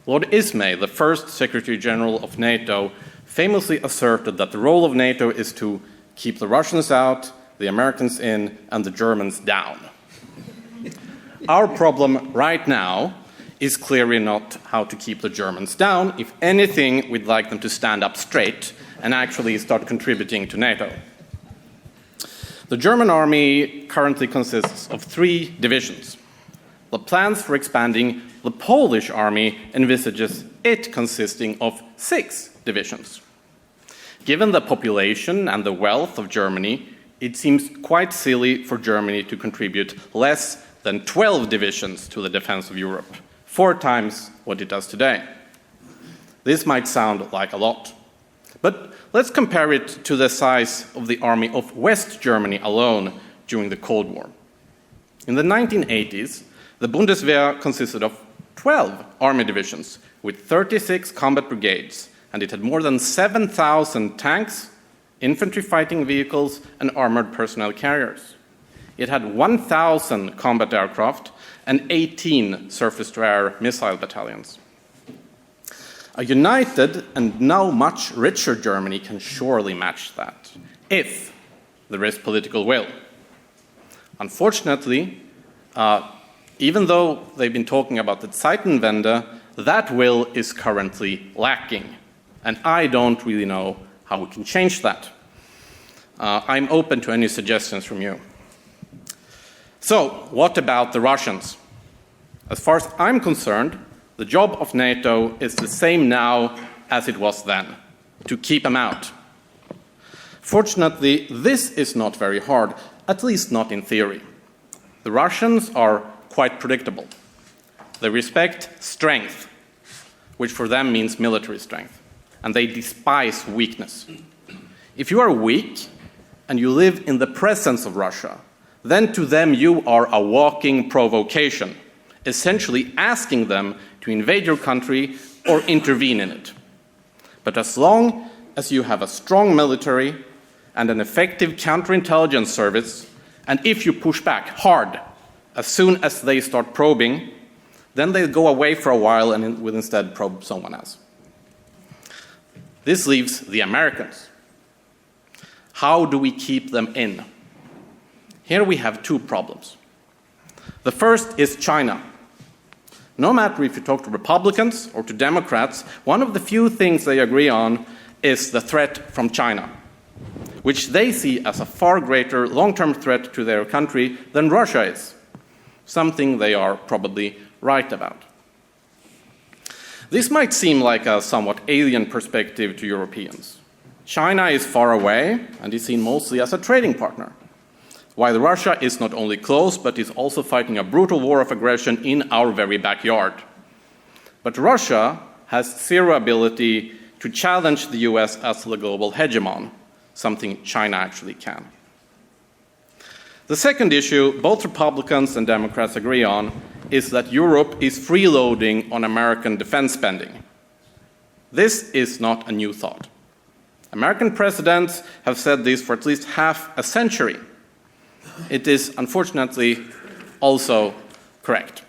Lord Ismay, the first Secretary General of NATO, famously asserted that the role of NATO is to keep the Russians out, the Americans in, and the Germans down. Our problem right now is clearly not how to keep the Germans down. If anything, we'd like them to stand up straight and actually start contributing to NATO. The German army currently consists of 3 divisions. The plans for expanding the Polish army envisages it consisting of 6 divisions. Given the population and the wealth of Germany, it seems quite silly for Germany to contribute less than 12 divisions to the defense of Europe, 4 times what it does today. This might sound like a lot, but let's compare it to the size of the army of West Germany alone during the Cold War. In the 1980s, the Bundeswehr consisted of 12 army divisions with 36 combat brigades, and it had more than 7,000 tanks, infantry fighting vehicles, and armored personnel carriers. It had 1,000 combat aircraft and 18 surface-to-air missile battalions. A united and now much richer Germany can surely match that, if there is political will. Unfortunately, even though they've been talking about the Zeitenwende, that will is currently lacking. And I don't really know how we can change that. I'm open to any suggestions from you. So, what about the Russians? As far as I'm concerned, the job of NATO is the same now as it was then, to keep them out. Fortunately, this is not very hard, at least not in theory. The Russians are quite predictable. They respect strength, which for them means military strength, and they despise weakness. If you are weak and you live in the presence of Russia, then to them you are a walking provocation, essentially asking them to invade your country or intervene in it. But as long as you have a strong military and an effective counterintelligence service, and if you push back hard as soon as they start probing, then they go away for a while and will instead probe someone else. This leaves the Americans. How do we keep them in? Here we have two problems. The first is China. No matter if you talk to Republicans or to Democrats, one of the few things they agree on is the threat from China, which they see as a far greater long-term threat to their country than Russia is, something they are probably right about. This might seem like a somewhat alien perspective to Europeans. China is far away and is seen mostly as a trading partner, while Russia is not only close but is also fighting a brutal war of aggression in our very backyard. But Russia has zero ability to challenge the US as the global hegemon, something China actually can. The second issue both Republicans and Democrats agree on is that Europe is freeloading on American defense spending. This is not a new thought. American presidents have said this for at least half a century. It is, unfortunately, also correct.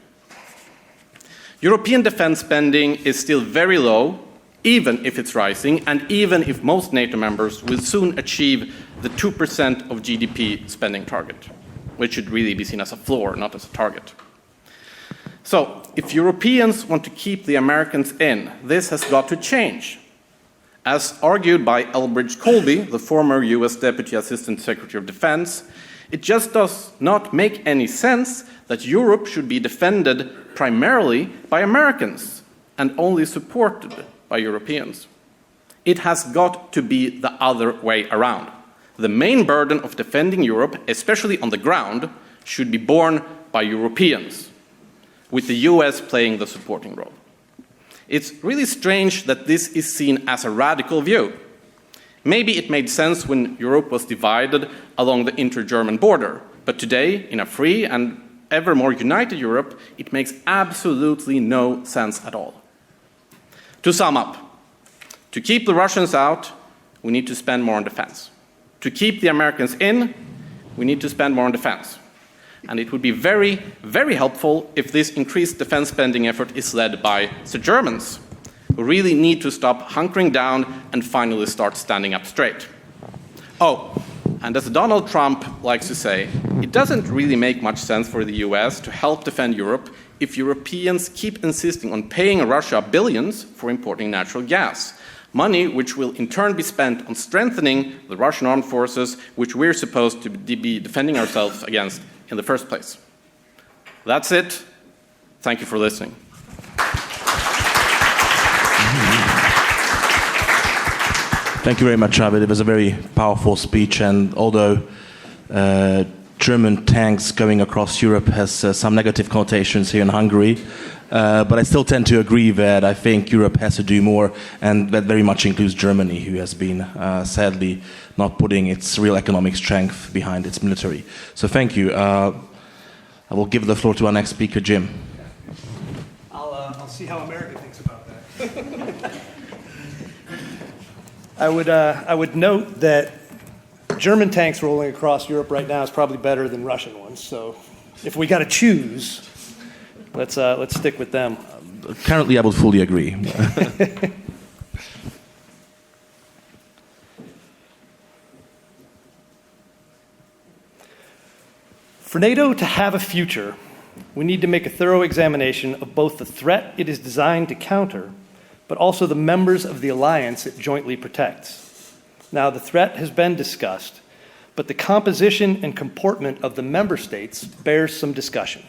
European defense spending is still very low, even if it's rising, and even if most NATO members will soon achieve the 2% of GDP spending target, which should really be seen as a floor, not as a target. So, if Europeans want to keep the Americans in, this has got to change. As argued by Elbridge Colby, the former US Deputy Assistant Secretary of Defense, it just does not make any sense that Europe should be defended primarily by Americans and only supported by Europeans. It has got to be the other way around. The main burden of defending Europe, especially on the ground, should be borne by Europeans, with the US playing the supporting role. It's really strange that this is seen as a radical view. Maybe it made sense when Europe was divided along the inter-German border, but today, in a free and ever more united Europe, it makes absolutely no sense at all. To sum up, to keep the Russians out, we need to spend more on defense. To keep the Americans in, we need to spend more on defense. And it would be very, very helpful if this increased defense spending effort is led by the Germans, who really need to stop hunkering down and finally start standing up straight. Oh, and as Donald Trump likes to say, it doesn't really make much sense for the US to help defend Europe if Europeans keep insisting on paying Russia billions for importing natural gas, money which will in turn be spent on strengthening the Russian armed forces, which we're supposed to be defending ourselves against in the first place. That's it. Thank you for listening. Thank you very much, Avivi. It was a very powerful speech, and although German tanks going across Europe has some negative connotations here in Hungary, but I still tend to agree that I think Europe has to do more, and that very much includes Germany, who has been sadly not putting its real economic strength behind its military. So thank you. I will give the floor to our next speaker, Jim. I'll see how America thinks about that. I would note that German tanks rolling across Europe right now is probably better than Russian ones. So if we got to choose, let's stick with them. Currently, I would fully agree. For NATO to have a future, we need to make a thorough examination of both the threat it is designed to counter, but also the members of the alliance it jointly protects. Now, the threat has been discussed, but the composition and comportment of the member states bears some discussion.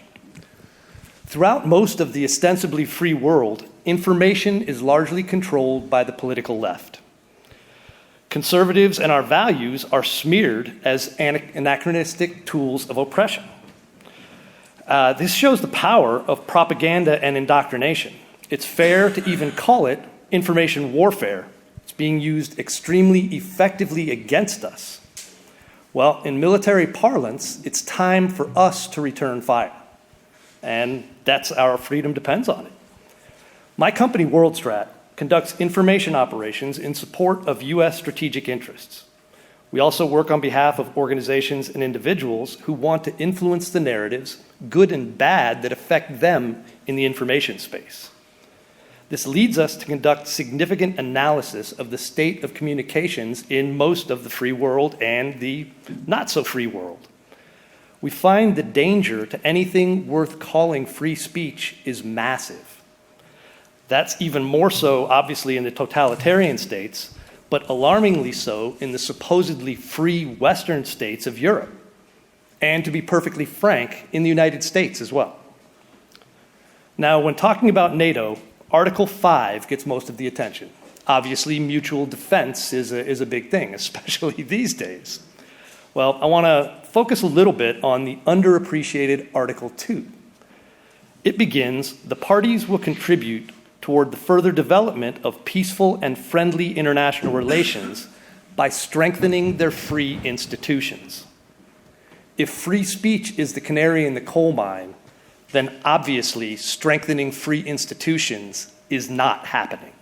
Throughout most of the ostensibly free world, information is largely controlled by the political left. Conservatives and our values are smeared as anachronistic tools of oppression. This shows the power of propaganda and indoctrination. It's fair to even call it information warfare. It's being used extremely effectively against us. Well, in military parlance, it's time for us to return fire. And that's our freedom depends on it. My company, WorldStrat, conducts information operations in support of U.S. strategic interests. We also work on behalf of organizations and individuals who want to influence the narratives, good and bad, that affect them in the information space. This leads us to conduct significant analysis of the state of communications in most of the free world and the not-so-free world. We find the danger to anything worth calling free speech is massive. That's even more so, obviously, in the totalitarian states, but alarmingly so in the supposedly free Western states of Europe, and to be perfectly frank, in the United States as well. Now, when talking about NATO, Article 5 gets most of the attention. Obviously, mutual defense is a big thing, especially these days. Well, I want to focus a little bit on the underappreciated Article 2. It begins, the parties will contribute toward the further development of peaceful and friendly international relations by strengthening their free institutions. If free speech is the canary in the coal mine, then obviously strengthening free institutions is not happening.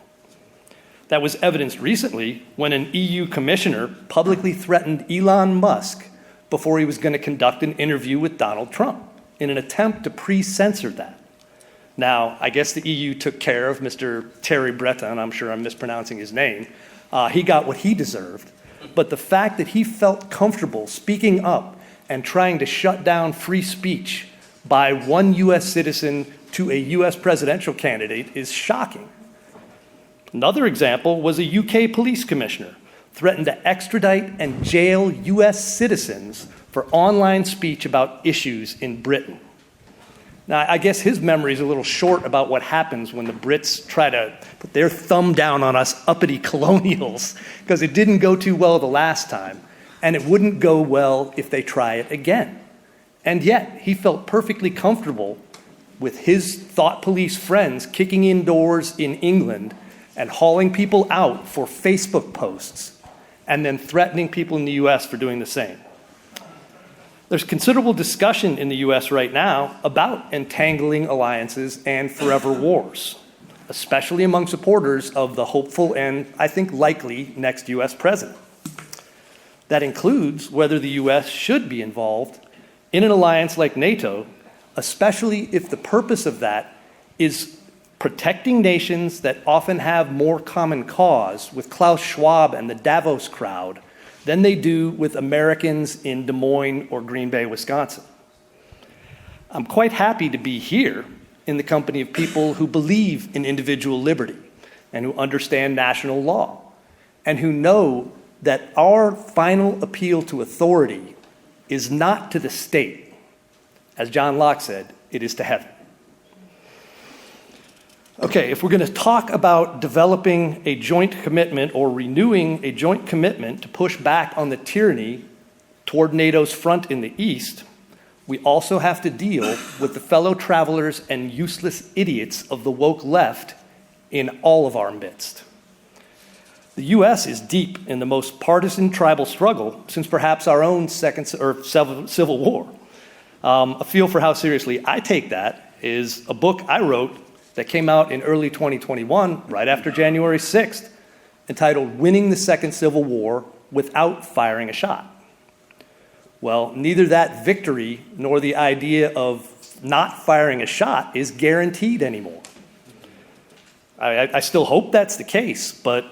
That was evidenced recently when an EU commissioner publicly threatened Elon Musk before he was going to conduct an interview with Donald Trump in an attempt to pre-censor that. Now, I guess the EU took care of Mr. Terry Breton, I'm sure I'm mispronouncing his name. He got what he deserved. But the fact that he felt comfortable speaking up and trying to shut down free speech by one U.S. citizen to a U.S. presidential candidate is shocking. Another example was a UK police commissioner threatened to extradite and jail U.S. citizens for online speech about issues in Britain. Now, I guess his memory is a little short about what happens when the Brits try to put their thumb down on us uppity colonials, because it didn't go too well the last time, and it wouldn't go well if they try it again. And yet, he felt perfectly comfortable with his thought police friends kicking in doors in England and hauling people out for Facebook posts, and then threatening people in the US for doing the same. There's considerable discussion in the US right now about entangling alliances and forever wars, especially among supporters of the hopeful and, I think, likely next US president. That includes whether the US should be involved in an alliance like NATO, especially if the purpose of that is protecting nations that often have more common cause with Klaus Schwab and the Davos crowd than they do with Americans in Des Moines or Green Bay, Wisconsin. I'm quite happy to be here in the company of people who believe in individual liberty and who understand national law and who know that our final appeal to authority is not to the state. As John Locke said, it is to heaven. Okay, if we're going to talk about developing a joint commitment or renewing a joint commitment to push back on the tyranny toward NATO's front in the East, we also have to deal with the fellow travelers and useless idiots of the woke left in all of our midst. The U.S. is deep in the most partisan tribal struggle since perhaps our own Civil War. A feel for how seriously I take that is a book I wrote that came out in early 2021, right after January 6th, entitled Winning the Second Civil War Without Firing a Shot. Well, neither that victory nor the idea of not firing a shot is guaranteed anymore. I still hope that's the case, but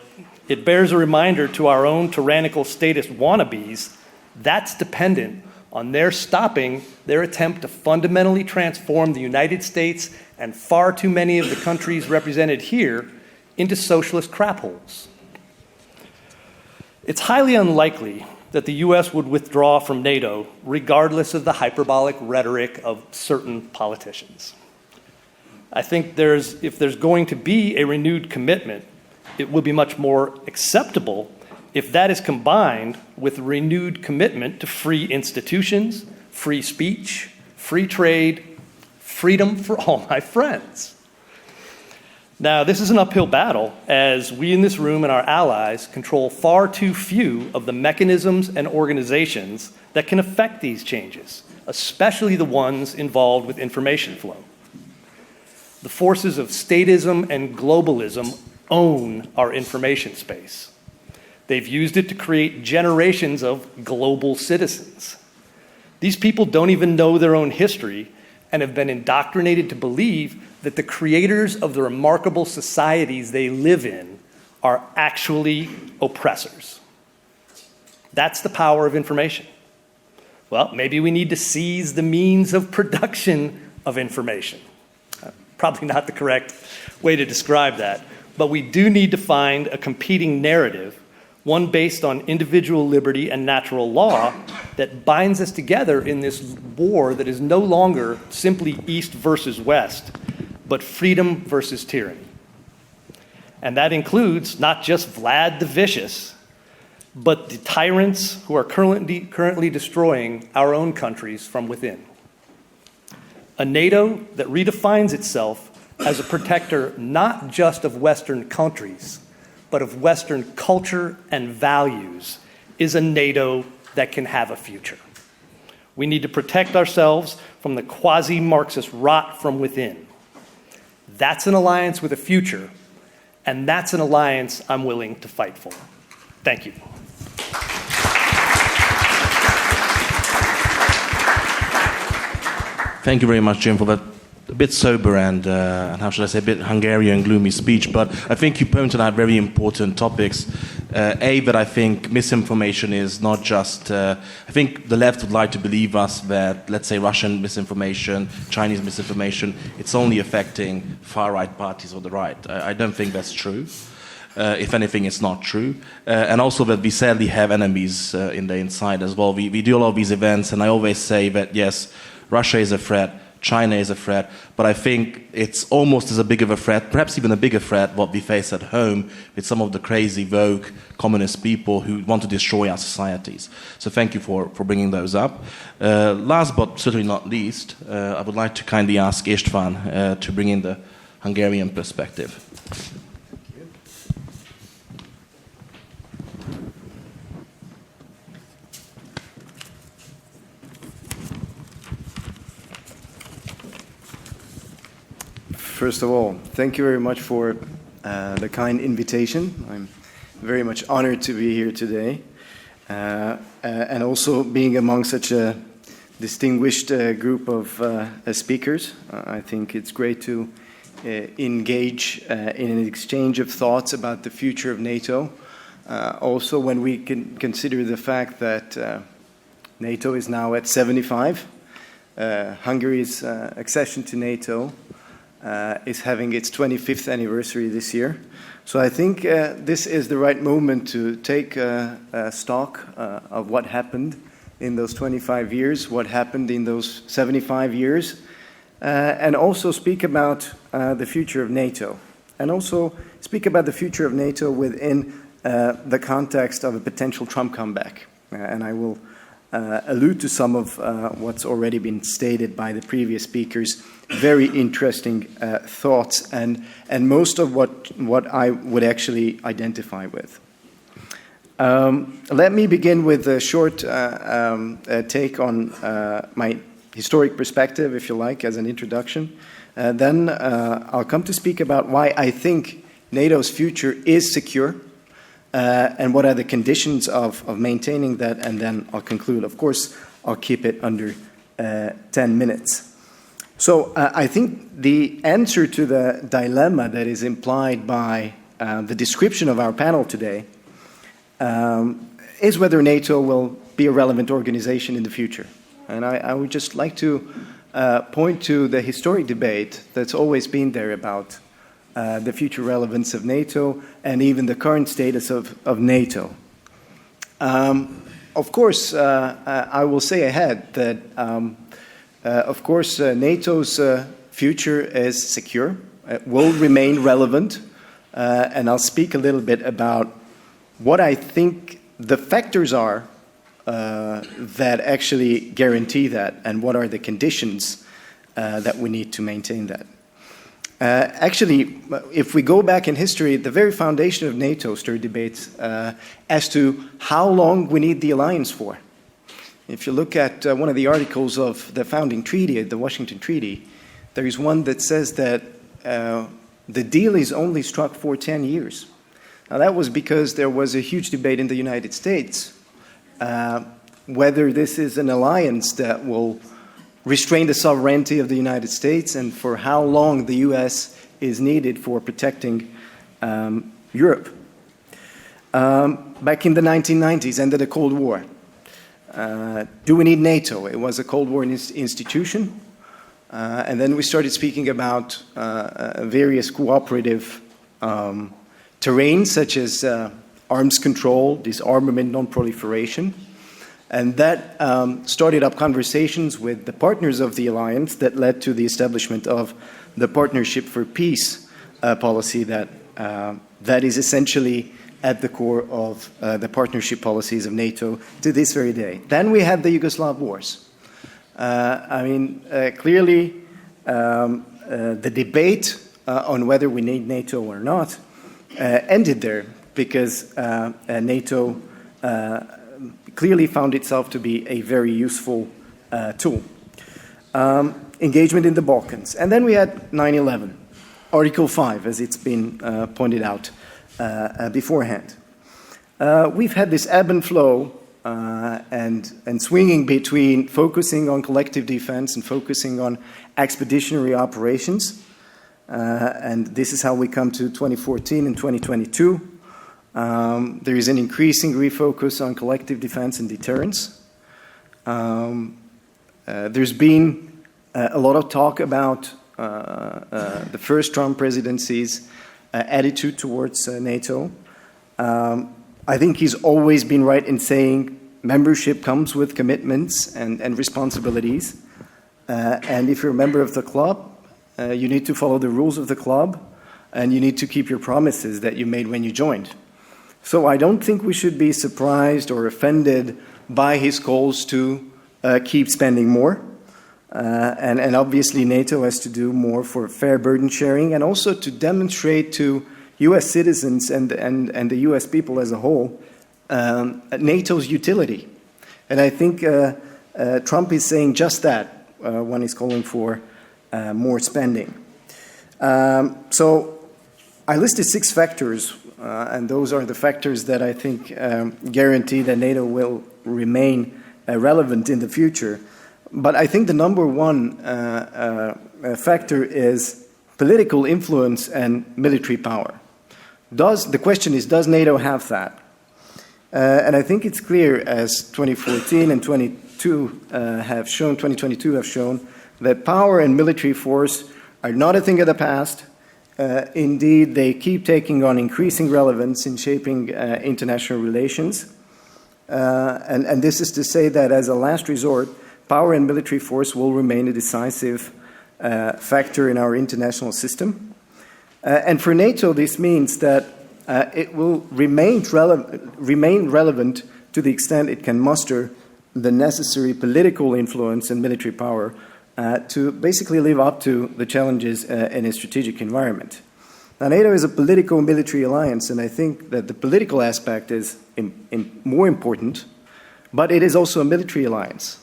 it bears a reminder to our own tyrannical statist wannabes that's dependent on their stopping their attempt to fundamentally transform the United States and far too many of the countries represented here into socialist crap holes. It's highly unlikely that the U.S. would withdraw from NATO regardless of the hyperbolic rhetoric of certain politicians. I think if there's going to be a renewed commitment, it will be much more acceptable if that is combined with a renewed commitment to free institutions, free speech, free trade, freedom for all my friends. Now, this is an uphill battle, as we in this room and our allies control far too few of the mechanisms and organizations that can affect these changes, especially the ones involved with information flow. The forces of statism and globalism own our information space. They've used it to create generations of global citizens. These people don't even know their own history and have been indoctrinated to believe that the creators of the remarkable societies they live in are actually oppressors. That's the power of information. Well, maybe we need to seize the means of production of information. Probably not the correct way to describe that, but we do need to find a competing narrative, one based on individual liberty and natural law that binds us together in this war that is no longer simply East versus West, but freedom versus tyranny. And that includes not just Vlad the Vicious, but the tyrants who are currently destroying our own countries from within. A NATO that redefines itself as a protector not just of Western countries, but of Western culture and values is a NATO that can have a future. We need to protect ourselves from the quasi-Marxist rot from within. That's an alliance with a future, and that's an alliance I'm willing to fight for. Thank you. Thank you very much, Jim, for that a bit sober and how should I say, a bit Hungarian gloomy speech. But I think you pointed out very important topics. That I think misinformation is not just, I think the left would like to believe us that, let's say, Russian misinformation, Chinese misinformation, it's only affecting far-right parties or the right. I don't think that's true. If anything, it's not true. And also that we sadly have enemies in the inside as well. We do a lot of these events, and I always say that, yes, Russia is a threat, China is a threat, but I think it's almost as big of a threat, perhaps even a bigger threat, what we face at home with some of the crazy, rogue, communist people who want to destroy our societies. So thank you for bringing those up. Last but certainly not least, I would like to kindly ask István to bring in the Hungarian perspective. First of all, thank you very much for the kind invitation. I'm very much honored to be here today. And also being among such a distinguished group of speakers. I think it's great to engage in an exchange of thoughts about the future of NATO. Also, when we can consider the fact that NATO is now at 75, Hungary's accession to NATO is having its 25th anniversary this year. So I think this is the right moment to take stock of what happened in those 25 years, what happened in those 75 years, and also speak about the future of NATO, and also speak about the future of NATO within the context of a potential Trump comeback. And I will allude to some of what's already been stated by the previous speakers. Very interesting thoughts, and most of what I would actually identify with. Let me begin with a short take on my historic perspective, if you like, as an introduction. Then I'll come to speak about why I think NATO's future is secure, and what are the conditions of maintaining that, and then I'll conclude. Of course, I'll keep it under 10 minutes. So I think the answer to the dilemma that is implied by the description of our panel today is whether NATO will be a relevant organization in the future. And I would just like to point to the historic debate that's always been there about the future relevance of NATO and even the current status of NATO. Of course, I will say ahead that of course, NATO's future is secure. It will remain relevant. And I'll speak a little bit about what I think the factors are that actually guarantee that, and what are the conditions that we need to maintain that. Actually, if we go back in history, the very foundation of NATO stirred debates as to how long we need the alliance for. If you look at one of the articles of the founding treaty, the Washington Treaty, there is one that says that the deal is only struck for 10 years. Now, that was because there was a huge debate in the United States whether this is an alliance that will restrain the sovereignty of the United States and for how long the US is needed for protecting Europe. Back in the 1990s, ended the Cold War. Do we need NATO? It was a Cold War institution. And then we started speaking about various cooperative terrains, such as arms control, disarmament, non-proliferation. And that started up conversations with the partners of the alliance that led to the establishment of the Partnership for Peace policy that is essentially at the core of the partnership policies of NATO to this very day. Then we had the Yugoslav wars. Clearly, the debate on whether we need NATO or not ended there because NATO clearly found itself to be a very useful tool. Engagement in the Balkans. And then we had 9/11, Article 5, as it's been pointed out beforehand. We've had this ebb and flow and swinging between focusing on collective defense and focusing on expeditionary operations. And this is how we come to 2014 and 2022. There is an increasing refocus on collective defense and deterrence. There's been a lot of talk about the first Trump presidency's attitude towards NATO. I think he's always been right in saying membership comes with commitments and responsibilities. And if you're a member of the club, you need to follow the rules of the club, and you need to keep your promises that you made when you joined. So I don't think we should be surprised or offended by his calls to keep spending more. And obviously NATO has to do more for fair burden sharing and also to demonstrate to US citizens and the US people as a whole NATO's utility. And I think Trump is saying just that when he's calling for more spending. So I listed 6 factors, and those are the factors that I think guarantee that NATO will remain relevant in the future. But I think the number one factor is political influence and military power. The question is, does NATO have that? And I think it's clear, as 2014 and 2022 have shown, that power and military force are not a thing of the past. Indeed, they keep taking on increasing relevance in shaping international relations. And this is to say that as a last resort, power and military force will remain a decisive factor in our international system. And for NATO, this means that it will remain relevant to the extent it can muster the necessary political influence and military power to basically live up to the challenges in a strategic environment. Now, NATO is a political military alliance, and I think that the political aspect is more important, but it is also a military alliance.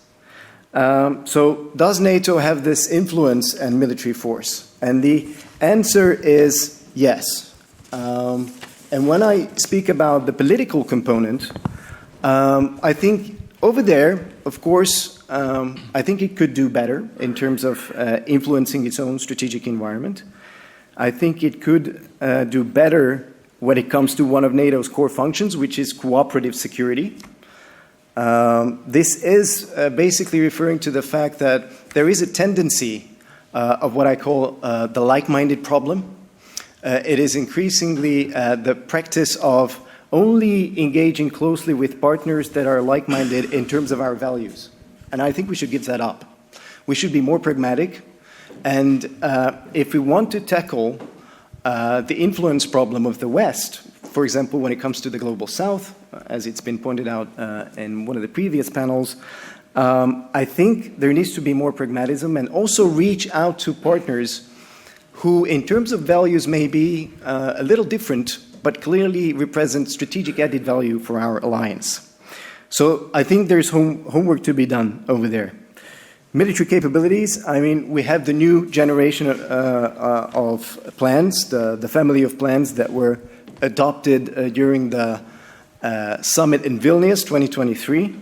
So does NATO have this influence and military force? And the answer is yes. And when I speak about the political component, I think over there, of course, I think it could do better in terms of influencing its own strategic environment. I think it could do better when it comes to one of NATO's core functions, which is cooperative security. This is basically referring to the fact that there is a tendency of what I call the like-minded problem. It is increasingly the practice of only engaging closely with partners that are like-minded in terms of our values. And I think we should give that up. We should be more pragmatic. And if we want to tackle the influence problem of the West, for example, when it comes to the global South, as it's been pointed out in one of the previous panels, I think there needs to be more pragmatism and also reach out to partners who, in terms of values, may be a little different, but clearly represent strategic added value for our alliance. So I think there's homework to be done over there. Military capabilities, I mean, we have the new generation of plans, the family of plans that were adopted during the summit in Vilnius 2023.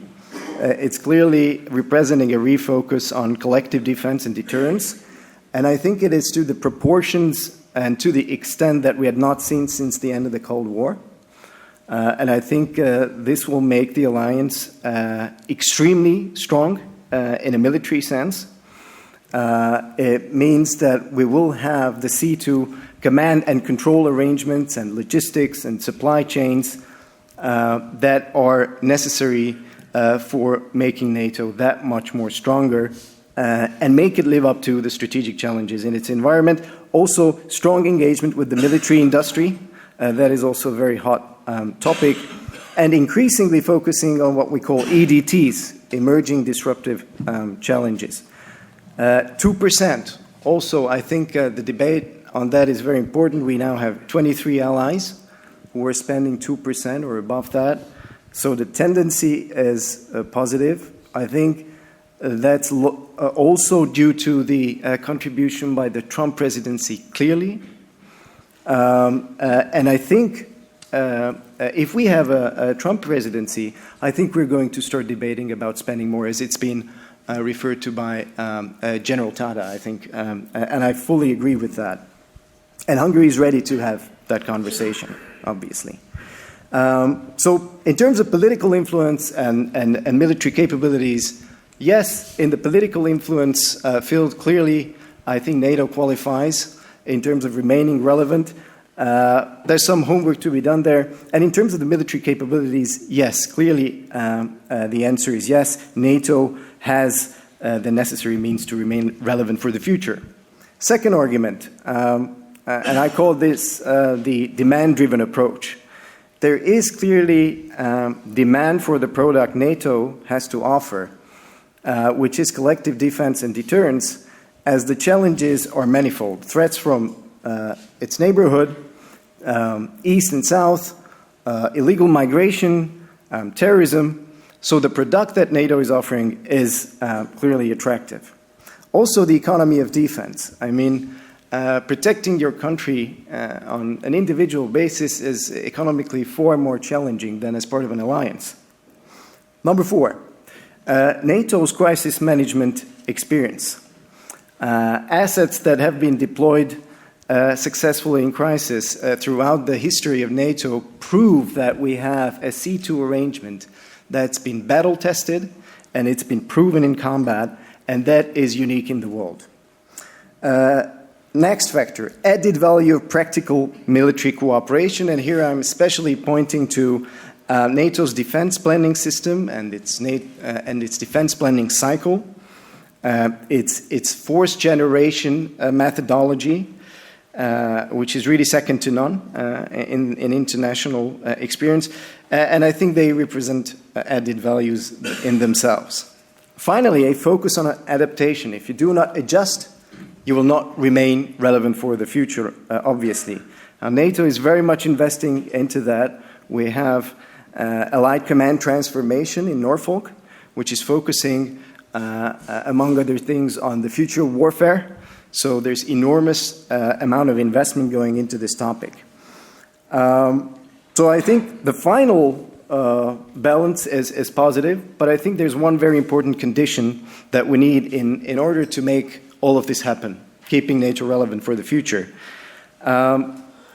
It's clearly representing a refocus on collective defense and deterrence. And I think it is to the proportions and to the extent that we had not seen since the end of the Cold War. And I think this will make the alliance extremely strong in a military sense. It means that we will have the C2 command and control arrangements and logistics and supply chains that are necessary for making NATO that much more stronger and make it live up to the strategic challenges in its environment. Also, strong engagement with the military industry. That is also a very hot topic. And increasingly focusing on what we call EDTs, emerging disruptive challenges. 2%. Also, I think the debate on that is very important. We now have 23 allies who are spending 2% or above that. So the tendency is positive. I think that's also due to the contribution by the Trump presidency, clearly. And I think if we have a Trump presidency, I think we're going to start debating about spending more, as it's been referred to by General Tata, I think. And I fully agree with that. And Hungary is ready to have that conversation, obviously. So in terms of political influence and military capabilities, yes, in the political influence field, clearly, I think NATO qualifies in terms of remaining relevant. There's some homework to be done there. And in terms of the military capabilities, yes, clearly the answer is yes. NATO has the necessary means to remain relevant for the future. Second argument, and I call this the demand-driven approach. There is clearly demand for the product NATO has to offer, which is collective defense and deterrence, as the challenges are manifold. Threats from its neighborhood, east and south, illegal migration, terrorism. So the product that NATO is offering is clearly attractive. Also, the economy of defense. I mean, protecting your country on an individual basis is economically far more challenging than as part of an alliance. Number 4, NATO's crisis management experience. Assets that have been deployed successfully in crisis throughout the history of NATO prove that we have a C2 arrangement that's been battle-tested and it's been proven in combat, and that is unique in the world. Next factor, added value of practical military cooperation, and here I'm especially pointing to NATO's defense planning system and its defense planning cycle, its force generation methodology, which is really second to none in international experience, and I think they represent added values in themselves. Finally, a focus on adaptation. If you do not adjust, you will not remain relevant for the future, obviously. NATO is very much investing into that. We have Allied Command Transformation in Norfolk, which is focusing, among other things, on the future warfare. So there's enormous amount of investment going into this topic. So I think the final balance is positive, but I think there's one very important condition that we need in order to make all of this happen, keeping NATO relevant for the future.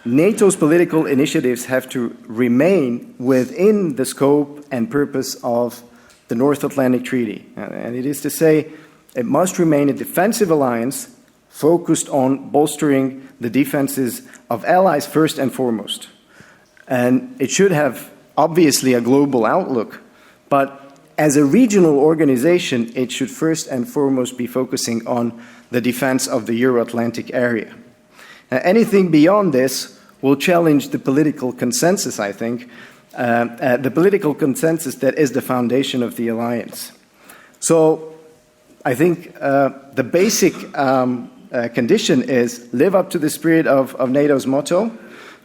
NATO's political initiatives have to remain within the scope and purpose of the North Atlantic Treaty. And it is to say, it must remain a defensive alliance focused on bolstering the defenses of allies first and foremost. And it should have, obviously, a global outlook, but as a regional organization, it should first and foremost be focusing on the defense of the Euro-Atlantic area. Anything beyond this will challenge the political consensus, I think, the political consensus that is the foundation of the alliance. So I think the basic condition is live up to the spirit of NATO's motto,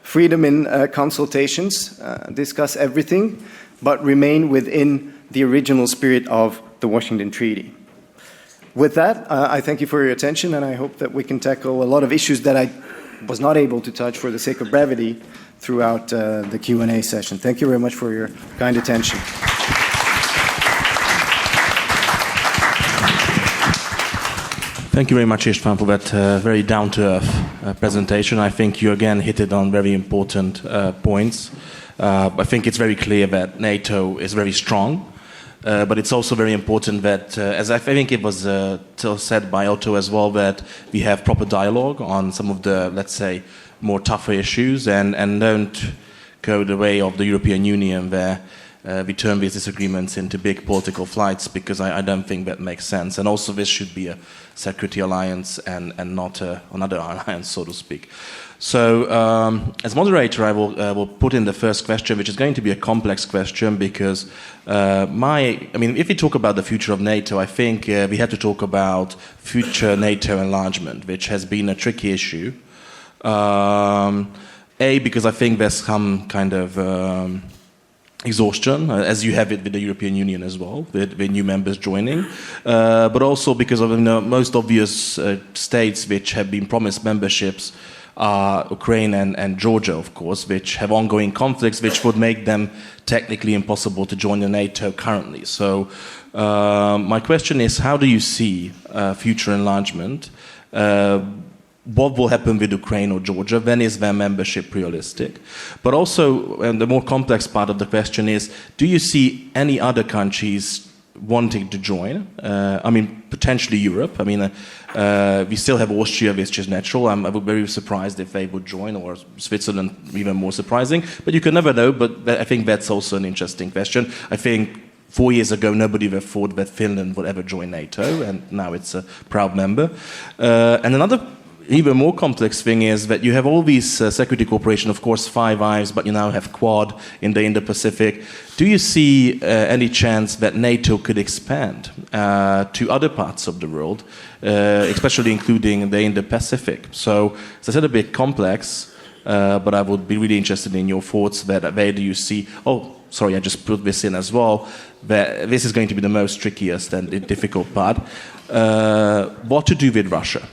freedom in consultations, discuss everything, but remain within the original spirit of the Washington Treaty. With that, I thank you for your attention, and I hope that we can tackle a lot of issues that I was not able to touch for the sake of brevity throughout the Q&A session. Thank you very much for your kind attention. Thank you very much, István, for that very down-to-earth presentation. I think you again hit it on very important points. I think it's very clear that NATO is very strong, but it's also very important that, as I think it was said by Otto as well, that we have proper dialogue on some of the, let's say, more tougher issues and don't go the way of the European Union where we turn these disagreements into big political fights, because I don't think that makes sense. And also this should be a security alliance and not another alliance, so to speak. So as moderator, I will put in the first question, which is going to be a complex question, because if we talk about the future of NATO, I think we have to talk about future NATO enlargement, which has been a tricky issue. Because I think there's some kind of exhaustion, as you have it with the European Union as well, with new members joining, but also because of the most obvious states which have been promised memberships are Ukraine and Georgia, of course, which have ongoing conflicts which would make them technically impossible to join the NATO currently. So my question is, how do you see future enlargement? What will happen with Ukraine or Georgia? When is their membership realistic? But also, and the more complex part of the question is, do you see any other countries wanting to join? Potentially Europe. We still have Austria, which is natural. I would be very surprised if they would join, or Switzerland, even more surprising. But you can never know, but I think that's also an interesting question. I think 4 years ago, nobody would have thought that Finland would ever join NATO, and now it's a proud member. And another even more complex thing is that you have all these security cooperation, of course, Five Eyes, but you now have Quad in the Indo-Pacific. Do you see any chance that NATO could expand to other parts of the world, especially including the Indo-Pacific? So, as I said, a bit complex, but I would be really interested in your thoughts. Where do you see? Oh, sorry, I just put this in as well. That this is going to be the most trickiest and difficult part. What to do with Russia?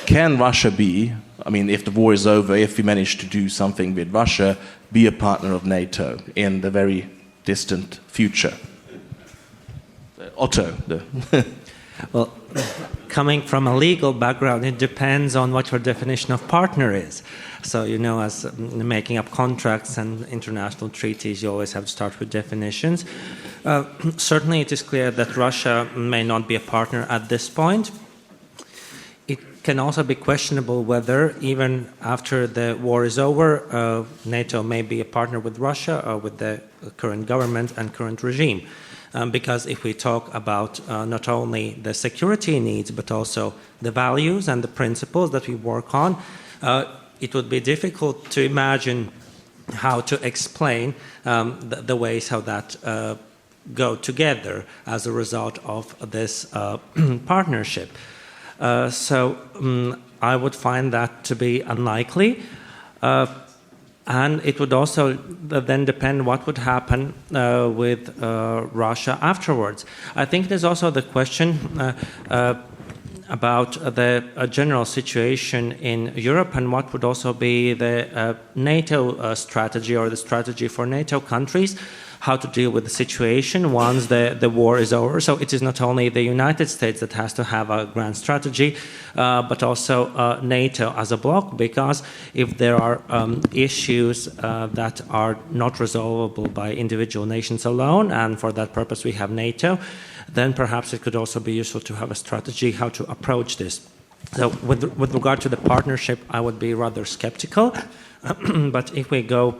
Can Russia be, if the war is over, if we manage to do something with Russia, be a partner of NATO in the very distant future? Otto. Well, coming from a legal background, it depends on what your definition of partner is. So, as making up contracts and international treaties, you always have to start with definitions. Certainly, it is clear that Russia may not be a partner at this point. Can also be questionable whether, even after the war is over, NATO may be a partner with Russia or with the current government and current regime. Because if we talk about not only the security needs, but also the values and the principles that we work on, it would be difficult to imagine how to explain the ways how that go together as a result of this partnership. So I would find that to be unlikely. And it would also then depend what would happen with Russia afterwards. I think there's also the question about the general situation in Europe and what would also be the NATO strategy or the strategy for NATO countries, how to deal with the situation once the war is over. So it is not only the United States that has to have a grand strategy, but also NATO as a bloc, because if there are issues that are not resolvable by individual nations alone, and for that purpose we have NATO, then perhaps it could also be useful to have a strategy how to approach this. So with regard to the partnership, I would be rather skeptical. But if we go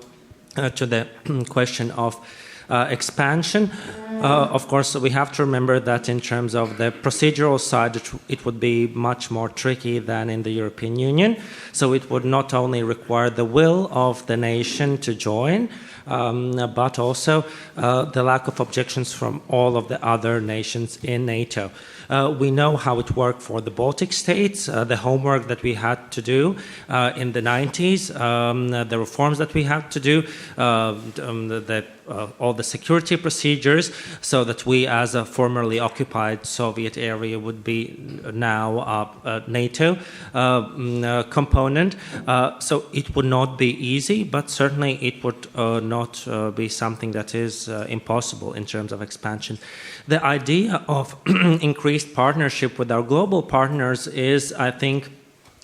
to the question of expansion, of course, we have to remember that in terms of the procedural side, it would be much more tricky than in the European Union. So it would not only require the will of the nation to join, but also the lack of objections from all of the other nations in NATO. We know how it worked for the Baltic states, the homework that we had to do in the 90s, the reforms that we had to do, all the security procedures, so that we, as a formerly occupied Soviet area, would be now a NATO component. So it would not be easy, but certainly it would not be something that is impossible in terms of expansion. The idea of increased partnership with our global partners is, I think,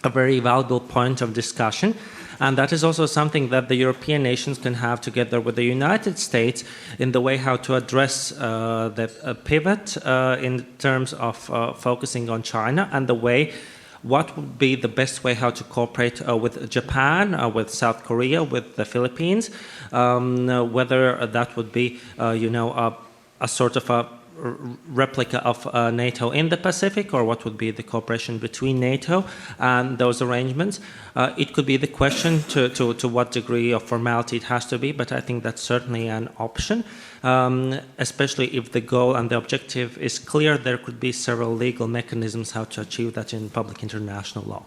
a very valuable point of discussion. And that is also something that the European nations can have together with the United States in the way how to address the pivot in terms of focusing on China, and the way what would be the best way how to cooperate with Japan, with South Korea, with the Philippines, whether that would be, a sort of a replica of NATO in the Pacific, or what would be the cooperation between NATO and those arrangements. It could be the question to what degree of formality it has to be, but I think that's certainly an option, especially if the goal and the objective is clear. There could be several legal mechanisms how to achieve that in public international law.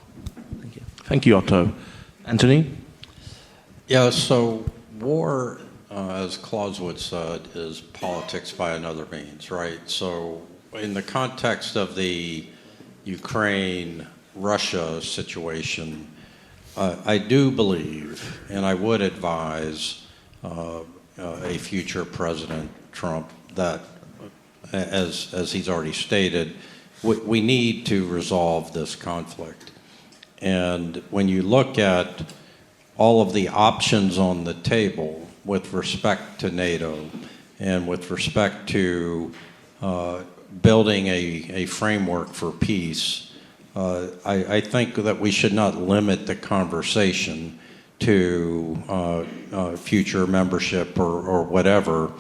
Thank you. Thank you, Otto. Antony? Yeah, so war, as Clausewitz said, is politics by another means, right? So in the context of the Ukraine-Russia situation, I do believe, and I would advise a future President Trump that, as he's already stated, we need to resolve this conflict. And when you look at all of the options on the table with respect to NATO and with respect to building a framework for peace, I think that we should not limit the conversation to future membership or whatever.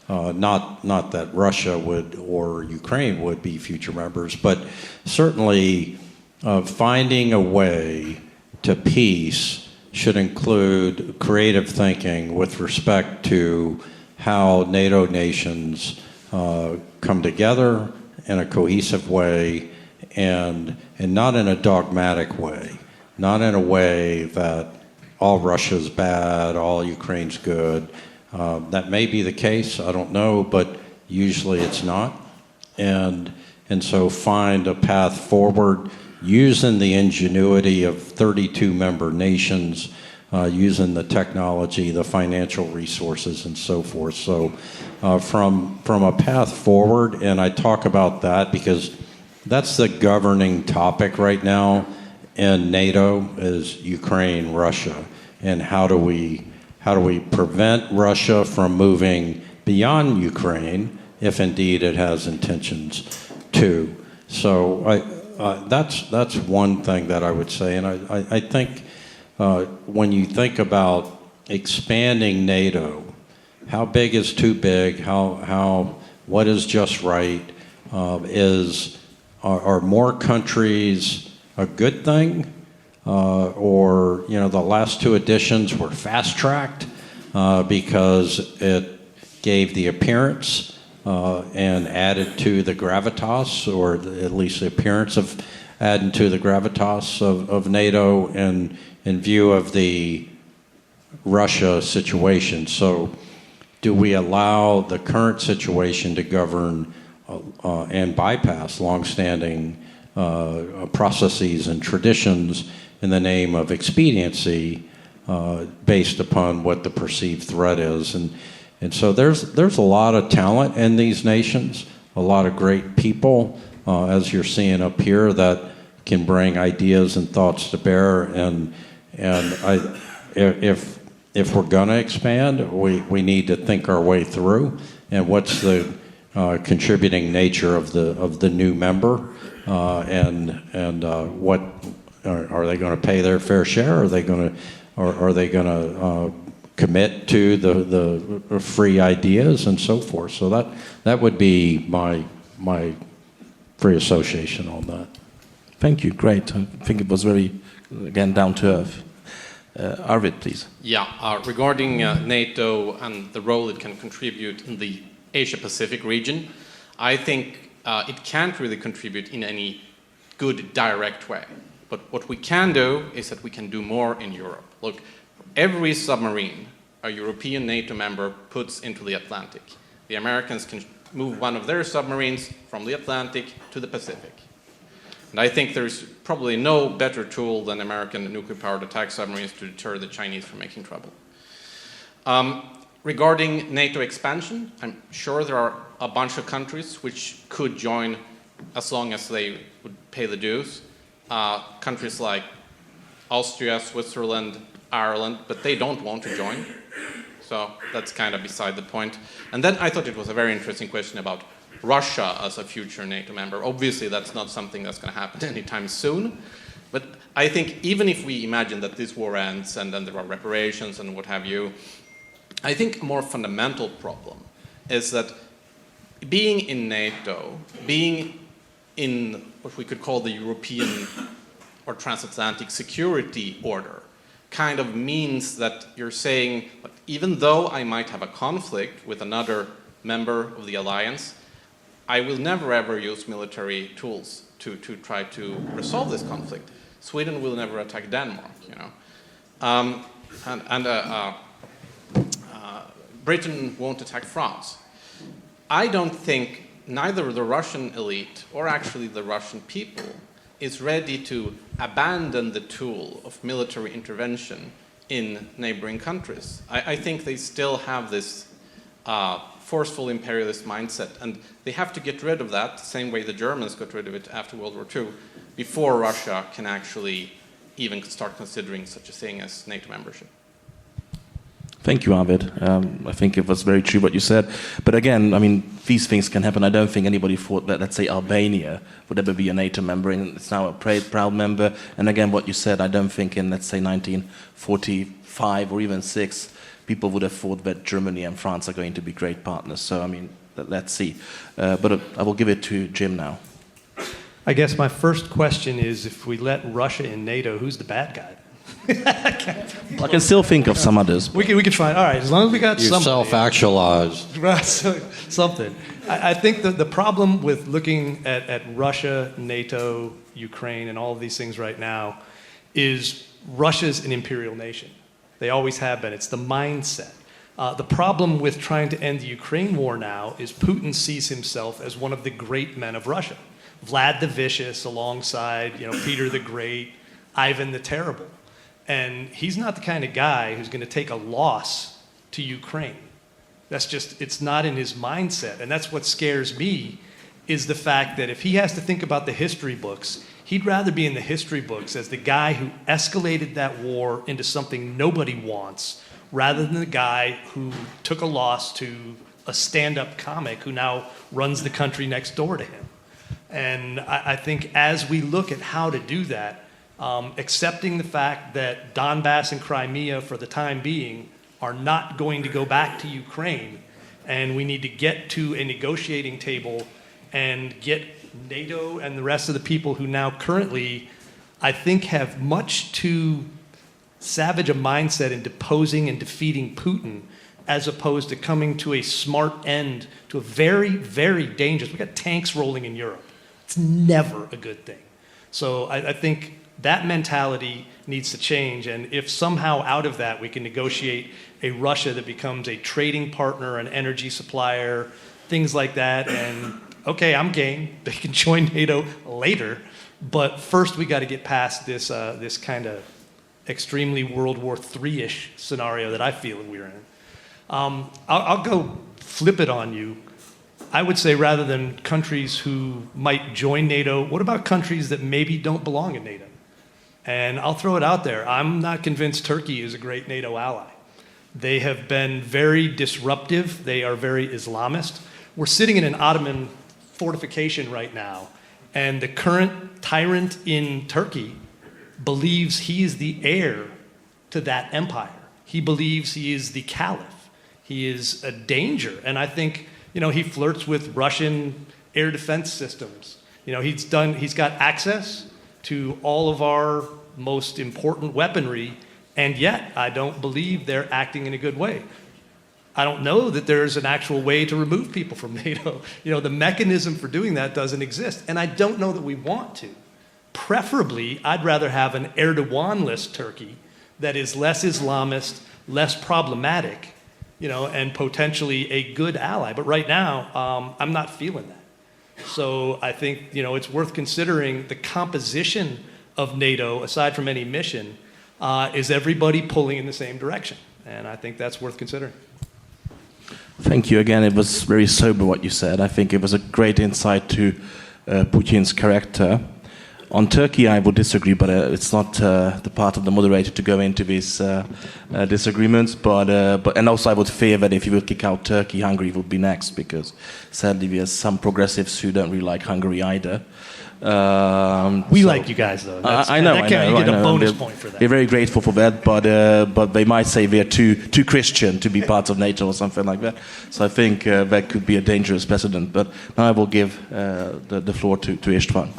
Not that Russia would or Ukraine would be future members, but certainly finding a way to peace should include creative thinking with respect to how NATO nations come together in a cohesive way, and not in a dogmatic way, not in a way that all Russia's bad, all Ukraine's good. That may be the case, I don't know, but usually it's not. And so find a path forward using the ingenuity of 32 member nations, using the technology, the financial resources, and so forth. So from a path forward, and I talk about that because that's the governing topic right now in NATO, is Ukraine, Russia, and how do we prevent Russia from moving beyond Ukraine, if indeed it has intentions to. So that's one thing that I would say, and I think when you think about expanding NATO, how big is too big? What is just right? Are more countries a good thing, or the last two editions were fast-tracked because it gave the appearance and added to the gravitas, or at least the appearance of adding to the gravitas of NATO in view of the Russia situation. So do we allow the current situation to govern and bypass longstanding processes and traditions in the name of expediency based upon what the perceived threat is? And so there's a lot of talent in these nations, a lot of great people, as you're seeing up here, that can bring ideas and thoughts to bear. And if we're going to expand, we need to think our way through, and what's the contributing nature of the new member, and what are they going to pay their fair share? Are they going to commit to the free ideas and so forth? So that would be my free association on that. Thank you. Great. I think it was very, again, down to earth. Arvid, please. Yeah, regarding NATO and the role it can contribute in the Asia-Pacific region, I think it can't really contribute in any good direct way. But what we can do is that we can do more in Europe. Look, every submarine a European NATO member puts into the Atlantic, the Americans can move one of their submarines from the Atlantic to the Pacific. And I think there's probably no better tool than American nuclear-powered attack submarines to deter the Chinese from making trouble. Regarding NATO expansion, I'm sure there are a bunch of countries which could join as long as they would pay the dues. Countries like Austria, Switzerland, Ireland, but they don't want to join. So that's kind of beside the point. And then I thought it was a very interesting question about Russia as a future NATO member. Obviously, that's not something that's going to happen anytime soon. But I think even if we imagine that this war ends and then there are reparations and what have you, I think a more fundamental problem is that being in NATO, being in what we could call the European or transatlantic security order, kind of means that you're saying, even though I might have a conflict with another member of the alliance, I will never ever use military tools to try to resolve this conflict. Sweden will never attack Denmark, you know. Britain won't attack France. I don't think neither the Russian elite or actually the Russian people is ready to abandon the tool of military intervention in neighboring countries. I think they still have this forceful imperialist mindset, and they have to get rid of that, the same way the Germans got rid of it after World War II, before Russia can actually even start considering such a thing as NATO membership. Thank you, Arvid. I think it was very true what you said. But again, I mean, these things can happen. I don't think anybody thought that, let's say, Albania would ever be a NATO member, and it's now a proud member. And again, what you said, I don't think in, let's say, 1945 or even 6, people would have thought that Germany and France are going to be great partners. So, I mean, let's see. But I will give it to Jim now. I guess my first question is, if we let Russia in NATO, who's the bad guy? I can still think of some others. We could find, all right, as long as we got You somebody. self-actualized. Right, something. I think that the problem with looking at Russia, NATO, Ukraine, and all of these things right now is Russia's an imperial nation. They always have been. It's the mindset. The problem with trying to end the Ukraine war now is Putin sees himself as one of the great men of Russia. Vlad the Vicious alongside, Peter the Great, Ivan the Terrible. And he's not the kind of guy who's going to take a loss to Ukraine. That's just, it's not in his mindset. And that's what scares me, is the fact that if he has to think about the history books, he'd rather be in the history books as the guy who escalated that war into something nobody wants, rather than the guy who took a loss to a stand-up comic who now runs the country next door to him. And I think as we look at how to do that, accepting the fact that Donbass and Crimea, for the time being, are not going to go back to Ukraine, and we need to get to a negotiating table and get NATO and the rest of the people who now currently, I think, have much too savage a mindset in deposing and defeating Putin, as opposed to coming to a smart end to a very, very dangerous. We've got tanks rolling in Europe. It's never a good thing. So I think that mentality needs to change, and if somehow out of that we can negotiate a Russia that becomes a trading partner, an energy supplier, things like that, and okay, I'm game. They can join NATO later, but first we got to get past this this kind of extremely World War III-ish scenario that I feel that we're in. I'll go flip it on you. I would say rather than countries who might join NATO, what about countries that maybe don't belong in NATO? And I'll throw it out there. I'm not convinced Turkey is a great NATO ally. They have been very disruptive. They are very Islamist. We're sitting in an Ottoman fortification right now, and the current tyrant in Turkey believes he is the heir to that empire. He believes he is the caliph. He is a danger. And I think, he flirts with Russian air defense systems. He's got access to all of our most important weaponry And yet, I don't believe they're acting in a good way. I don't know that there's an actual way to remove people from NATO. The mechanism for doing that doesn't exist. And I don't know that we want to. Preferably, I'd rather have an Erdogan-less Turkey that is less Islamist, less problematic, and potentially a good ally. But right now, I'm not feeling that. So I think, it's worth considering the composition of NATO, aside from any mission, is everybody pulling in the same direction? And I think that's worth considering. Thank you again. It was very sober what you said. I think it was a great insight to Putin's character. On Turkey, I would disagree, but it's not the part of the moderator to go into these disagreements. But also I would fear that if you would kick out Turkey, Hungary would be next, because sadly there's some progressives who don't really like Hungary either. We like you guys, though. I know. You get a bonus point for that. We're very grateful for that, but they might say we're too Christian to be part of NATO or something like that. So I think that could be a dangerous precedent. But now I will give the floor to István.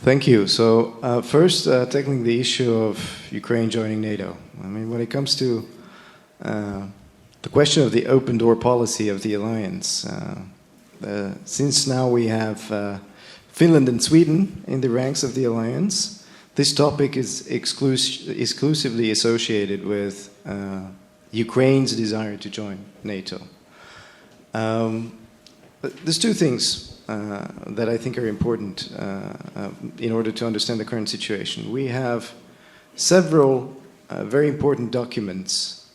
Thank you. So first, tackling the issue of Ukraine joining NATO. I mean, when it comes to the question of the open door policy of the alliance, since now we have Finland and Sweden in the ranks of the alliance, this topic is exclusively associated with Ukraine's desire to join NATO. There's two things that I think are important in order to understand the current situation. We have several very important documents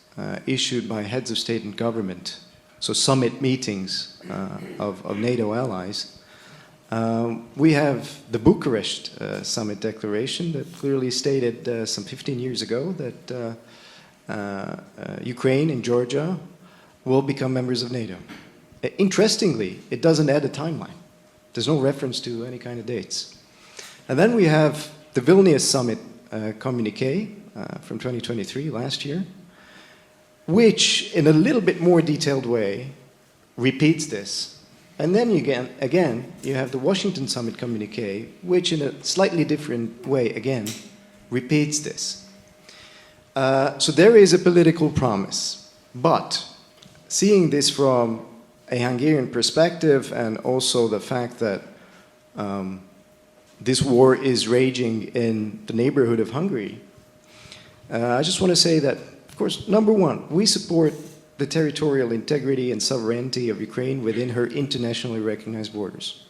issued by heads of state and government, so summit meetings of NATO allies. We have the Bucharest Summit Declaration that clearly stated some 15 years ago that Ukraine and Georgia will become members of NATO. Interestingly, it doesn't add a timeline. There's no reference to any kind of dates. And then we have the Vilnius Summit communique from 2023, last year, which in a little bit more detailed way repeats this. And then again, you have the Washington Summit communique, which in a slightly different way, again, repeats this. So there is a political promise. But seeing this from a Hungarian perspective, and also the fact that this war is raging in the neighborhood of Hungary, I just want to say that, of course, number one, we support the territorial integrity and sovereignty of Ukraine within her internationally recognized borders.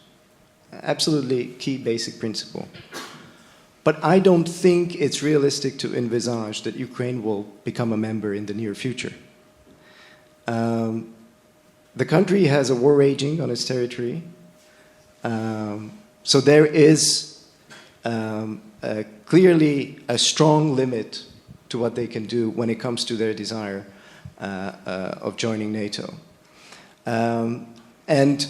Absolutely key basic principle. But I don't think it's realistic to envisage that Ukraine will become a member in the near future. The country has a war raging on its territory. So there is clearly a strong limit to what they can do when it comes to their desire of joining NATO. And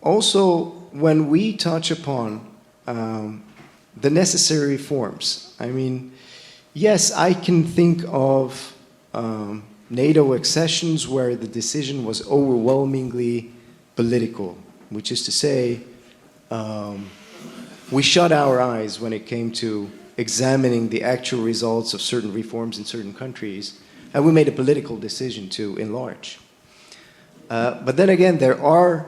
also, when we touch upon the necessary reforms, I mean, yes, I can think of NATO accessions where the decision was overwhelmingly political, which is to say, we shut our eyes when it came to examining the actual results of certain reforms in certain countries, and we made a political decision to enlarge. But then again, there are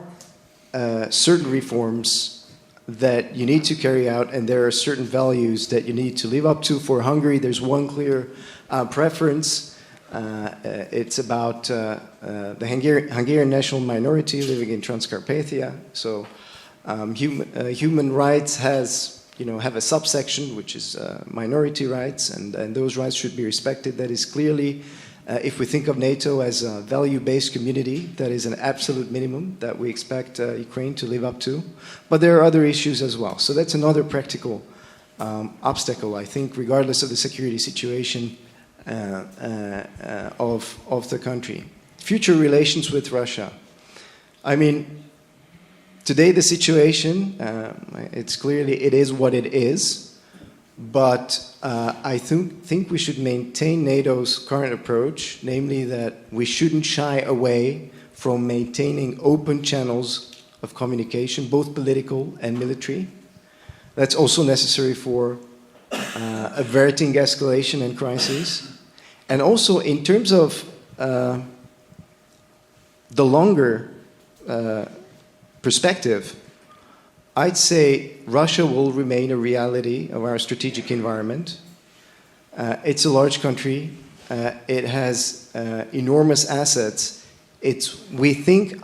certain reforms that you need to carry out, and there are certain values that you need to live up to. For Hungary, there's one clear preference. It's about the Hungarian national minority living in Transcarpathia. So human rights have a subsection which is minority rights, and those rights should be respected. That is clearly, if we think of NATO as a value-based community, that is an absolute minimum that we expect Ukraine to live up to. But there are other issues as well. So that's another practical obstacle, I think, regardless of the security situation of the country. Future relations with Russia. I mean, today the situation, it is what it is, but I think we should maintain NATO's current approach, namely that we shouldn't shy away from maintaining open channels of communication, both political and military. That's also necessary for averting escalation and crises. And also in terms of the longer perspective, I'd say Russia will remain a reality of our strategic environment. It's a large country. It has enormous assets. We think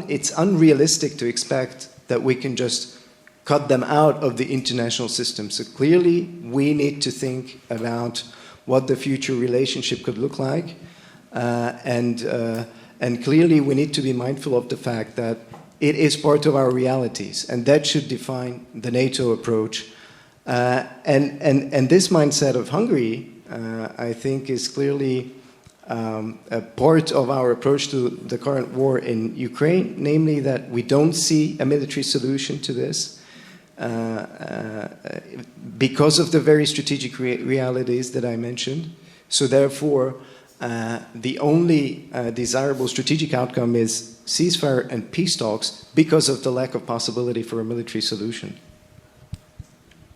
it's unrealistic to expect that we can just cut them out of the international system. So clearly, we need to think about what the future relationship could look like. And clearly, we need to be mindful of the fact that it is part of our realities, and that should define the NATO approach. And this mindset of Hungary, I think, is clearly a part of our approach to the current war in Ukraine, namely that we don't see a military solution to this because of the very strategic realities that I mentioned. So therefore, the only desirable strategic outcome is ceasefire and peace talks because of the lack of possibility for a military solution.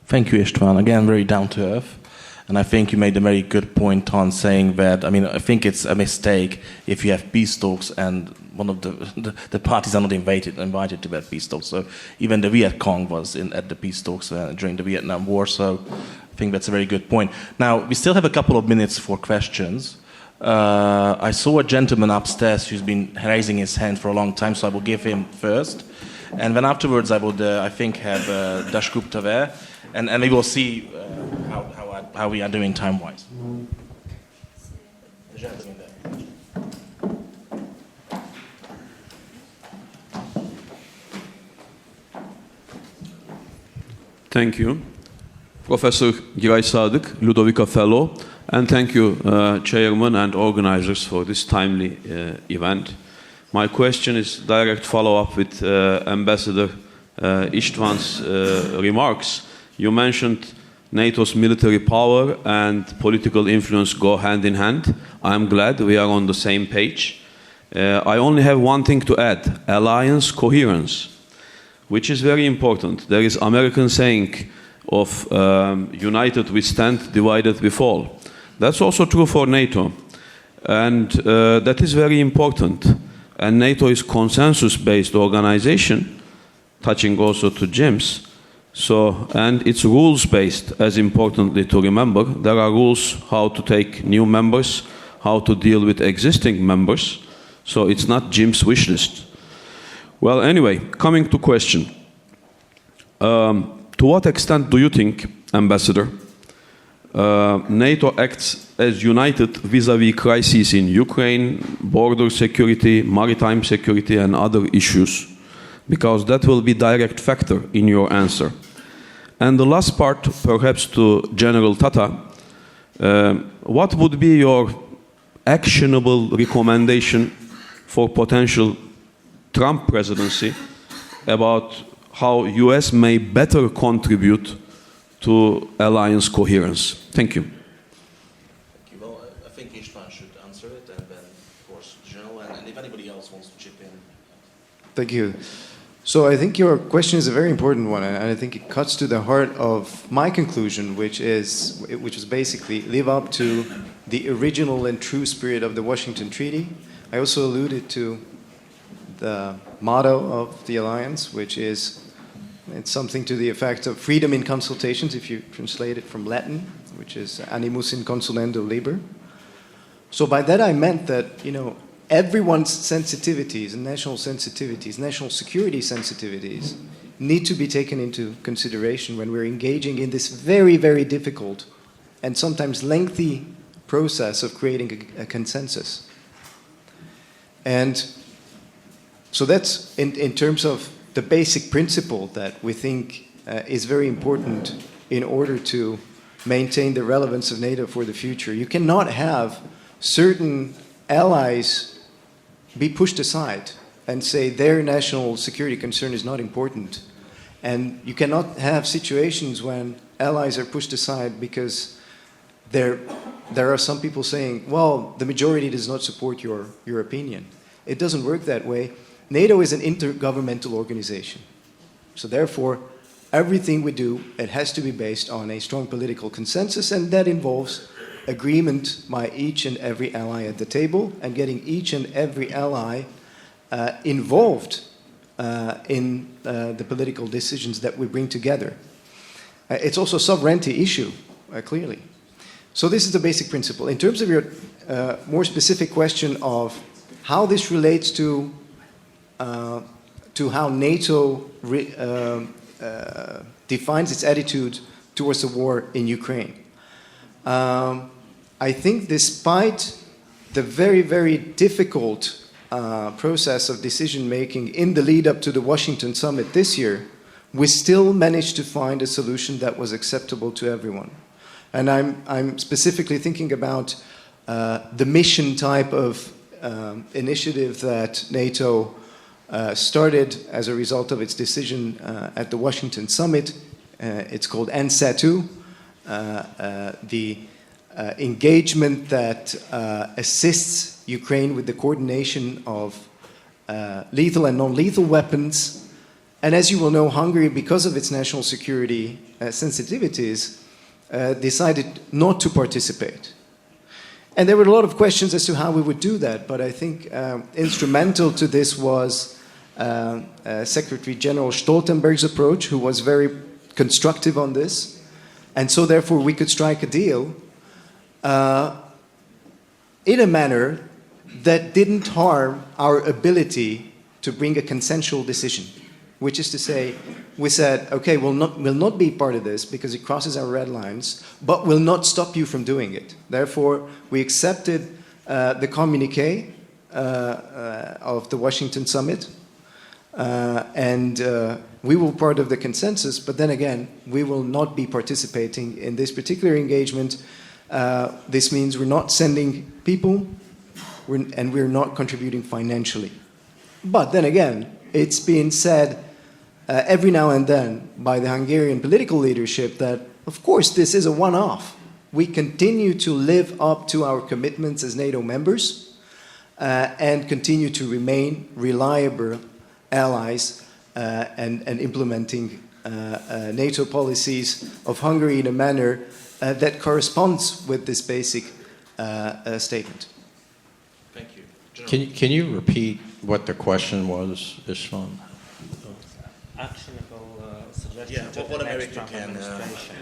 Thank you, István. Again, very down to earth. And I think you made a very good point on saying that, I mean, I think it's a mistake if you have peace talks and one of the parties are not invited to that peace talks. So even the Viet Cong was at the peace talks during the Vietnam War. So I think that's a very good point. Now, we still have a couple of minutes for questions. I saw a gentleman upstairs who's been raising his hand for a long time, so I will give him first. And then afterwards I would, I think, have Dashgupta there. And we will see how we are doing time-wise. The gentleman there. Thank you. Professor Giray Sadık, Ludovica Fellow, and thank you, Chairman and organizers, for this timely event. My question is direct follow-up with Ambassador István's remarks. You mentioned NATO's military power and political influence go hand in hand. I'm glad we are on the same page. I only have one thing to add: alliance coherence, which is very important. There is American saying of united we stand, divided we fall. That's also true for NATO, and that is very important. And NATO is consensus-based organization, touching also to Jim's. So, and it's rules-based, as importantly to remember. There are rules how to take new members, how to deal with existing members. So it's not Jim's wish list. Well, anyway, coming to question. To what extent do you think, Ambassador, NATO acts as united vis-à-vis crises in Ukraine, border security, maritime security, and other issues? Because that will be direct factor in your answer. And the last part, perhaps to General Tata, what would be your actionable recommendation for potential Trump presidency about how US may better contribute to alliance coherence? Thank you. Thank you. Well, I think István should answer it, and then, of course, General, and if anybody else wants to chip in. Thank you. So I think your question is a very important one, and I think it cuts to the heart of my conclusion, which is basically live up to the original and true spirit of the Washington Treaty. I also alluded to the motto of the alliance, which is, it's something to the effect of freedom in consultations, if you translate it from Latin, which is animus in consulendo liber. So by that I meant that, everyone's sensitivities and national sensitivities, national security sensitivities, need to be taken into consideration when we're engaging in this very, very difficult and sometimes lengthy process of creating a consensus. And so that's in terms of the basic principle that we think is very important in order to maintain the relevance of NATO for the future. You cannot have certain allies be pushed aside and say their national security concern is not important. And you cannot have situations when allies are pushed aside because there are some people saying, well, the majority does not support your opinion. It doesn't work that way. NATO is an intergovernmental organization. So therefore, everything we do, it has to be based on a strong political consensus, and that involves agreement by each and every ally at the table and getting each and every ally involved in the political decisions that we bring together. It's also a sovereignty issue, clearly. So this is the basic principle. In terms of your more specific question of how this relates to how NATO defines its attitude towards the war in Ukraine. I think despite the very, very difficult process of decision-making in the lead-up to the Washington summit this year, we still managed to find a solution that was acceptable to everyone. And I'm specifically thinking about the mission type of initiative that NATO started as a result of its decision at the Washington summit. It's called NSATU, the engagement that assists Ukraine with the coordination of lethal and non-lethal weapons. And as you will know, Hungary, because of its national security sensitivities, decided not to participate. And there were a lot of questions as to how we would do that, but I think instrumental to this was Secretary General Stoltenberg's approach, who was very constructive on this. And so therefore we could strike a deal in a manner that didn't harm our ability to bring a consensual decision, which is to say, we said, okay, we'll not be part of this because it crosses our red lines, but we'll not stop you from doing it. Therefore, we accepted the communiqué of the Washington summit, and we were part of the consensus, but then again, we will not be participating in this particular engagement. This means we're not sending people, and we're not contributing financially. But then again, it's been said every now and then by the Hungarian political leadership that, of course, this is a one-off. We continue to live up to our commitments as NATO members and continue to remain reliable allies and implementing NATO policies of Hungary in a manner that corresponds with this basic statement. Thank you. Can you repeat what the question was, Ishan? Actionable suggestions to the next Trump administration.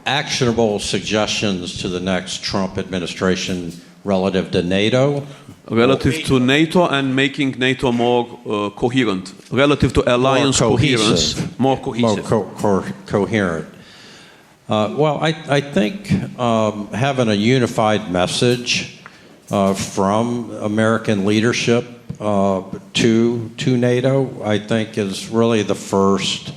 Actionable suggestions to the next Trump administration relative to NATO? Relative to NATO and making NATO more coherent. Relative to alliance coherence, more cohesive. More coherent. Well, I think having a unified message from American leadership to NATO, I think, is really the first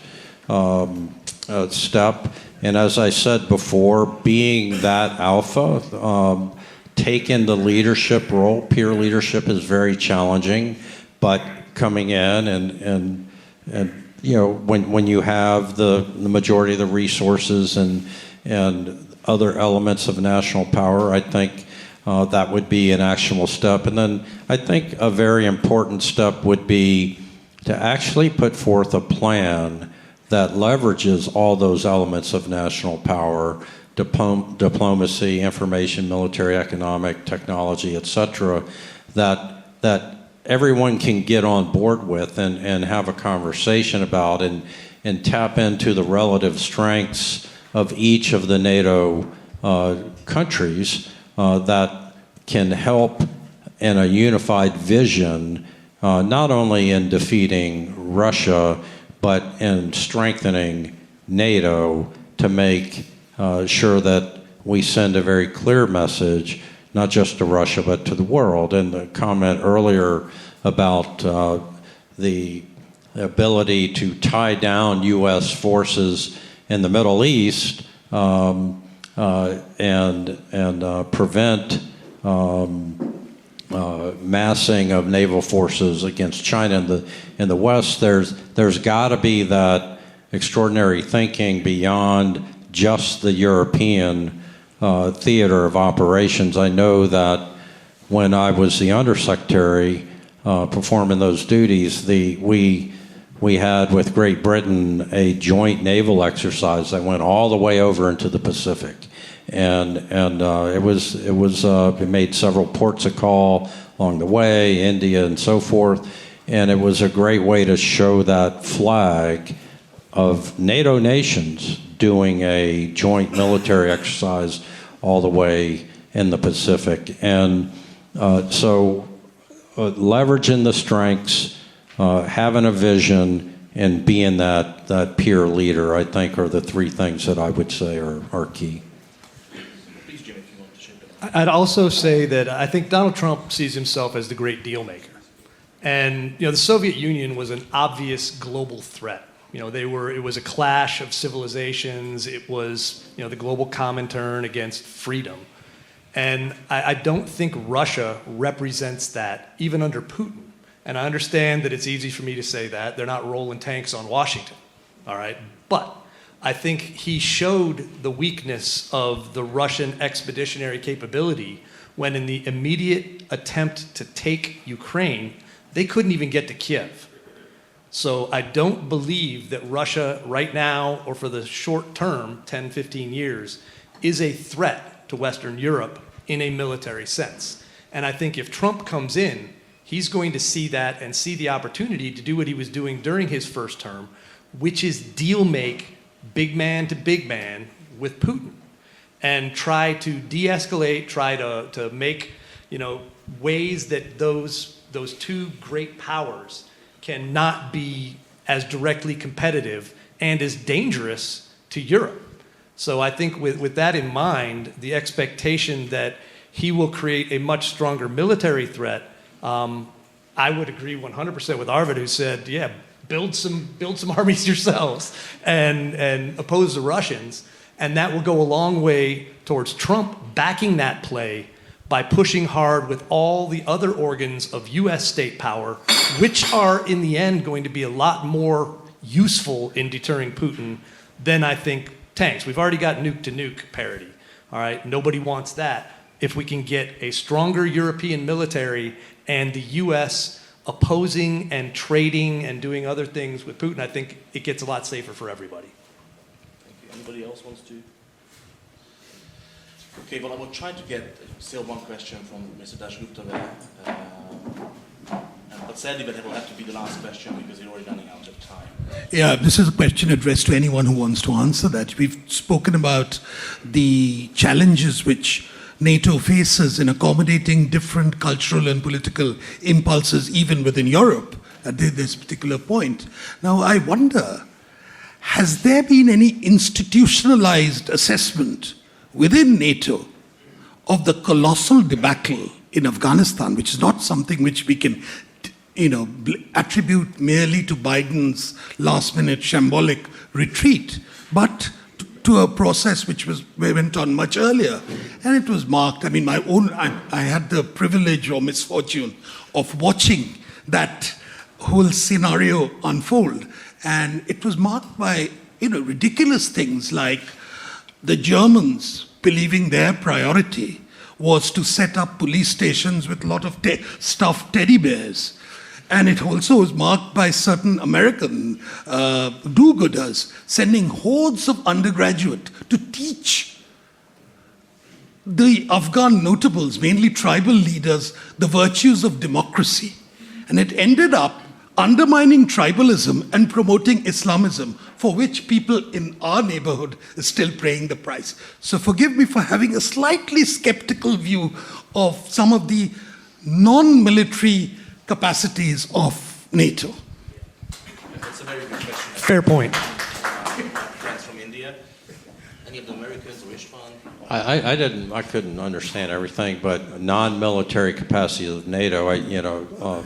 step. And as I said before, being that alpha, taking the leadership role, peer leadership is very challenging, but coming in and you know, when you have the majority of the resources and other elements of national power, I think that would be an actionable step. And then I think a very important step would be to actually put forth a plan that leverages all those elements of national power, diplomacy, information, military, economic, technology, etc., that everyone can get on board with and have a conversation about and tap into the relative strengths of each of the NATO countries that can help in a unified vision, not only in defeating Russia, but in strengthening NATO to make sure that we send a very clear message, not just to Russia, but to the world. And the comment earlier about the ability to tie down U.S. forces in the Middle East and prevent massing of naval forces against China in the West, there's got to be that extraordinary thinking beyond just the European theater of operations. I know that when I was the undersecretary performing those duties, we had with Great Britain a joint naval exercise that went all the way over into the Pacific. and it made several ports of call along the way, India and so forth, and it was a great way to show that flag of NATO nations doing a joint military exercise all the way in the Pacific. And so leveraging the strengths, having a vision, and being that peer leader, I think, are the three things that I would say are key. Please, Jim, if you want to chip in. I'd also say that I think Donald Trump sees himself as the great deal maker. And the Soviet Union was an obvious global threat. It was a clash of civilizations. It was, the global Comintern against freedom. And I don't think Russia represents that, even under Putin. And I understand that it's easy for me to say that. They're not rolling tanks on Washington, all right? But I think he showed the weakness of the Russian expeditionary capability when in the immediate attempt to take Ukraine, they couldn't even get to Kiev. So I don't believe that Russia right now, or for the short term, 10, 15 years, is a threat to Western Europe in a military sense. And I think if Trump comes in, he's going to see that and see the opportunity to do what he was doing during his first term, which is deal make big man to big man with Putin and try to de-escalate, try to make ways that those two great powers cannot be as directly competitive and as dangerous to Europe. So I think with that in mind, the expectation that he will create a much stronger military threat, I would agree 100% with Arvid, who said, yeah, build some armies yourselves and oppose the Russians. And that will go a long way towards Trump backing that play by pushing hard with all the other organs of U.S. state power, which are in the end going to be a lot more useful in deterring Putin than I think tanks. We've already got nuke-to-nuke parity, all right? Nobody wants that. If we can get a stronger European military and the U.S. opposing and trading and doing other things with Putin, I think it gets a lot safer for everybody. Thank you. Anybody else wants to? Okay, well, I will try to get still one question from Mr. Dasgupta there. But sadly, that will have to be the last question because we're already running out of time. Yeah, this is a question addressed to anyone who wants to answer that. We've spoken about the challenges which NATO faces in accommodating different cultural and political impulses, even within Europe, at this particular point. Now, I wonder, has there been any institutionalized assessment within NATO of the colossal debacle in Afghanistan, which is not something which we can attribute merely to Biden's last-minute shambolic retreat, but to a process which went on much earlier. And it was marked, I had the privilege or misfortune of watching that whole scenario unfold. And it was marked by, ridiculous things like the Germans believing their priority was to set up police stations with a lot of stuffed teddy bears. And it also was marked by certain American do-gooders sending hordes of undergraduates to teach the Afghan notables, mainly tribal leaders, the virtues of democracy. And it ended up undermining tribalism and promoting Islamism, for which people in our neighborhood are still paying the price. So forgive me for having a slightly skeptical view of some of the non-military capacities of NATO. That's a very good question. Fair point. Friends from India? Any of the Americans or Ishvan? I couldn't understand everything, but non-military capacity of NATO,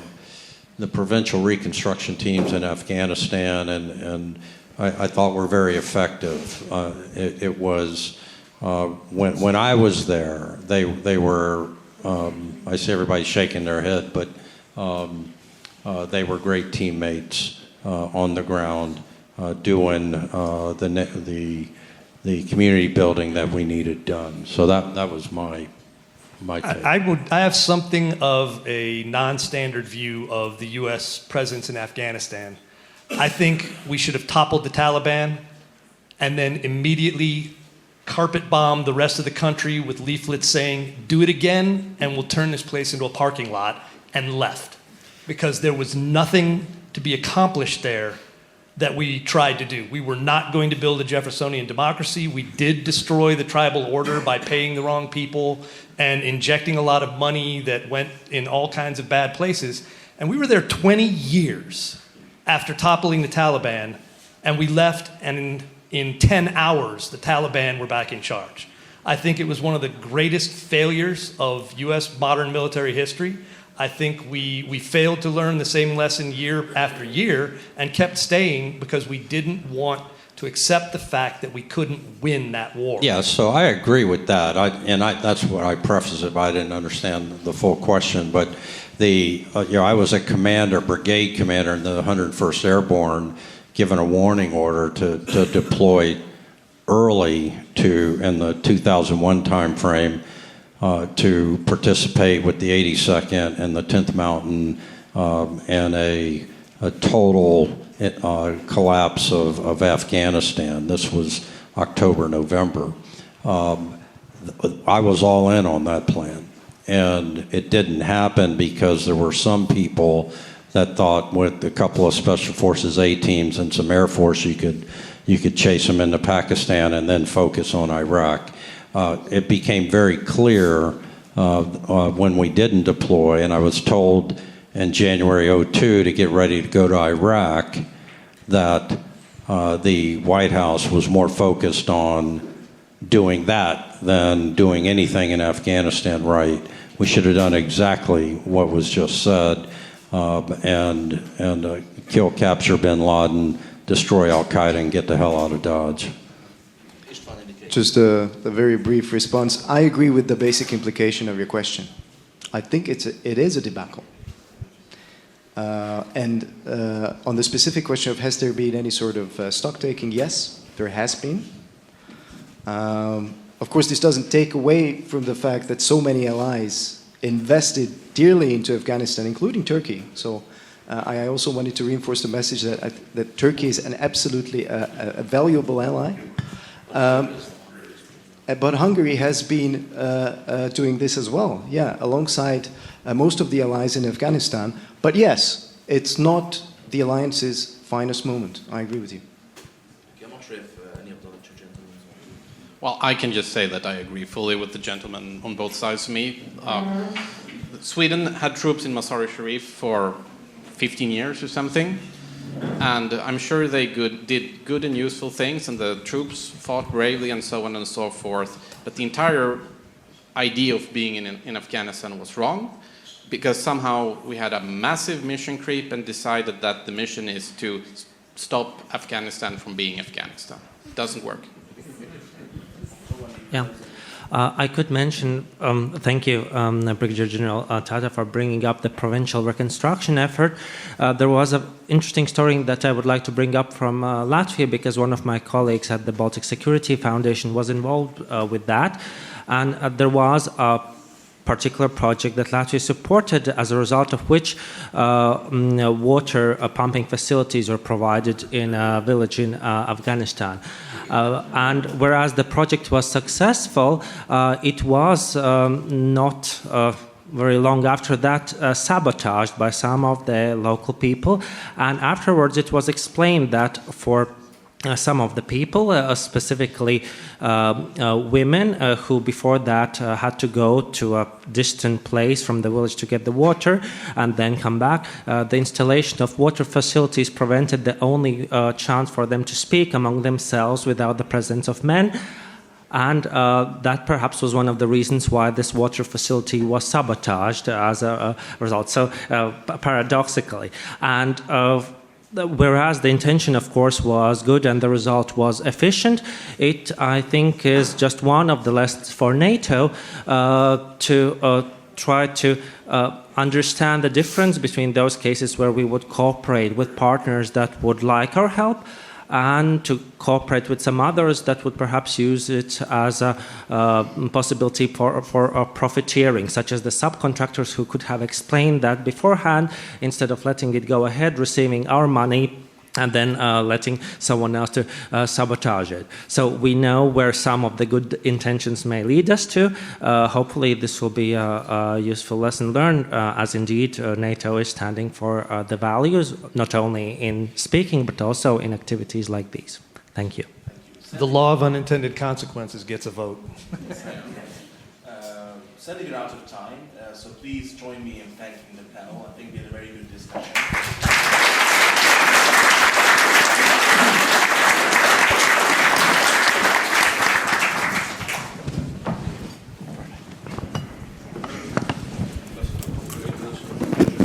the provincial reconstruction teams in Afghanistan, and I thought were very effective. It was when I was there, they were. I see everybody shaking their head, but they were great teammates on the ground, doing the community building that we needed done. So that was my take. I have something of a non-standard view of the U.S. presence in Afghanistan. I think we should have toppled the Taliban and then immediately carpet bombed the rest of the country with leaflets saying, do it again and we'll turn this place into a parking lot, and left. Because there was nothing to be accomplished there that we tried to do. We were not going to build a Jeffersonian democracy. We did destroy the tribal order by paying the wrong people and injecting a lot of money that went in all kinds of bad places. And we were there 20 years after toppling the Taliban, and we left, and in 10 hours, the Taliban were back in charge. I think it was one of the greatest failures of US modern military history. I think we failed to learn the same lesson year after year and kept staying because we didn't want to accept the fact that we couldn't win that war. Yeah, so I agree with that. That's what I preface it. I didn't understand the full question, but I was a brigade commander in the 101st Airborne, given a warning order to deploy early in the 2001 timeframe to participate with the 82nd and the 10th Mountain and a total collapse of Afghanistan. This was October, November. I was all in on that plan. And it didn't happen because there were some people that thought with a couple of Special Forces A teams and some Air Force, you could chase them into Pakistan and then focus on Iraq. It became very clear when we didn't deploy, and I was told in January 2002 to get ready to go to Iraq, that the White House was more focused on doing that than doing anything in Afghanistan right. We should have done exactly what was just said, and kill, capture bin Laden, destroy Al-Qaeda, and get the hell out of Dodge. Just a very brief response. I agree with the basic implication of your question. I think it is a debacle. And on the specific question of has there been any sort of stock taking, yes, there has been. Of course, this doesn't take away from the fact that so many allies invested dearly into Afghanistan, including Turkey. So I also wanted to reinforce the message that Turkey is an absolutely a valuable ally. But Hungary has been doing this as well, alongside most of the allies in Afghanistan. But yes, it's not the alliance's finest moment. I agree with you. I'm not sure if any of the other two gentlemen. Well, I can just say that I agree fully with the gentleman on both sides of me. Sweden had troops in Mazar-e-Sharif for 15 years or something. And I'm sure they did good and useful things, and the troops fought bravely and so on and so forth. But the entire idea of being in Afghanistan was wrong, because somehow we had a massive mission creep and decided that the mission is to stop Afghanistan from being Afghanistan. It doesn't work. Yeah. I could mention, thank you, Brigadier General Tata, for bringing up the provincial reconstruction effort. There was an interesting story that I would like to bring up from Latvia, because one of my colleagues at the Baltic Security Foundation was involved with that. And there was a particular project that Latvia supported, as a result of which water pumping facilities were provided in a village in Afghanistan. And whereas the project was successful, it was not very long after that sabotaged by some of the local people. And afterwards it was explained that for some of the people, specifically women who before that had to go to a distant place from the village to get the water and then come back, the installation of water facilities prevented the only chance for them to speak among themselves without the presence of men. And that perhaps was one of the reasons why this water facility was sabotaged as a result. So paradoxically. And whereas the intention, of course, was good and the result was efficient, it, I think, is just one of the lessons for NATO to try to understand the difference between those cases where we would cooperate with partners that would like our help and to cooperate with some others that would perhaps use it as a possibility for profiteering, such as the subcontractors who could have explained that beforehand, instead of letting it go ahead, receiving our money and then letting someone else to sabotage it. So we know where some of the good intentions may lead us to. Hopefully this will be a useful lesson learned, as indeed NATO is standing for the values, not only in speaking, but also in activities like these. Thank you. The law of unintended consequences gets a vote. Sadly, we're out of time, so please join me in thanking the panel. I think we had a very good discussion.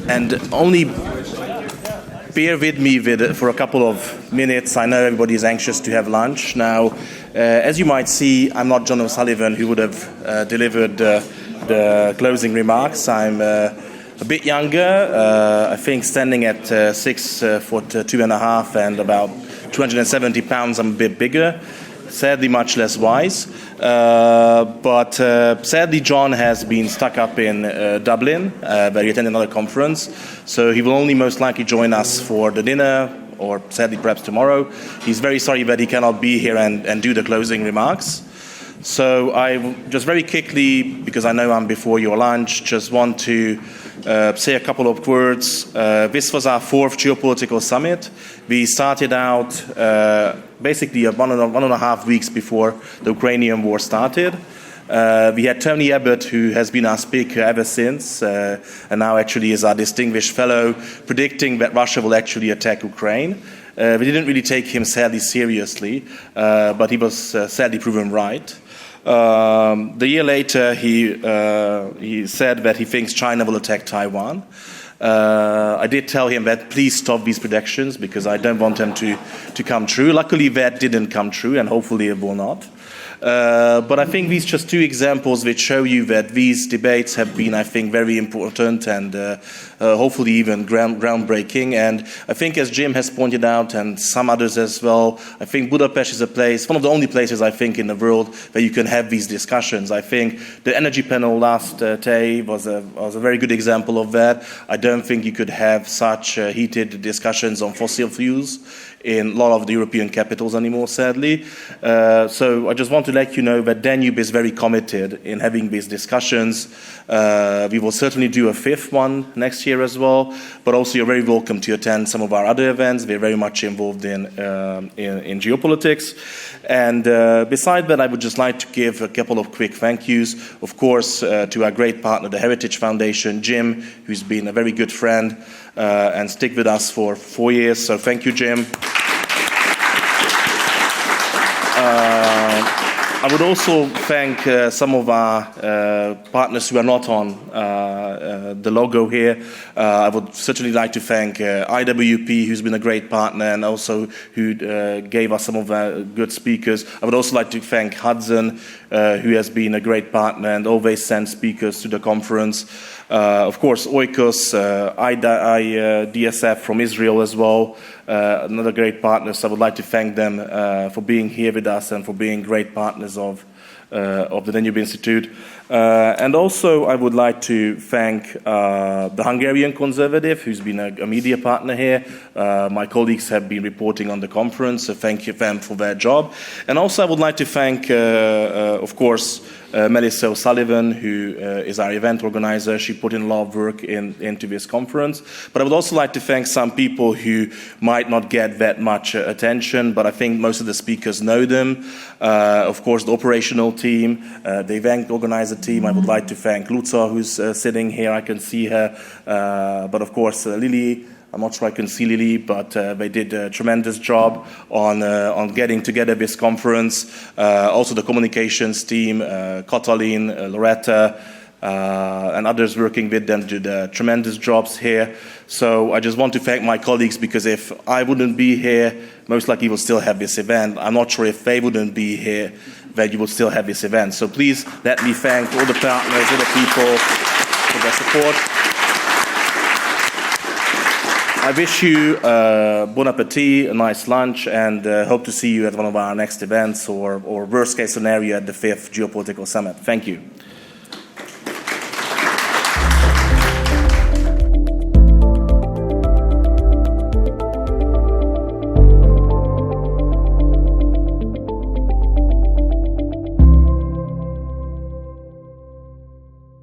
And only bear with me for a couple of minutes. I know everybody is anxious to have lunch. Now, as you might see, I'm not John O'Sullivan, who would have delivered the closing remarks. I'm a bit younger, I think standing at 6 foot 2.5 and about 270 pounds. I'm a bit bigger. Sadly, much less wise. But sadly, John has been stuck up in Dublin, where he attended another conference. So he will only most likely join us for the dinner, or sadly, perhaps tomorrow. He's very sorry that he cannot be here and do the closing remarks. So I just very quickly, because I know I'm before your lunch, just want to say a couple of words. This was our 4th Geopolitical Summit. We started out basically one and a half weeks before the Ukrainian war started. We had Tony Abbott, who has been our speaker ever since, and now actually is our distinguished fellow, predicting that Russia will actually attack Ukraine. We didn't really take him sadly seriously, but he was sadly proven right. The year later, he said that he thinks China will attack Taiwan. I did tell him that please stop these predictions because I don't want them to come true. Luckily, that didn't come true, and hopefully it will not. But I think these are just two examples which show you that these debates have been, I think, very important and hopefully even groundbreaking. And I think, as Jim has pointed out, and some others as well, I think Budapest is a place, one of the only places, I think, in the world where you can have these discussions. I think the energy panel last day was a very good example of that. I don't think you could have such heated discussions on fossil fuels in a lot of the European capitals anymore, sadly. So I just want to let you know that Danube is very committed in having these discussions. We will certainly do a 5th one next year as well, but also you're very welcome to attend some of our other events. We're very much involved in geopolitics. And beside that, I would just like to give a couple of quick thank yous, of course, to our great partner, the Heritage Foundation, Jim, who's been a very good friend and stick with us for 4 years. So thank you, Jim. I would also thank some of our partners who are not on the logo here. I would certainly like to thank IWP, who's been a great partner and also who gave us some of our good speakers. I would also like to thank Hudson, who has been a great partner and always sends speakers to the conference. Of course, Oikos, IDSF from Israel as well, another great partner. So I would like to thank them for being here with us and for being great partners of the Danube Institute. And also I would like to thank the Hungarian Conservative, who's been a media partner here. My colleagues have been reporting on the conference, so thank you them for their job. And also I would like to thank, of course, Melissa O'Sullivan, who is our event organizer. She put in a lot of work into this conference. But I would also like to thank some people who might not get that much attention, but I think most of the speakers know them. Of course, the operational team, the event organizer team. I would like to thank Luca, who's sitting here. I can see her. But of course, Lily. I'm not sure I can see Lily, but they did a tremendous job on getting together this conference. Also the communications team, Katalin, Loretta, and others working with them did tremendous jobs here. So I just want to thank my colleagues, because if I wouldn't be here, most likely we'll still have this event. I'm not sure if they wouldn't be here, that you would still have this event. So please let me thank all the partners, all the people for their support. I wish you bon appetit, a nice lunch, and hope to see you at one of our next events, or worst case scenario at the 5th Geopolitical Summit. Thank you.